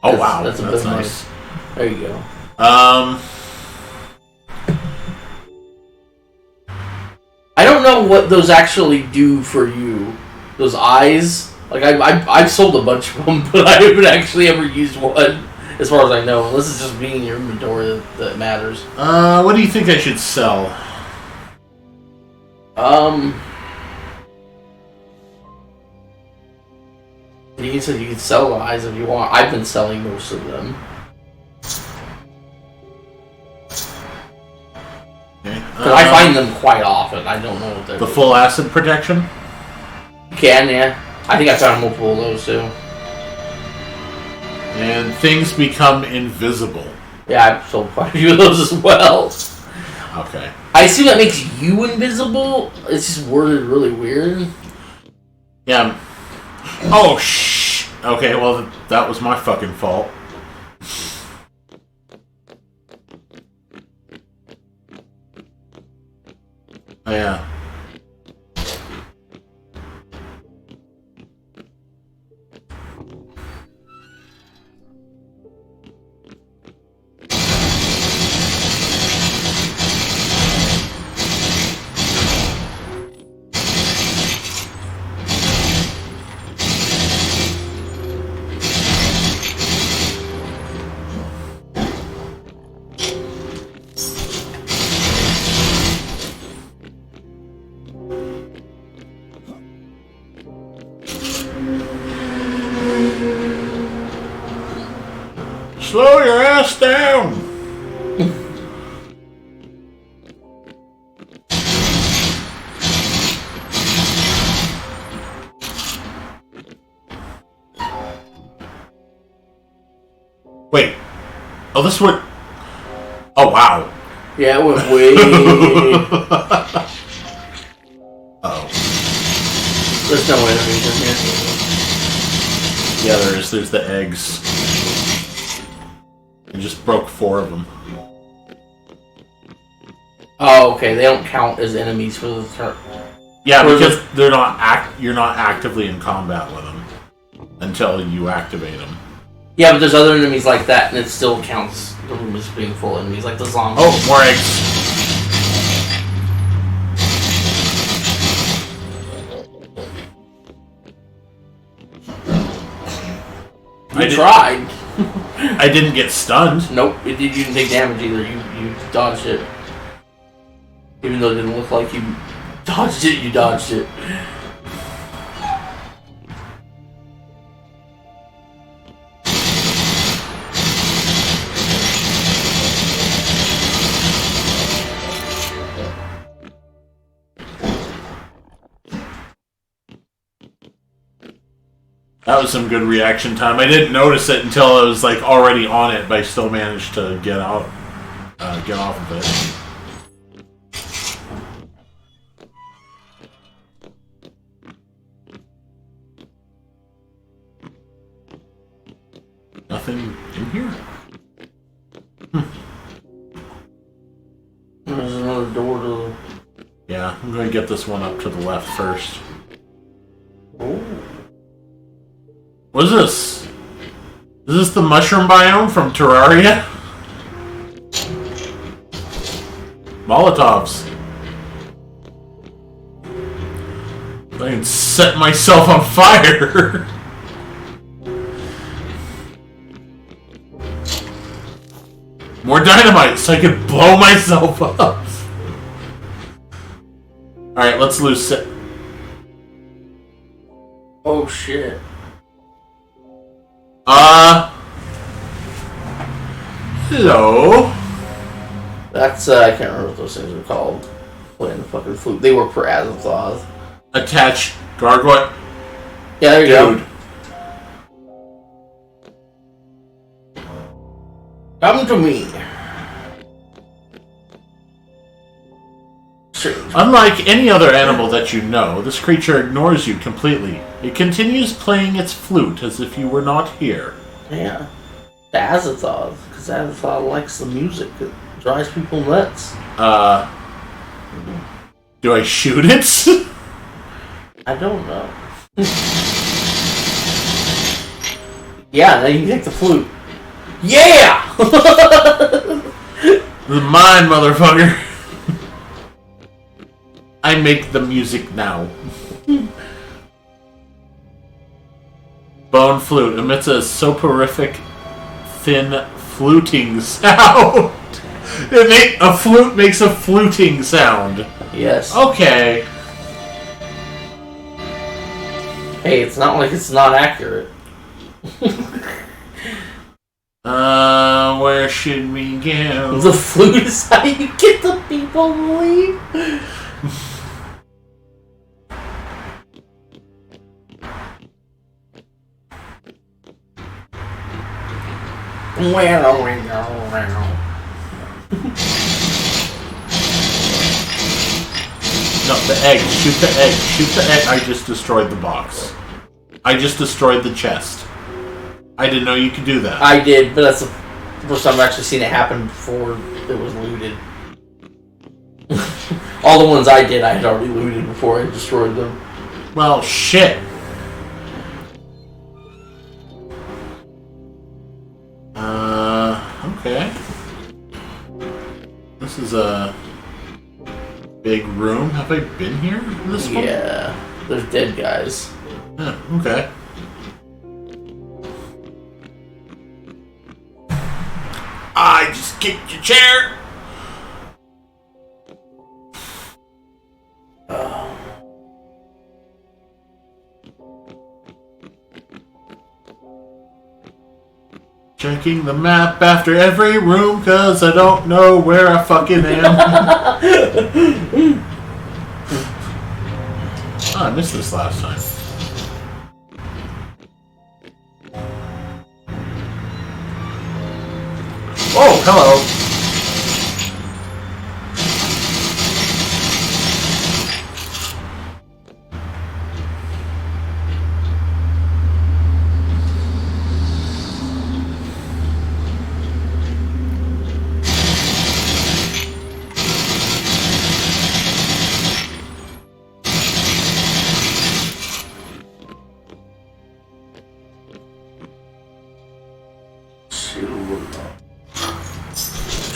Oh wow,
that's
nice.
Nice. There you go. I don't know what those actually do for you. Those eyes. Like I've sold a bunch of them, but I haven't actually ever used one, as far as I know. Unless it's just being in your inventory that matters.
What do you think I should sell?
You said you can sell the eyes if you want. I've been selling most of them.
Okay.
Because I find them quite often. I don't know what they're...
The full acid protection?
You can, yeah. I think I found multiple of those, too.
And things become invisible.
Yeah, I've sold quite a few of those as well.
Okay.
I assume that makes you invisible. It's just worded really weird.
Yeah. Oh, shh. Okay, well, that was my fucking fault. Oh, yeah. Slow your ass down! Wait. Oh, this went... Oh, wow.
Yeah, it went way...
Uh-oh.
There's no enemies in here.
Yeah, there is. There's the eggs. I just broke 4 of them.
Oh, okay. They don't count as enemies for the turn.
Yeah, because they're not you're not actively in combat with them until you activate them.
Yeah, but there's other enemies like that, and it still counts the room as being full of enemies, like the zombies.
Oh, more eggs.
You tried.
I didn't get stunned.
Nope, you didn't take damage either. You dodged it. Even though it didn't look like you dodged it, you dodged it.
That was some good reaction time. I didn't notice it until I was like already on it, but I still managed to get off of it. Nothing in here.
There's another door to.
Yeah, I'm going to get this one up to the left first.
Oh.
What is this? Is this the mushroom biome from Terraria? Molotovs. I can set myself on fire. More dynamite so I can blow myself up. Alright, let's loose it.
Oh shit.
Hello.
That's, I can't remember what those things are called. Playing the fucking flute. They were for Azathoth.
Attached gargoyle.
Yeah, there you
Dude.
go. Come to me. Sure.
Unlike any other animal that you know, this creature ignores you completely. It continues playing its flute as if you were not here.
Yeah. The Azathoth. Because Azathoth likes the music. It drives people nuts.
Do I shoot it?
I don't know. Yeah, now you can take the flute. Yeah!
Mine, motherfucker. I make the music now. Bone flute emits a soporific, thin, fluting sound. A flute makes a fluting sound.
Yes.
Okay.
Hey, it's not like it's not accurate.
Where should we go?
The flute is how you get the people to leave.
No, the egg. Shoot the egg. Shoot the egg. I just destroyed the box. I just destroyed the chest. I didn't know you could do that.
I did, but that's the first time I've actually seen it happen before it was looted. All the ones I did, I had already looted before I destroyed them.
Well, shit. Okay. This is a big room. Have I been here in this one?
Yeah, there's dead guys.
Yeah, okay. I just kicked your chair. Checking the map after every room, cause I don't know where I fucking am. Oh, I missed this last time. Oh, hello.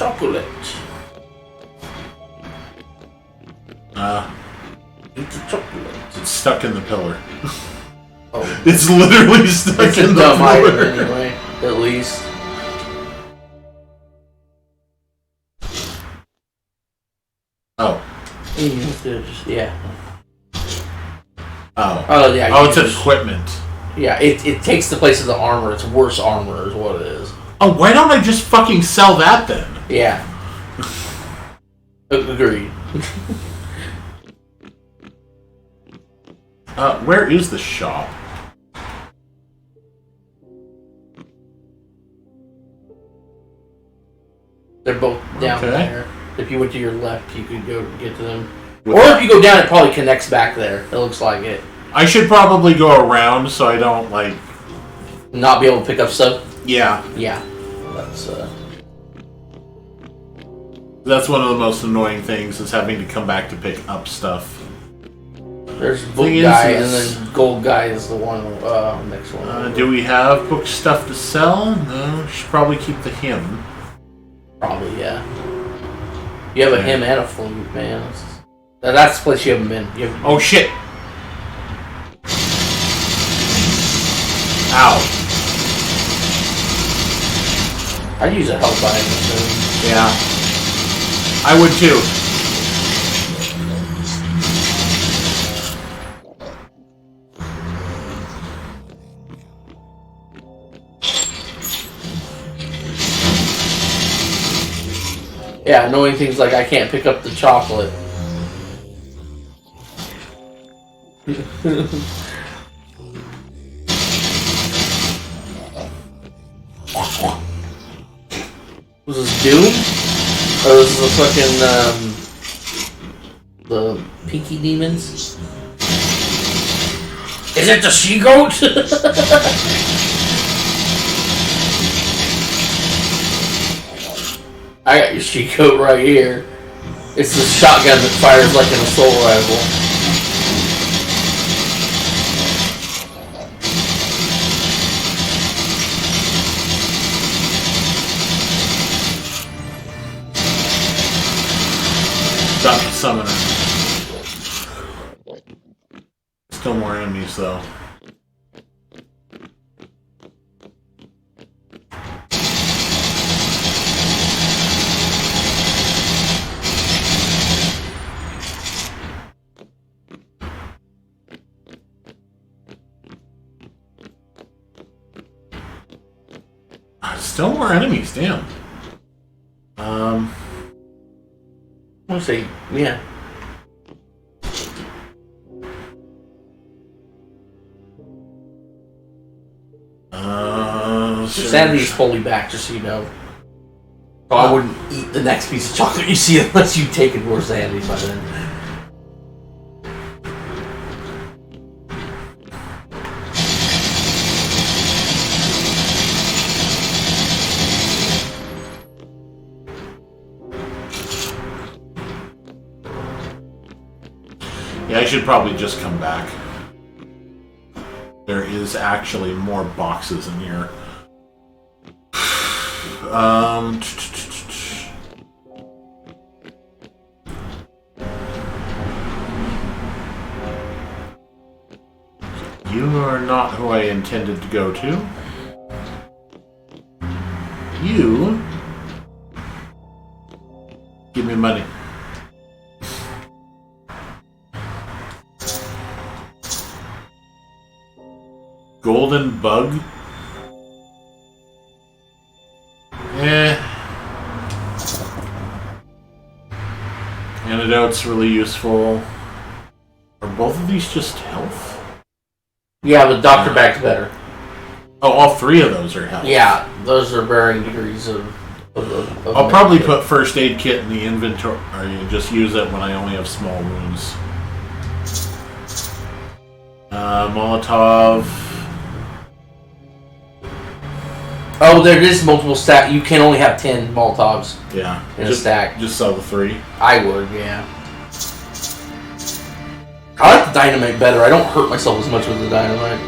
chocolate. Eat the chocolate.
It's stuck in the pillar.
Oh.
It's literally stuck
It's a
in the
dumb item
pillar.
anyway, at least.
Oh.
Yeah.
Oh.
Oh, yeah.
Oh, it's equipment.
Yeah, it takes the place of the armor. It's worse armor is what it is.
Oh, why don't I just fucking sell that then?
Yeah. Agreed.
Where is the shop?
They're both down
Okay.
there. If you went to your left, you could go get to them. Or if you go down, it probably connects back there. It looks like it.
I should probably go around so I don't, like...
Not be able to pick up stuff?
Yeah.
Yeah.
That's one of the most annoying things, is having to come back to pick up stuff.
There's book guy, and then gold guy is the one, next one.
Do we have book stuff to sell? No, should probably keep the hymn.
Probably, yeah. You have a hymn and a flute, man. That's the place you haven't been.
Oh, shit! Ow.
I'd use a help item soon.
Yeah. I would too.
Yeah, annoying things like I can't pick up the chocolate. Was this Doom? Or was this the fucking, the Pinky Demons? Is it the she-goat? I got your she-goat right here. It's the shotgun that fires like an assault rifle.
Got the summoner. Still more enemies though. Still more enemies, damn.
I want to say, yeah. Sanity's fully back, just so you know. So I wouldn't eat the next piece of chocolate you see unless you've taken more sanity by then.
Yeah, I should probably just come back. There is actually more boxes in here. You are not who I intended to go to. You give me money. Golden bug? Antidote's really useful. Are both of these just health?
Yeah, but Dr. Back's better.
Oh, all three of those are health.
Yeah, those are varying degrees of
I'll probably put first aid kit in the inventory, or you just use it when I only have small wounds. Molotov.
Oh, there is multiple stack. You can only have 10 Molotovs
Yeah.
in a stack.
Just sell the 3.
I would, yeah. I like the dynamite better. I don't hurt myself as much with the dynamite.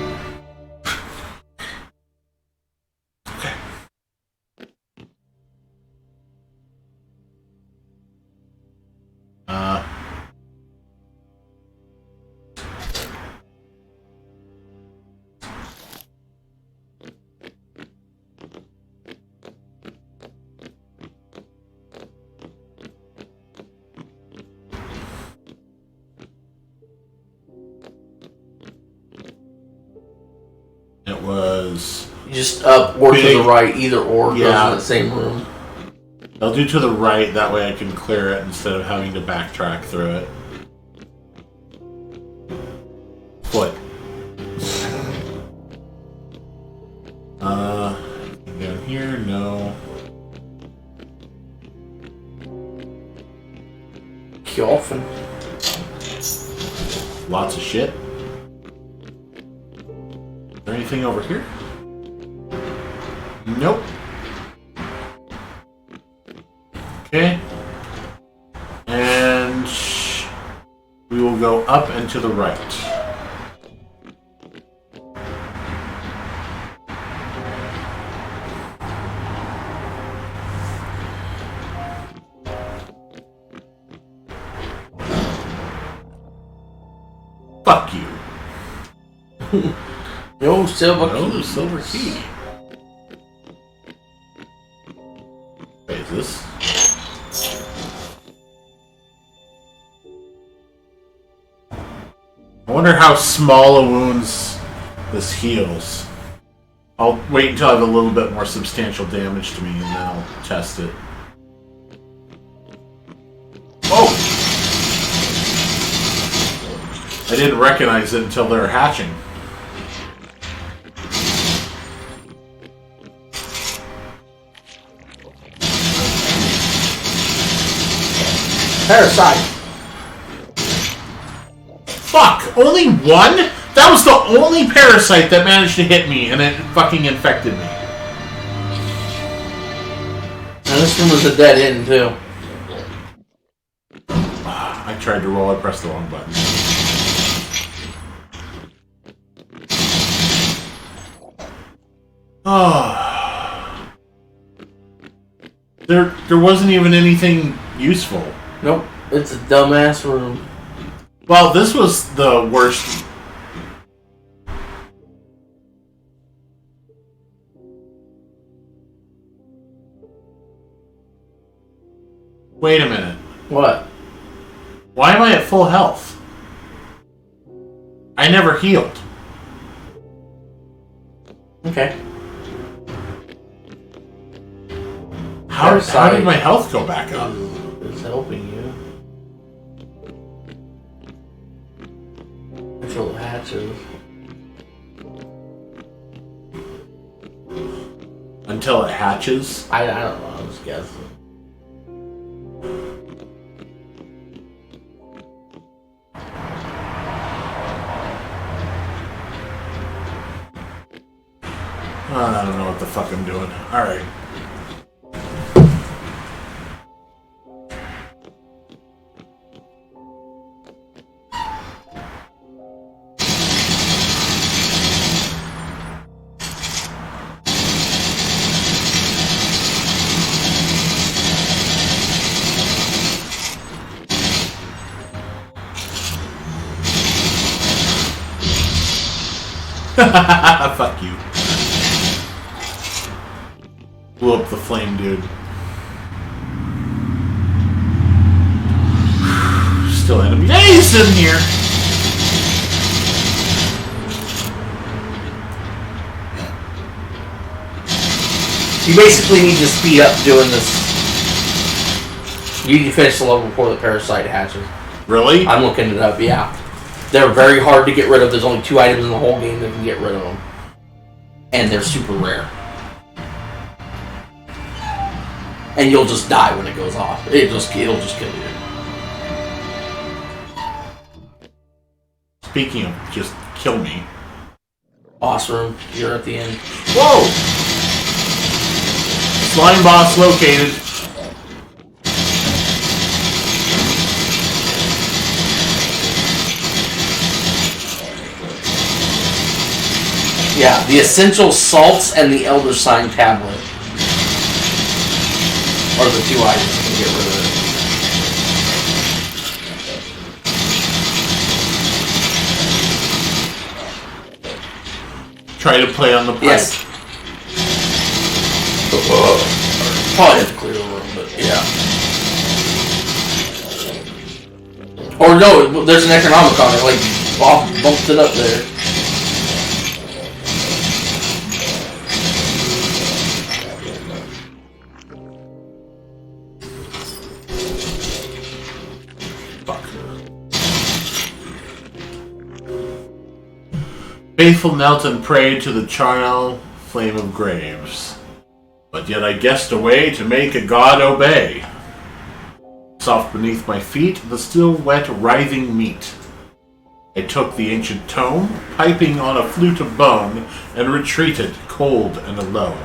because...
Just up or to the right, either or goes in the same room.
I'll do to the right, that way I can clear it instead of having to backtrack through it. Foot. Down here, no.
Coffin.
Lots of shit. Is there anything over here? Nope. Okay. And we will go up and to the right. Fuck you.
No silver key.
No silver key. What is this? I wonder how small a wounds this heals. I'll wait until I have a little bit more substantial damage to me and then I'll test it. Oh! I didn't recognize it until they were hatching.
Parasite.
Fuck! Only one? That was the only parasite that managed to hit me and it fucking infected me.
And this one was a dead end too.
I tried to roll, I pressed the wrong button. Oh. There wasn't even anything useful.
Nope, it's a dumbass room.
Well, this was the worst. Wait a minute.
What?
Why am I at full health? I never healed.
Okay.
How did my health go back up?
It's helping you. Until it hatches.
Until it hatches?
I don't know, I'm just guessing.
I don't know what the fuck I'm doing. Alright. Fuck you. Blew up the flame, dude. Still enemy. Hey, he's in here!
You basically need to speed up doing this. You need to finish the level before the parasite hatches.
Really?
I'm looking it up, yeah. They're very hard to get rid of. There's only 2 items in the whole game that can get rid of them. And they're super rare. And you'll just die when it goes off. It'll just kill you.
Speaking of just kill me.
Boss room, you're at the end.
Whoa! Slime boss located.
Yeah, the essential salts and the Elder Sign tablet are the 2 items that can get rid of
it. Try to play on the pipe.
Yes. Probably have to clear the room, but yeah. Or no, there's an economic on it, like bumped it up there.
faithful knelt and prayed to the charnel flame of graves. But yet I guessed a way to make a god obey. Soft beneath my feet, the still wet, writhing meat. I took the ancient tome, piping on a flute of bone, and retreated, cold and alone.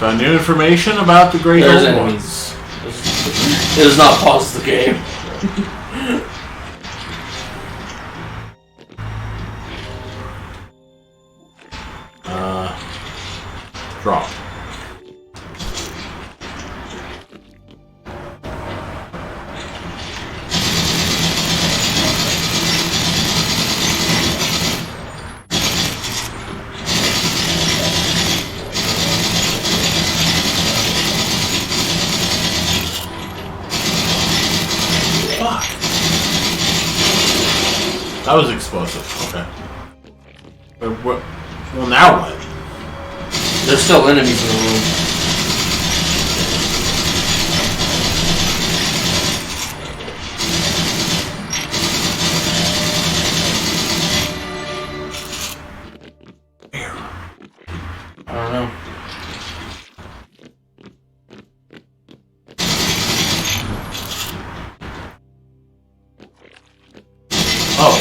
Found new information about the great old ones.
It does not pause the game.
Drop. Fuck. That was explosive. Okay. Well, now what?
There's still enemies in the room. I don't know.
Oh.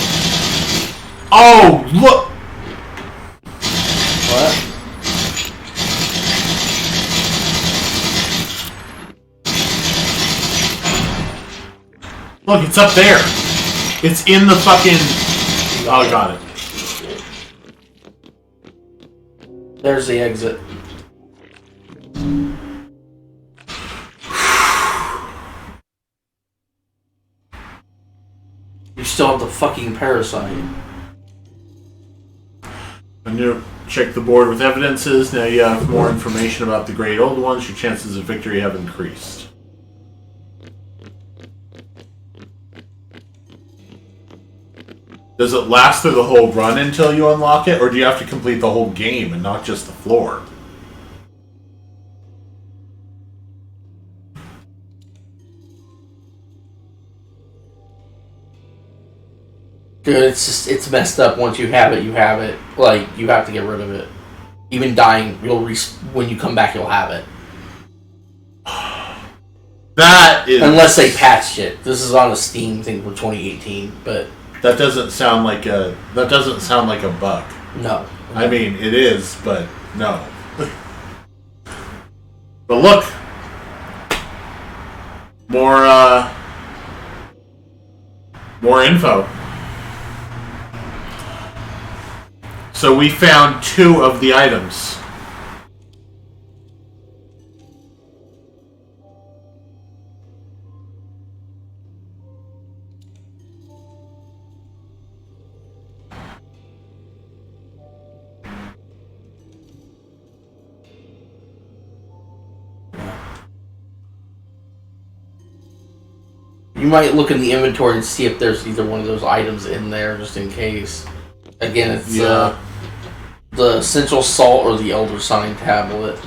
Oh, look!
What?
Look, it's up there. It's in the fucking... Oh, got it.
There's the exit. You still have the fucking parasite.
I'm gonna check the board with evidences. Now you have more information about the great old ones. Your chances of victory have increased. Does it last through the whole run until you unlock it, or do you have to complete the whole game and not just the floor?
Dude, it's messed up. Once you have it, you have it. Like, you have to get rid of it. Even dying, when you come back, you'll have it.
That is...
Unless they patched it. This is on a Steam thing for 2018, but...
That doesn't sound like a bug.
No.
I mean, it is, but no. But look! More info. So we found 2 of the items.
You might look in the inventory and see if there's either one of those items in there, just in case. Again, it's the Essential Salt or the Elder Sign tablet.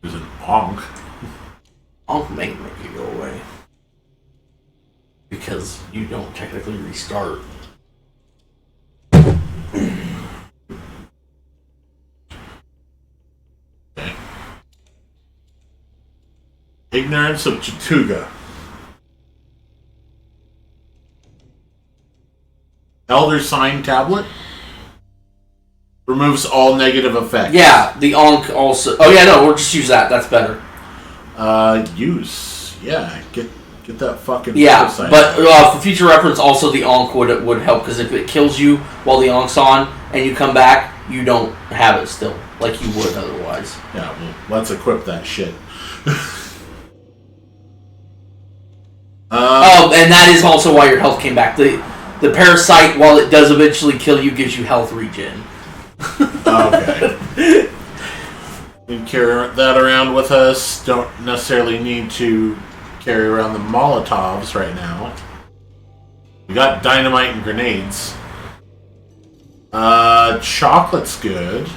There's an Onk.
Onk may make you go away. Because you don't technically restart.
Ignorance of Chatuga. Elder Sign tablet. Removes all negative effects.
Yeah, the Onk also... Oh yeah, no, we'll just use that. That's better.
Use. Yeah, get that fucking...
Yeah, but for future reference, also the Onk would help, because if it kills you while the Onk's on, and you come back, you don't have it still, like you would otherwise.
Yeah, well, let's equip that shit.
And that is also why your health came back. The parasite, while it does eventually kill you, gives you health regen.
Okay. We can carry that around with us. Don't necessarily need to carry around the Molotovs right now. We got dynamite and grenades. Chocolate's good.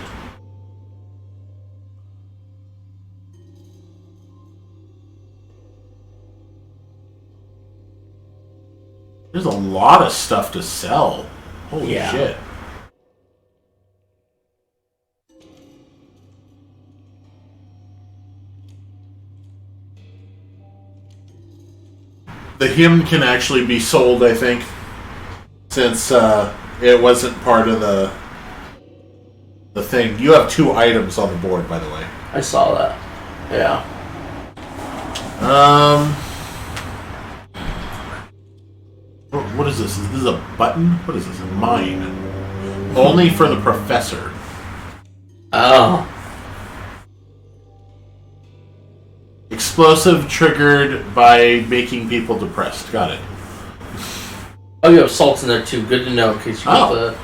There's a lot of stuff to sell. Holy shit. The hymn can actually be sold, I think, since it wasn't part of the thing. You have 2 items on the board, by the way.
I saw that. Yeah.
What is this? Is this a button? What is this? A mine. Only for the professor.
Oh.
Explosive triggered by making people depressed. Got it.
Oh, you have salts in there too. Good to know in case you got the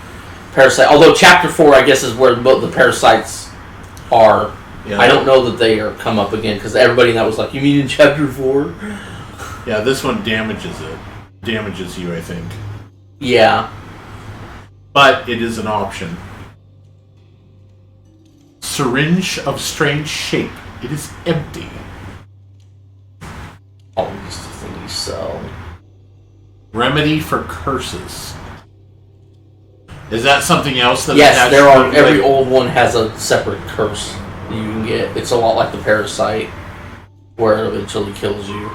parasite. Although Chapter 4, I guess, is where both the parasites are. Yeah. I don't know that they are come up again because everybody in that was like, you mean in Chapter 4?
Yeah, this one damages it. Damages you, I think.
Yeah.
But it is an option. Syringe of strange shape. It is empty.
Oh, this is the thing you sell.
Remedy for curses. Is that something else that?
Yes, there are. Every old one has a separate curse that you can get. It's a lot like the parasite, where it eventually kills you.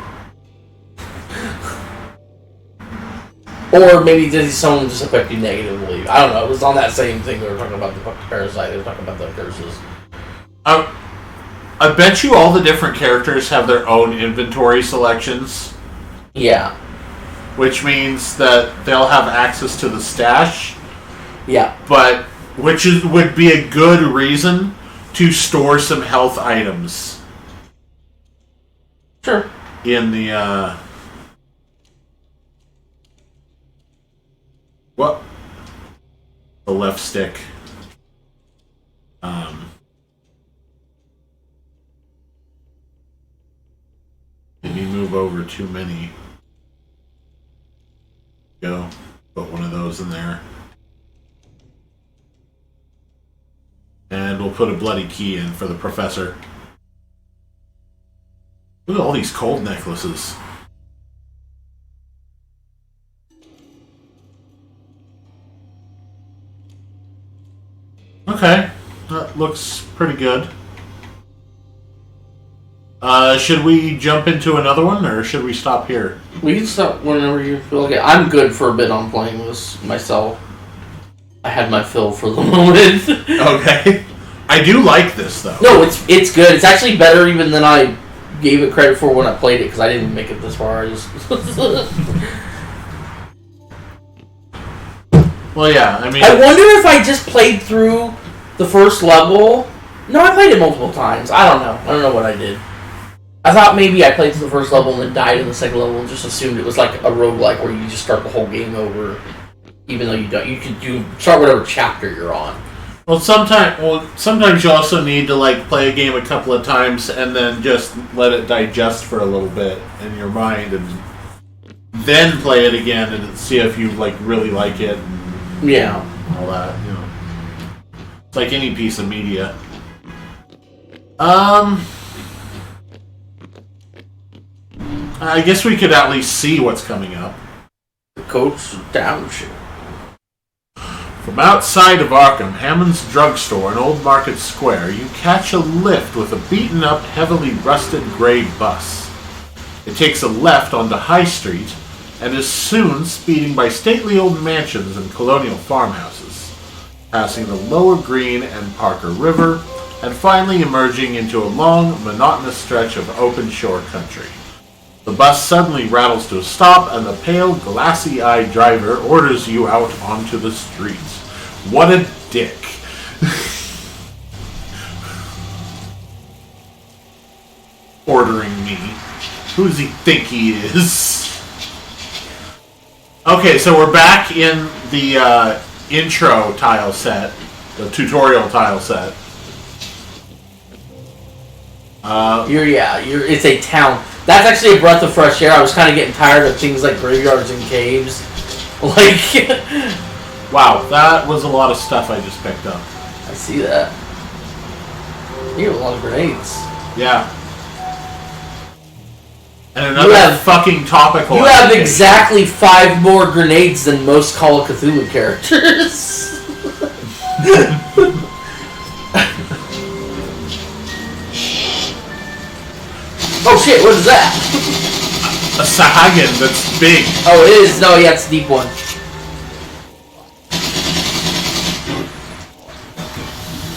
Or maybe did someone just affect you negatively? I don't know. It was on that same thing we were talking about the parasite. They were talking about the curses.
I bet you all the different characters have their own inventory selections.
Yeah.
Which means that they'll have access to the stash.
Yeah.
But would be a good reason to store some health items.
Sure.
In the what? The left stick. Maybe move over too many. Go. Put one of those in there. And we'll put a bloody key in for the professor. Look at all these cold necklaces. Okay. That looks pretty good. Should we jump into another one, or should we stop here?
We can stop whenever you feel like it. I'm good for a bit on playing this myself. I had my fill for the moment.
Okay. I do like this, though.
No, it's good. It's actually better even than I gave it credit for when I played it, because I didn't make it this far. I just...
Well, yeah, I mean...
I wonder if I just played through the first level. No, I played it multiple times. I don't know. I don't know what I did. I thought maybe I played through the first level and then died in the second level and just assumed it was like a roguelike where you just start the whole game over, even though you don't. You can start whatever chapter you're on.
Well, sometimes you also need to like play a game a couple of times and then just let it digest for a little bit in your mind, and then play it again and see if you like really like it. And
yeah,
all that, you know. It's like any piece of media. I guess we could at least see what's coming up.
The Coach Township.
From outside of Arkham, Hammond's drugstore in Old Market Square, you catch a lift with a beaten-up, heavily rusted gray bus. It takes a left onto High Street and is soon speeding by stately old mansions and colonial farmhouses, passing the Lower Green and Parker River, and finally emerging into a long, monotonous stretch of open shore country. The bus suddenly rattles to a stop, and the pale, glassy-eyed driver orders you out onto the street. What a dick. Ordering me. Who does he think he is? Okay, so we're back in the intro tile set, the tutorial tile set.
It's a town. That's actually a breath of fresh air. I was kind of getting tired of things like graveyards and caves. Like,
wow, that was a lot of stuff I just picked up.
I see that. You have a lot of grenades.
Yeah. And another fucking topical.
You have exactly 5 more grenades than most Call of Cthulhu characters. Oh shit, what is that?
A Sahagin that's big.
Oh, it is? No, yeah, it's a deep one.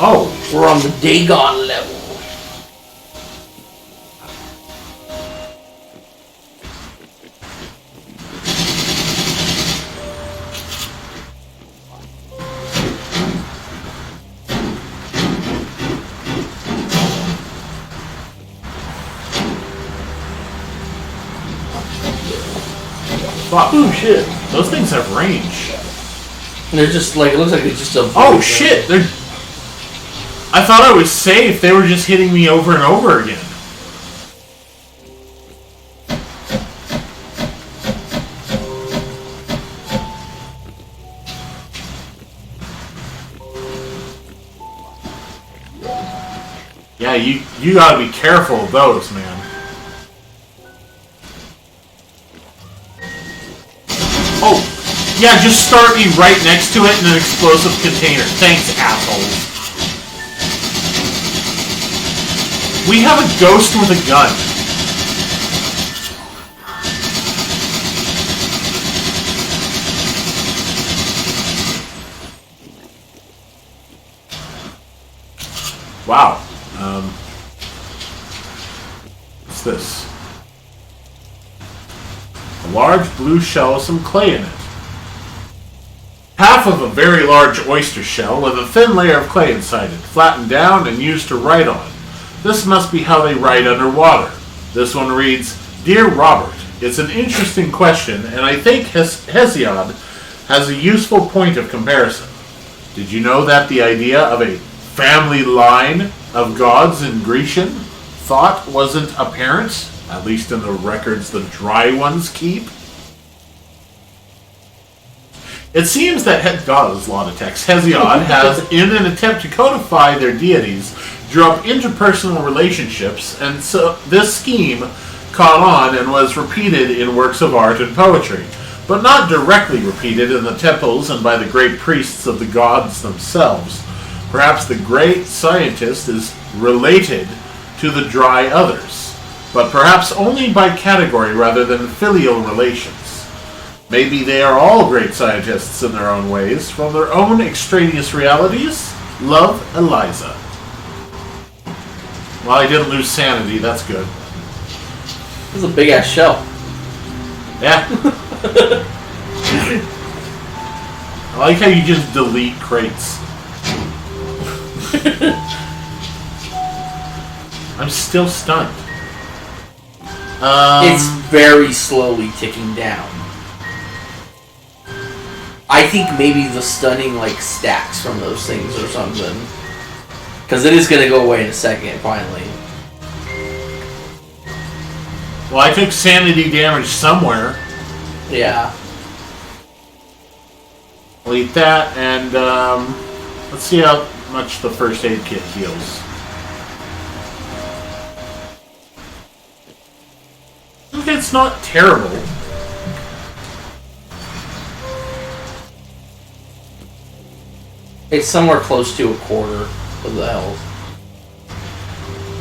Oh.
We're on the Dagon level.
Fuck.
Oh shit.
Those things have range.
And they're just like, it looks like it's just a...
Oh shit, they're... I thought I was safe. They were just hitting me over and over again. Yeah, you gotta be careful of those, man. Oh, yeah, just start me right next to it in an explosive container. Thanks, assholes. We have a ghost with a gun. Wow. What's this? A large blue shell with some clay in it. Half of a very large oyster shell with a thin layer of clay inside it, flattened down and used to write on. This must be how they write underwater. This one reads, Dear Robert, it's an interesting question, and I think Hesiod has a useful point of comparison. Did you know that the idea of a family line of gods in Grecian thought wasn't apparent, at least in the records the dry ones keep? It seems that God is a lot of text. Hesiod has, in an attempt to codify their deities, drew up interpersonal relationships, and so this scheme caught on and was repeated in works of art and poetry, but not directly repeated in the temples and by the great priests of the gods themselves. Perhaps the great scientist is related to the dry others, but perhaps only by category rather than filial relations. Maybe they are all great scientists in their own ways, from their own extraneous realities. Love, Eliza. Well, I didn't lose sanity, that's good.
This is a big ass shell.
Yeah. I like how you just delete crates. I'm still stunned.
It's very slowly ticking down. I think maybe the stunning like stacks from those things or something. Because it is going to go away in a second, finally.
Well, I took sanity damage somewhere.
Yeah.
I'll eat that, and let's see how much the first aid kit heals. Okay, it's not terrible.
It's somewhere close to a quarter of the health.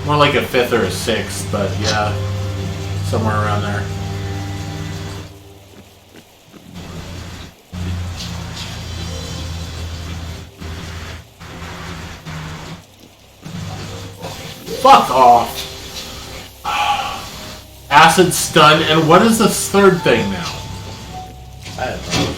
More like a fifth or a sixth, but yeah, somewhere around there. Fuck off. Acid stun, and what is this third thing now?
I don't know.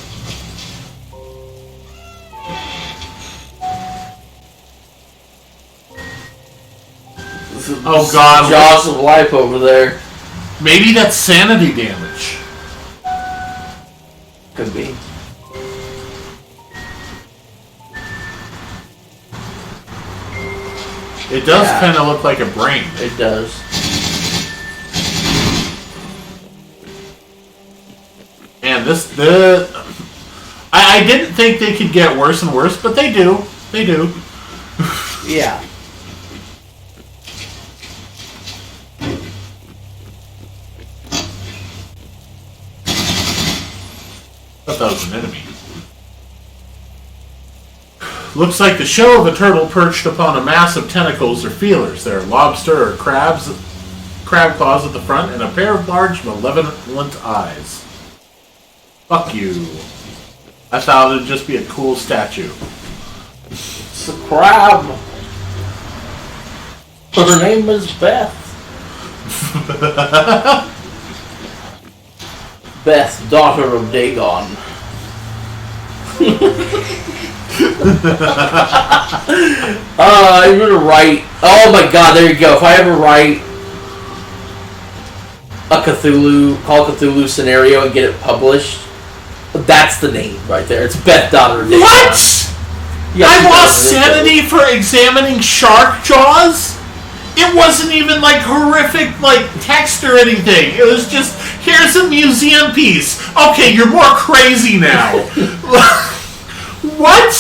Oh god.
Jaws of life over there.
Maybe that's sanity damage.
Could be.
It does kind of look like a brain.
It does.
And I didn't think they could get worse and worse, but they do. They do.
Yeah.
that was an enemy. Looks like the shell of a turtle perched upon a mass of tentacles or feelers. There are lobster or crab claws at the front and a pair of large, malevolent eyes. Fuck you. I thought it'd just be a cool statue.
It's a crab. Her name is Beth. Beth, daughter of Dagon. I'm gonna write. Oh my god, there you go. If I ever write a Call of Cthulhu scenario and get it published, that's the name right there. It's Beth, daughter of Dagon.
What?
Yeah,
I lost sanity for examining shark jaws? It wasn't even like horrific like text or anything. It was just, here's a museum piece. Okay, you're more crazy now. What?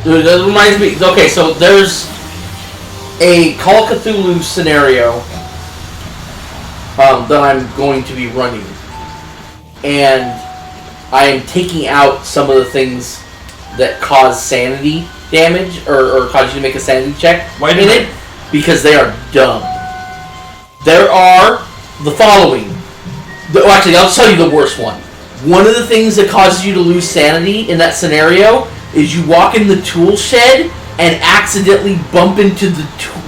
Dude, that reminds me. Okay, so there's a Call of Cthulhu scenario that I'm going to be running, and I am taking out some of the things that cause sanity damage or cause you to make a sanity check
Why
in
did
it because they are dumb. There are the following. Actually, I'll tell you the worst one. One of the things that causes you to lose sanity in that scenario is you walk in the tool shed and accidentally bump into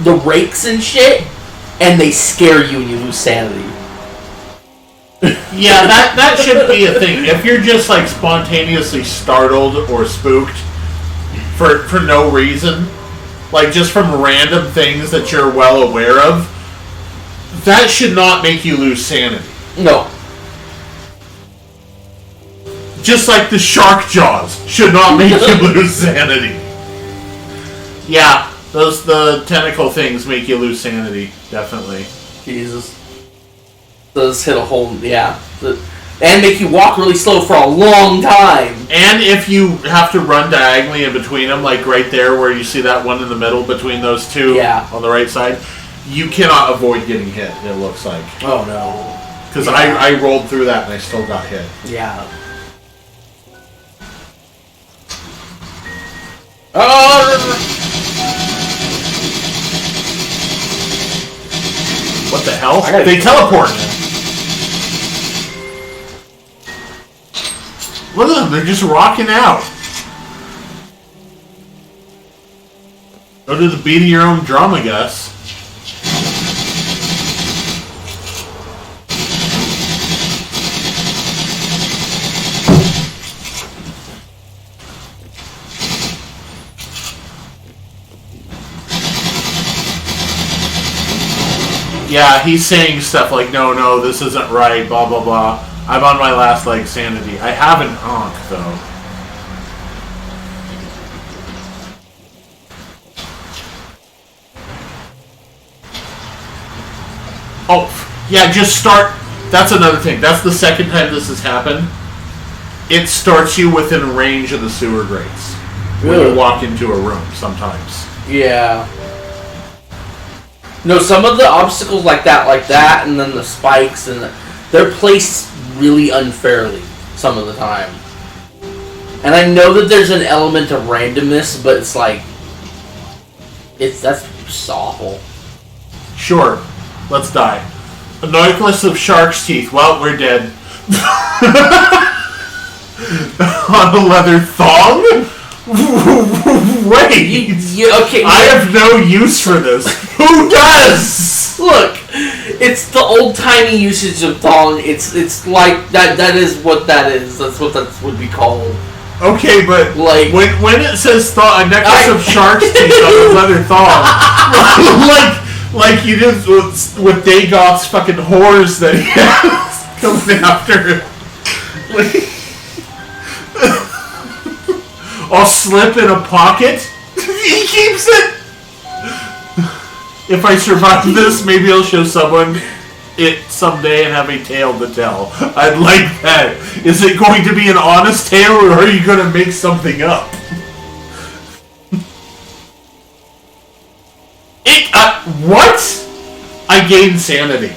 the rakes and shit, and they scare you and you lose sanity.
Yeah, that shouldn't be a thing. If you're just like spontaneously startled or spooked for no reason, like just from random things that you're well aware of, that should not make you lose sanity.
No.
Just like the shark jaws should not make you lose sanity. Yeah, the tentacle things make you lose sanity, definitely.
Jesus. Does hit a hole, yeah. And make you walk really slow for a long time.
And if you have to run diagonally in between them, like right there where you see that one in the middle between those two on the right side, you cannot avoid getting hit, it looks like.
Oh, no.
Because I rolled through that and I still got hit.
Yeah. Oh!
What the hell? They teleport. Look at them, they're just rocking out. Go to the beat of your own drum, I guess. Yeah, he's saying stuff like, no, this isn't right, blah, blah, blah. I'm on my last leg sanity. I haven't honk, though. Oh, yeah, just start. That's another thing. That's the second time this has happened. It starts you within range of the sewer grates. When you walk into a room, sometimes.
Yeah. No, some of the obstacles like that, and then the spikes, they're placed really unfairly some of the time. And I know that there's an element of randomness, but it's like, that's just awful.
Sure, let's die. A necklace of shark's teeth. Well, we're dead. On a leather thong? Wait!
Okay,
I have no use for this. Who does?
Look, it's the old-timey usage of thong. It's like, that is what that is. That's what that would be called.
Okay, but
like
when it says a necklace of shark's teeth on a leather thong, like you did with Dagoth's fucking whores that he has coming after him. I'll slip in a pocket. He keeps it. If I survive this, maybe I'll show someone it someday and have a tale to tell. I'd like that. Is it going to be an honest tale, or are you going to make something up? What? I gained sanity.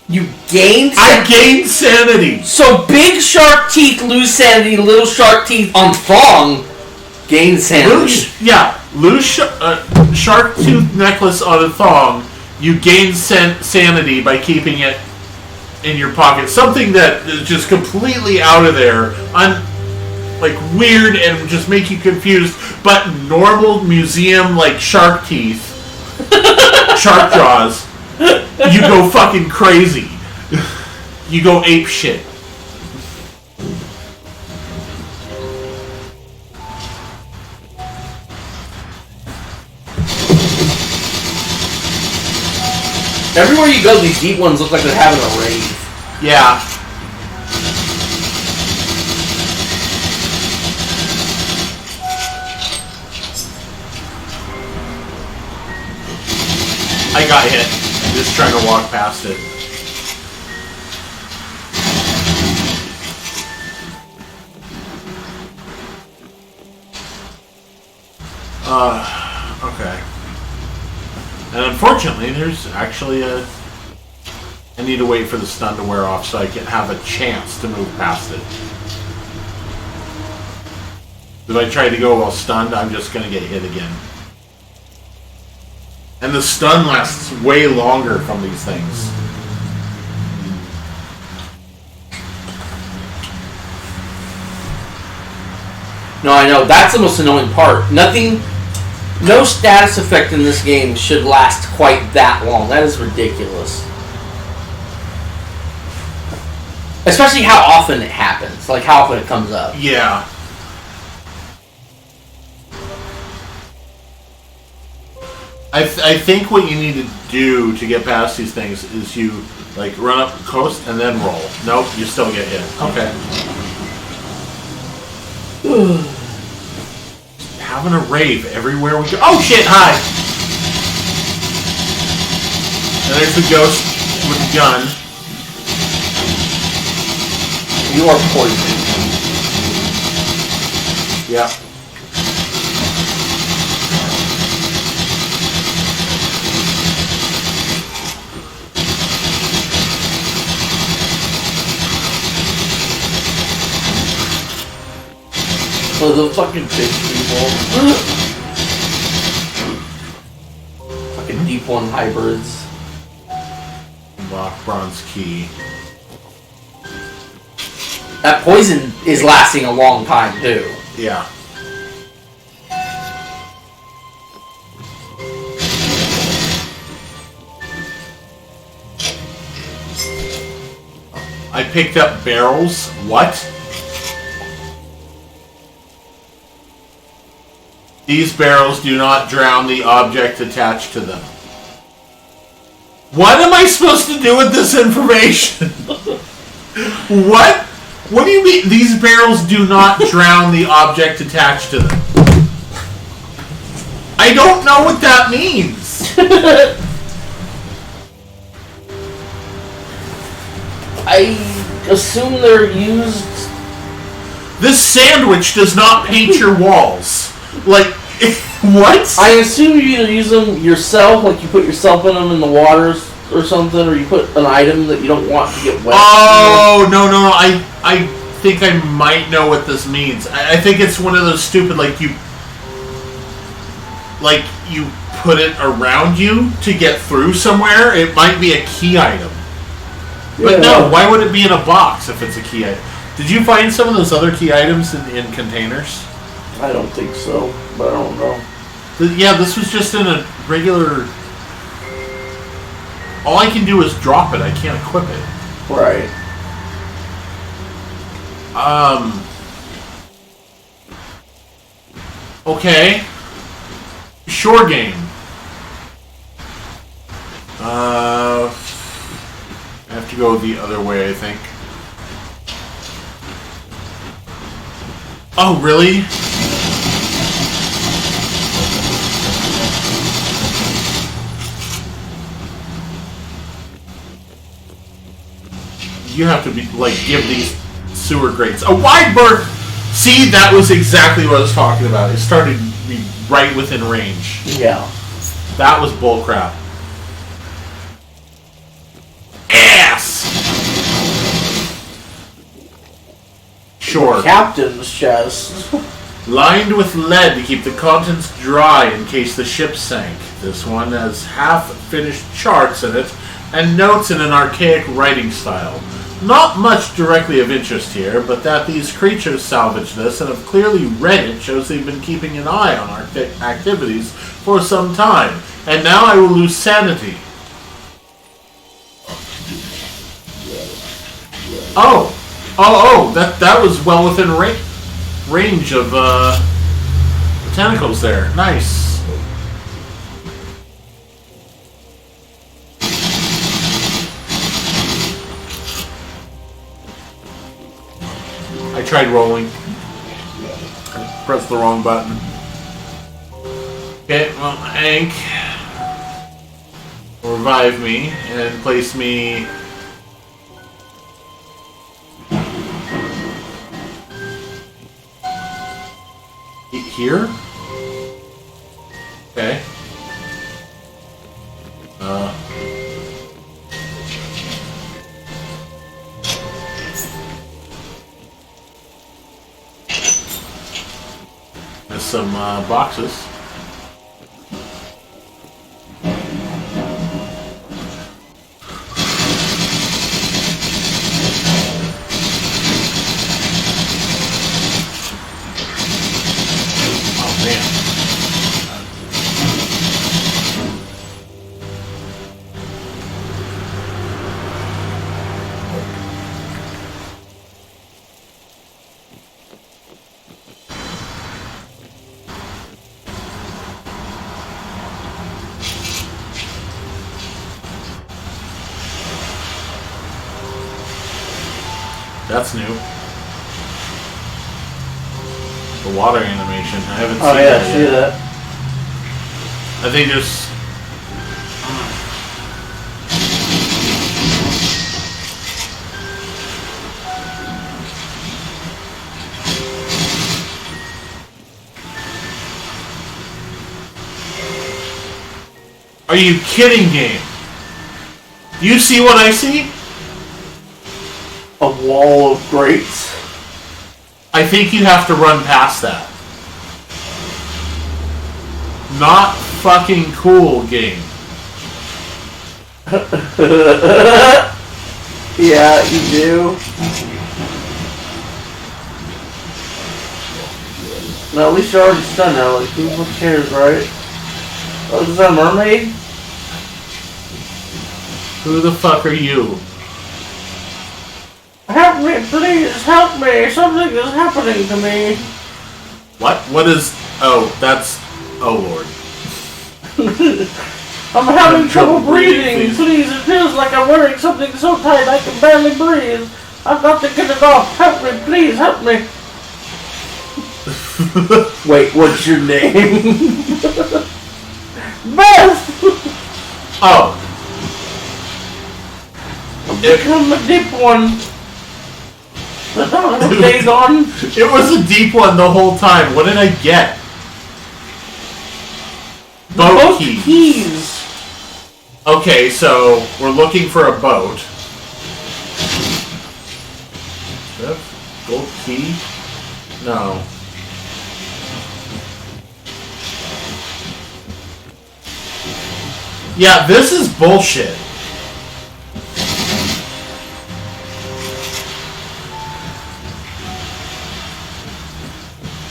You gained
I gained sanity.
So big shark teeth lose sanity, little shark teeth on thong gain sanity.
Lose shark tooth necklace on a thong. You gain sanity by keeping it in your pocket. Something that is just completely out of there, like weird and just make you confused. But normal museum like shark teeth, shark jaws, you go fucking crazy. You go ape shit.
Everywhere you go, these deep ones look like they're having a rave.
Yeah. I got hit. I'm just trying to walk past it. Okay. And unfortunately, there's actually I need to wait for the stun to wear off so I can have a chance to move past it. If I try to go while stunned, I'm just going to get hit again. And the stun lasts way longer from these things.
No, I know. That's the most annoying part. No status effect in this game should last quite that long. That is ridiculous. Especially how often it happens. Like, how often it comes up.
Yeah. I think what you need to do to get past these things is you, like, run up the coast and then roll. Nope, you still get hit. Okay. Having a rave everywhere we go. Oh shit, hi! And there's the ghost with the gun.
You are poisoned.
Yeah.
Oh, the fucking big people. Fucking deep one hybrids.
Lock bronze key.
That poison is lasting a long time, too.
Yeah. I picked up barrels. What? These barrels do not drown the object attached to them. What am I supposed to do with this information? What? What do you mean these barrels do not drown the object attached to them? I don't know what that means.
I assume they're used...
This sandwich does not paint your walls. Like, what?
I assume you either use them yourself, like you put yourself in them in the waters or something, or you put an item that you don't want to get wet.
Oh, no. I think I might know what this means. I think it's one of those stupid, like you put it around you to get through somewhere. It might be a key item. But no, why would it be in a box if it's a key item? Did you find some of those other key items in containers?
I don't think so, but I don't know.
Yeah, this was just in a regular... All I can do is drop it. I can't equip it.
Right.
Okay. Shore game. I have to go the other way, I think. Oh, really? You have to be give these sewer grates a wide berth. See, that was exactly what I was talking about. It started to be right within range.
Yeah.
That was bullcrap. Sure.
Captain's chest.
Lined with lead to keep the contents dry in case the ship sank. This one has half-finished charts in it and notes in an archaic writing style. Not much directly of interest here, but that these creatures salvaged this and have clearly read it shows they've been keeping an eye on our activities for some time. And now I will lose sanity. Oh, that was well within range of the tentacles there. Nice. I tried rolling. I pressed the wrong button. Okay, well, Hank will revive me and place me here. Okay. There's some boxes. That's new. The water animation. I haven't seen that
I see
yet.
that.
I think there's... Are you kidding, game? Do you see what I see?
A wall of grates.
I think you have to run past that. Not fucking cool, game.
Yeah, you do. No, at least you're already stunned now. Like, who cares, right? Oh, is that a mermaid?
Who the fuck are you?
Help me, please, help me. Something is happening to me.
What? What is... Oh, that's... Oh, Lord.
I'm having trouble breathing. Please, it feels like I'm wearing something so tight I can barely breathe. I've got to get it off. Help me, please, help me. Wait, what's your name? Beth!
Oh.
Become a deep one. Days on.
It was a deep one the whole time. What did I get? Boat keys. Okay, so we're looking for a boat. Gold key? No. Yeah, this is bullshit.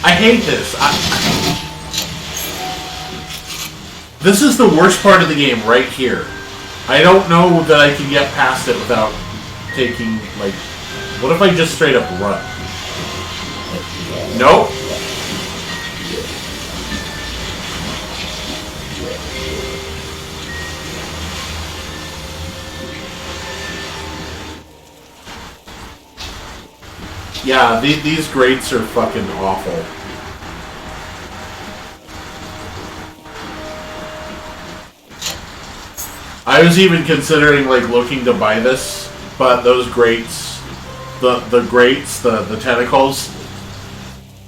I hate this. This is the worst part of the game right here. I don't know that I can get past it without taking, like... What if I just straight up run? Nope. Yeah, these grates are fucking awful. I was even considering like looking to buy this, but those grates, the tentacles,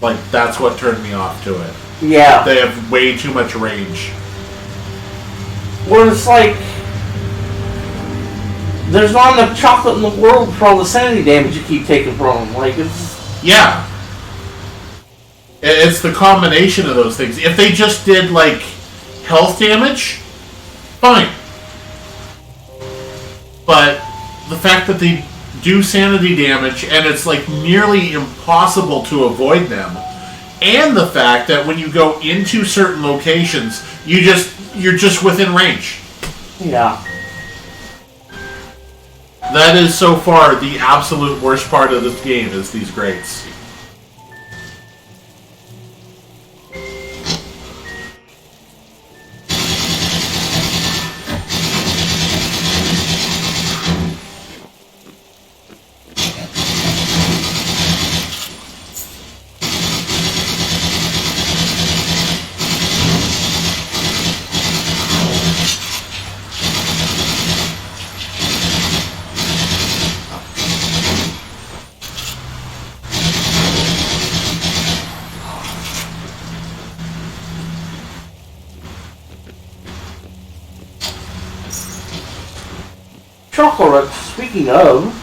like that's what turned me off to it.
Yeah.
They have way too much range.
Well, it's like there's not enough chocolate in the world for all the sanity damage you keep taking from them. Like, it's
Yeah. It's the combination of those things. If they just did, like, health damage, fine. But the fact that they do sanity damage and it's, like, nearly impossible to avoid them, and the fact that when you go into certain locations, you're just within range.
Yeah.
That is so far the absolute worst part of this game is these grates.
Chocolate, speaking of.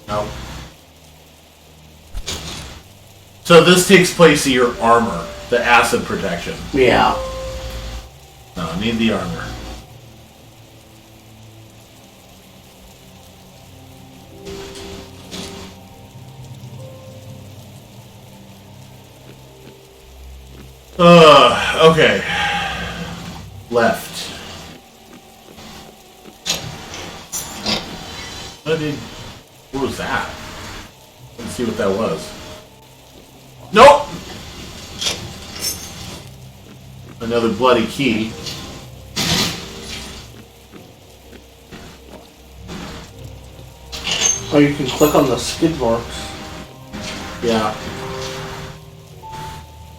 No. So this takes place in your armor, the acid protection.
Yeah.
No, I need the armor. Okay. Left. What was that? Let's see what that was. Nope! Another bloody key.
Oh, you can click on the skid marks.
Yeah.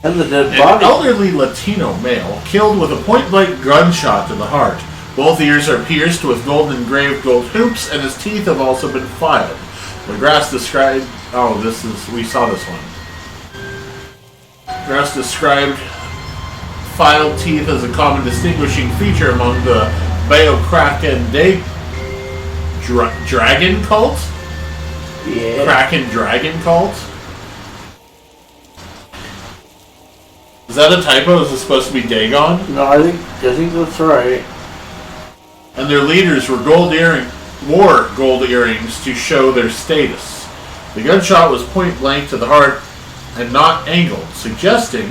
And the dead
An
body.
elderly Latino male killed with a point-blank gunshot to the heart. Both ears are pierced with gold-engraved gold hoops, and his teeth have also been filed. McGrath described... Oh, we saw this one. McGrath described filed teeth as a common distinguishing feature among the Kraken dragon cult?
Yeah.
Kraken dragon cult? Is that a typo? Is it supposed to be Dagon?
No, I think that's right.
And their leaders wore gold earrings to show their status. The gunshot was point blank to the heart and not angled, suggesting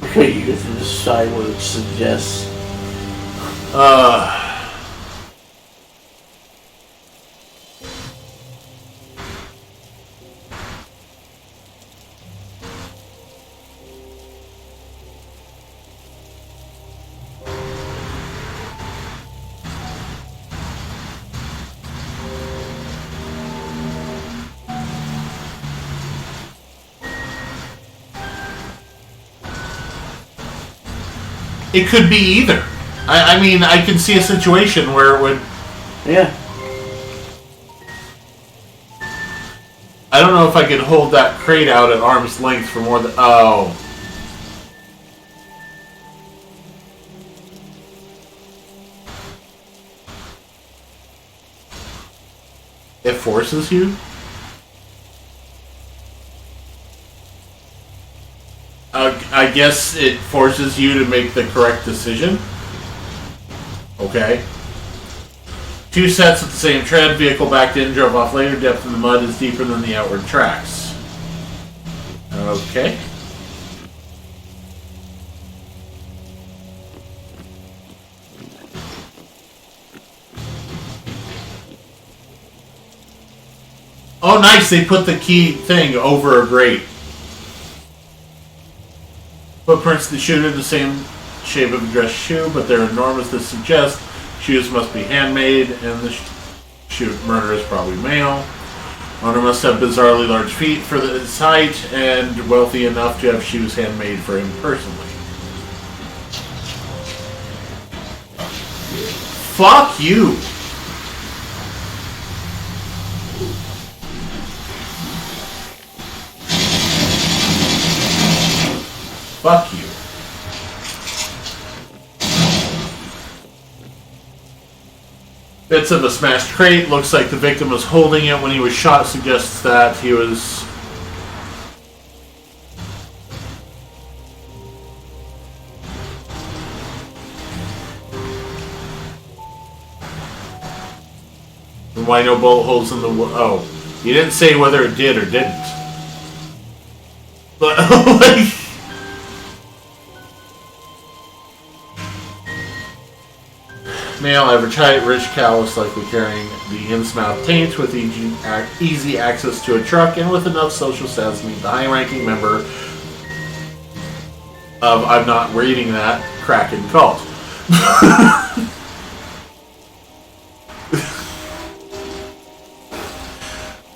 Okay, you get to decide what it suggests.
it could be either. I mean, I can see a situation where it would...
Yeah.
I don't know if I could hold that crate out at arm's length for more than... Oh. It forces you? I guess it forces you to make the correct decision. Okay. 2 sets at the same tread, vehicle backed in, drove off later, depth in the mud is deeper than the outward tracks. Okay. Oh, nice, they put the key thing over a grate. Footprints that shoot are the same shape of a dress shoe, but they're enormous to suggest shoes must be handmade, and the murderer is probably male. Owner must have bizarrely large feet for his height, and wealthy enough to have shoes handmade for him personally. Fuck you! Fuck you. Bits of a smashed crate. Looks like the victim was holding it when he was shot. Suggests that he was... Why no bullet holes in the... Oh. You didn't say whether it did or didn't. But, like... Male, average height, rich, callous, likely carrying the in-mouth taint with easy access to a truck and with enough social status to meet the high-ranking member of, I'm not reading that, Kraken cult.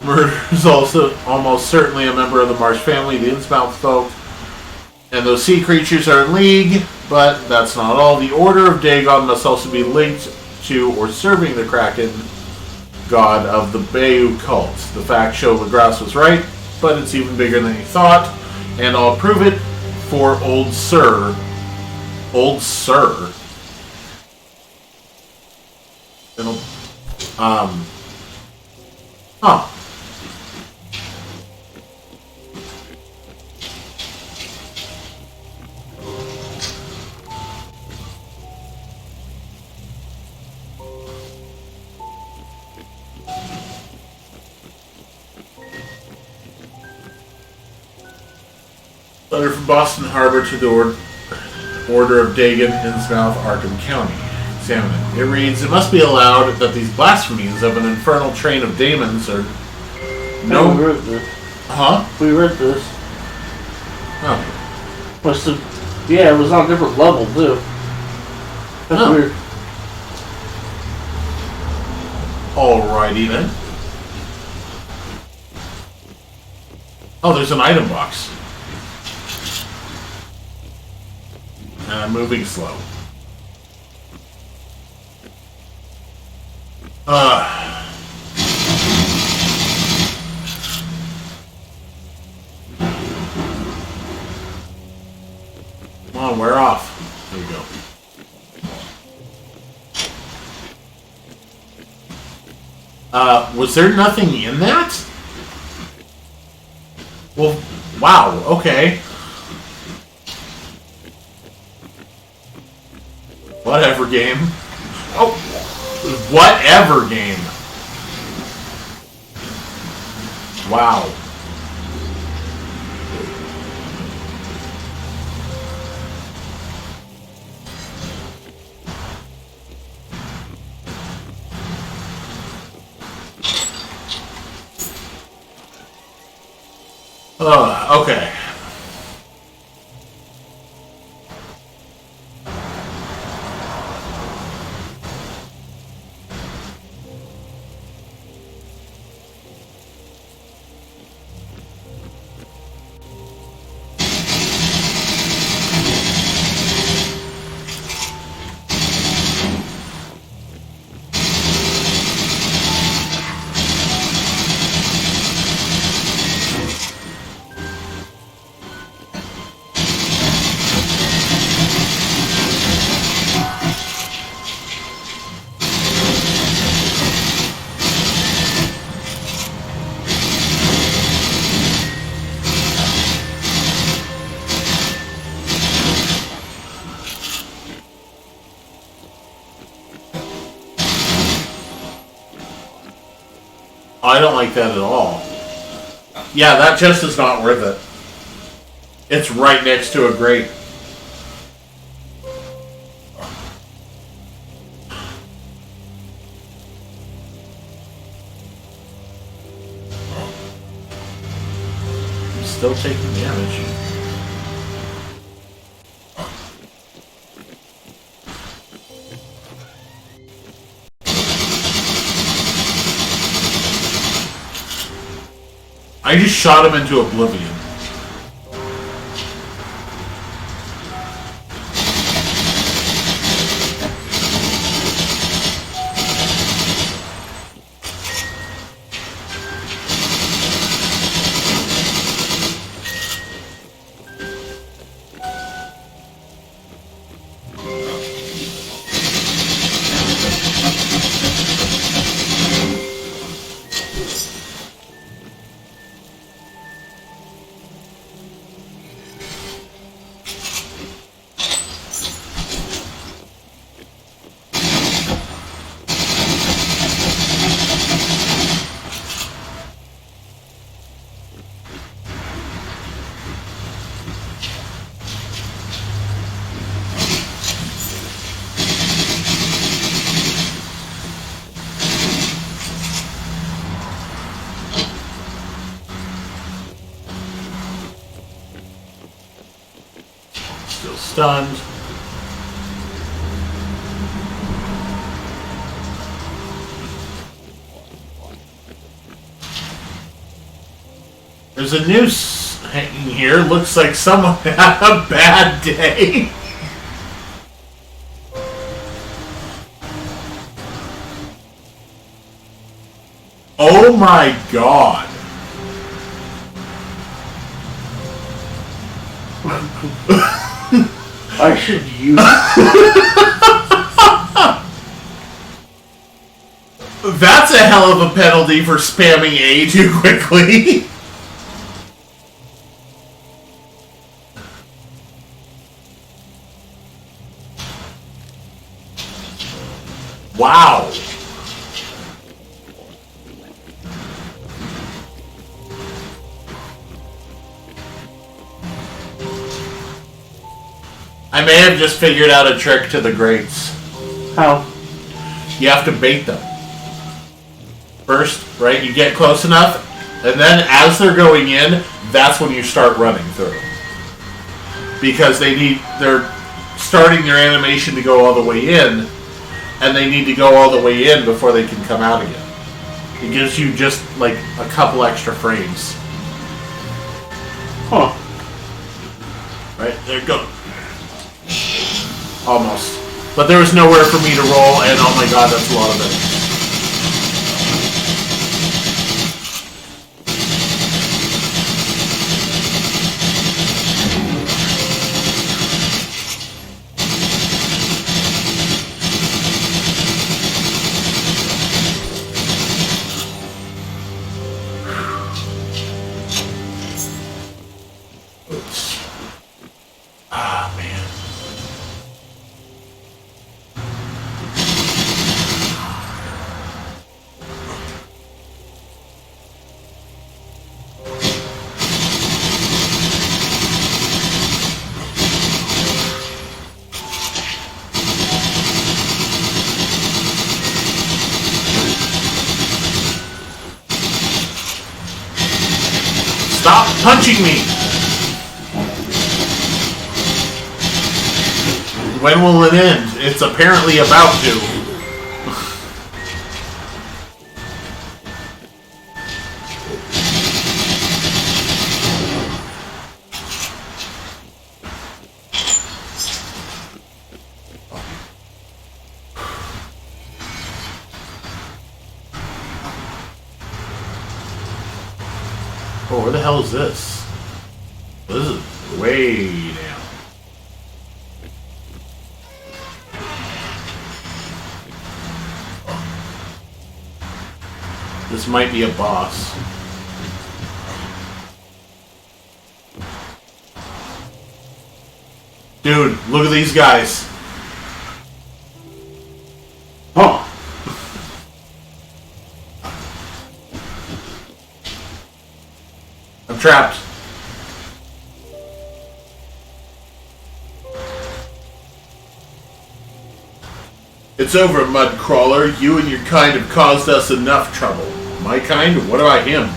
Murder is also almost certainly a member of the Marsh family, the Innsmouth folk, and those sea creatures are in league, but that's not all. The Order of Dagon must also be linked to or serving the Kraken god of the Bayou cult. The facts show LaGrasse was right, but it's even bigger than he thought, and I'll prove it for Old Sir. Old Sir? Huh. Letter from Boston Harbor to the Order of Dagon, Innsmouth, Arkham County. Examine it. It reads, it must be allowed that these blasphemies of an infernal train of demons are... No...
We read this.
Huh?
We read this.
Oh.
Must have... Yeah, it was on a different level, too. That's weird.
Alrighty then. Oh, there's an item box. Moving slow. Come on, wear off. There we go. Was there nothing in that? Well, wow, okay. Whatever game. Oh, whatever game. Wow. Okay. I don't like that at all. Yeah, that chest is not worth it. It's right next to a grate. I'm still taking damage. I just shot him into oblivion. stunned. There's a noose hanging here. Looks like someone had a bad day. Oh my god.
I should use
That's a hell of a penalty for spamming A too quickly. Wow. I may have just figured out a trick to the grates.
How?
You have to bait them. First, right, you get close enough, and then as they're going in, that's when you start running through. Because they're starting their animation to go all the way in, and they need to go all the way in before they can come out again. It gives you just like a couple extra frames.
Huh.
Right, there you go. Almost. But there was nowhere for me to roll, and oh my god, that's a lot of it. Stop punching me! When will it end? It's apparently about to. Oh, where the hell is this? This is way down. This might be a boss. Dude, look at these guys.
Huh.
I'm trapped. It's over, mud crawler. You and your kind have caused us enough trouble. My kind? What about him?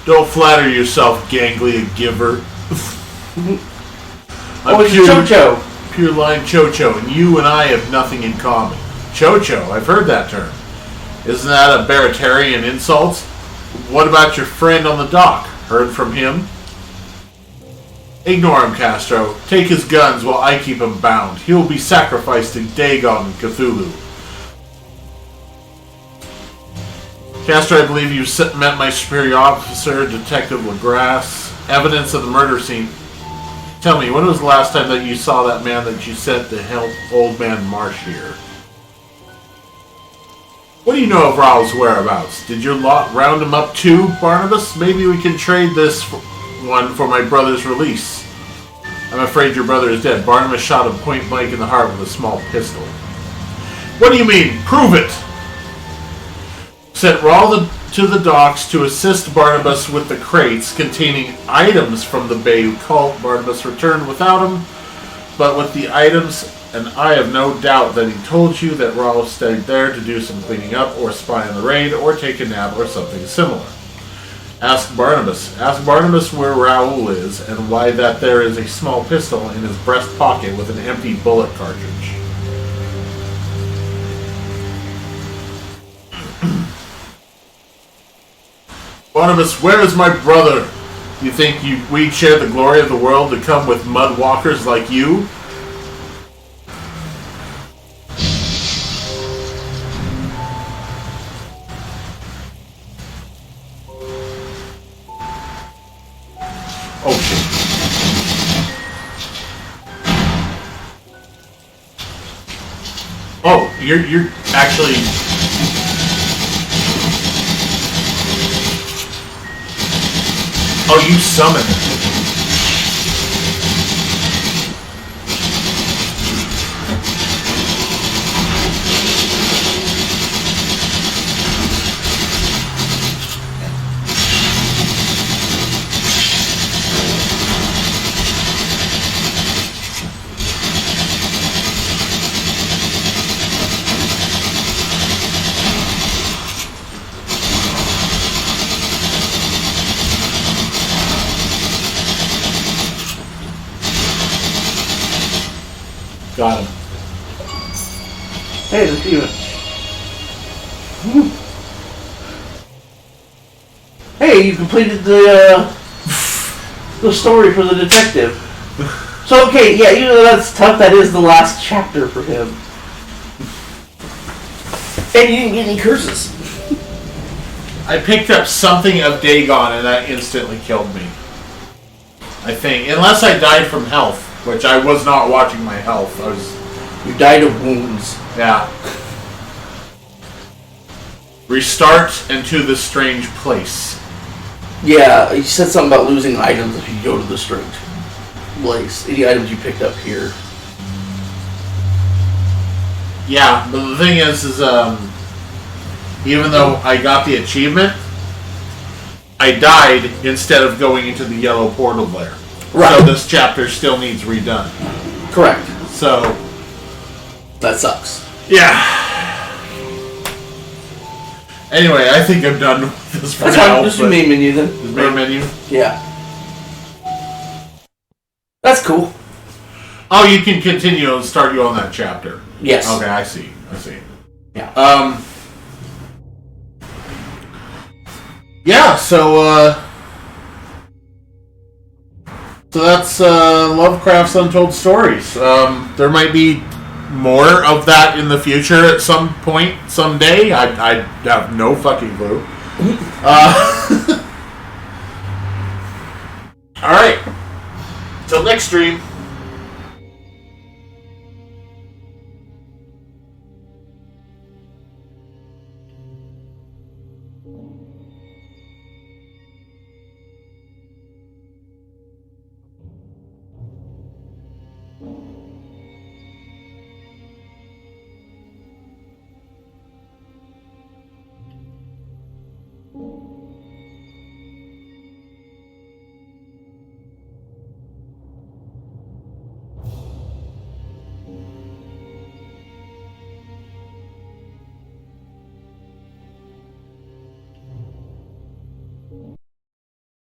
Don't flatter yourself, gangly giver.
Oh, it's Chocho.
Pure line Chocho, and you and I have nothing in common. Chocho, I've heard that term. Isn't that a Baratarian insult? What about your friend on the dock? Heard from him? Ignore him, Castro. Take his guns while I keep him bound. He will be sacrificed to Dagon and Cthulhu. Castro, I believe you met my superior officer, Detective LaGrasse. Evidence of the murder scene. Tell me, when was the last time that you saw that man that you sent to help Old Man Marsh here? What do you know of Raoul's whereabouts? Did your lot round him up too, Barnabas? Maybe we can trade this one for my brother's release. I'm afraid your brother is dead. Barnabas shot him point blank in the heart with a small pistol. What do you mean? Prove it! Sent Raoul to the docks to assist Barnabas with the crates containing items from the Bayou cult. Barnabas returned without him, but with the items, and I have no doubt that he told you that Raoul stayed there to do some cleaning up or spy on the raid or take a nap or something similar. Ask Barnabas. Ask Barnabas where Raoul is and why that there is a small pistol in his breast pocket with an empty bullet cartridge. Barnabas, where is my brother? You think we'd share the glory of the world to come with mud walkers like you? Oh shit. Oh, you're actually... Oh, you summoned it. Got him.
Hey, let's do it. Hey, you completed the story for the detective. So, okay, yeah, you know that's tough. That is the last chapter for him. And you didn't get any curses.
I picked up something of Dagon and that instantly killed me. I think. Unless I died from health, which I was not watching my health.
You died of wounds.
Yeah. Restart into the strange place.
Yeah, you said something about losing items if you go to the strange place. Any items you picked up here.
Yeah, but the thing is even though I got the achievement, I died instead of going into the yellow portal there.
Right.
So this chapter still needs redone.
Correct.
So
that sucks.
Yeah. Anyway, I think I'm done with this for
That's
now.
fine. Just your main menu then.
The main menu?
Yeah. That's cool.
Oh, you can continue and start you on that chapter.
Yes.
Okay, I see.
Yeah.
Yeah, so that's Lovecraft's Untold Stories. There might be more of that in the future at some point, someday. I have no fucking clue. Alright. Till next stream.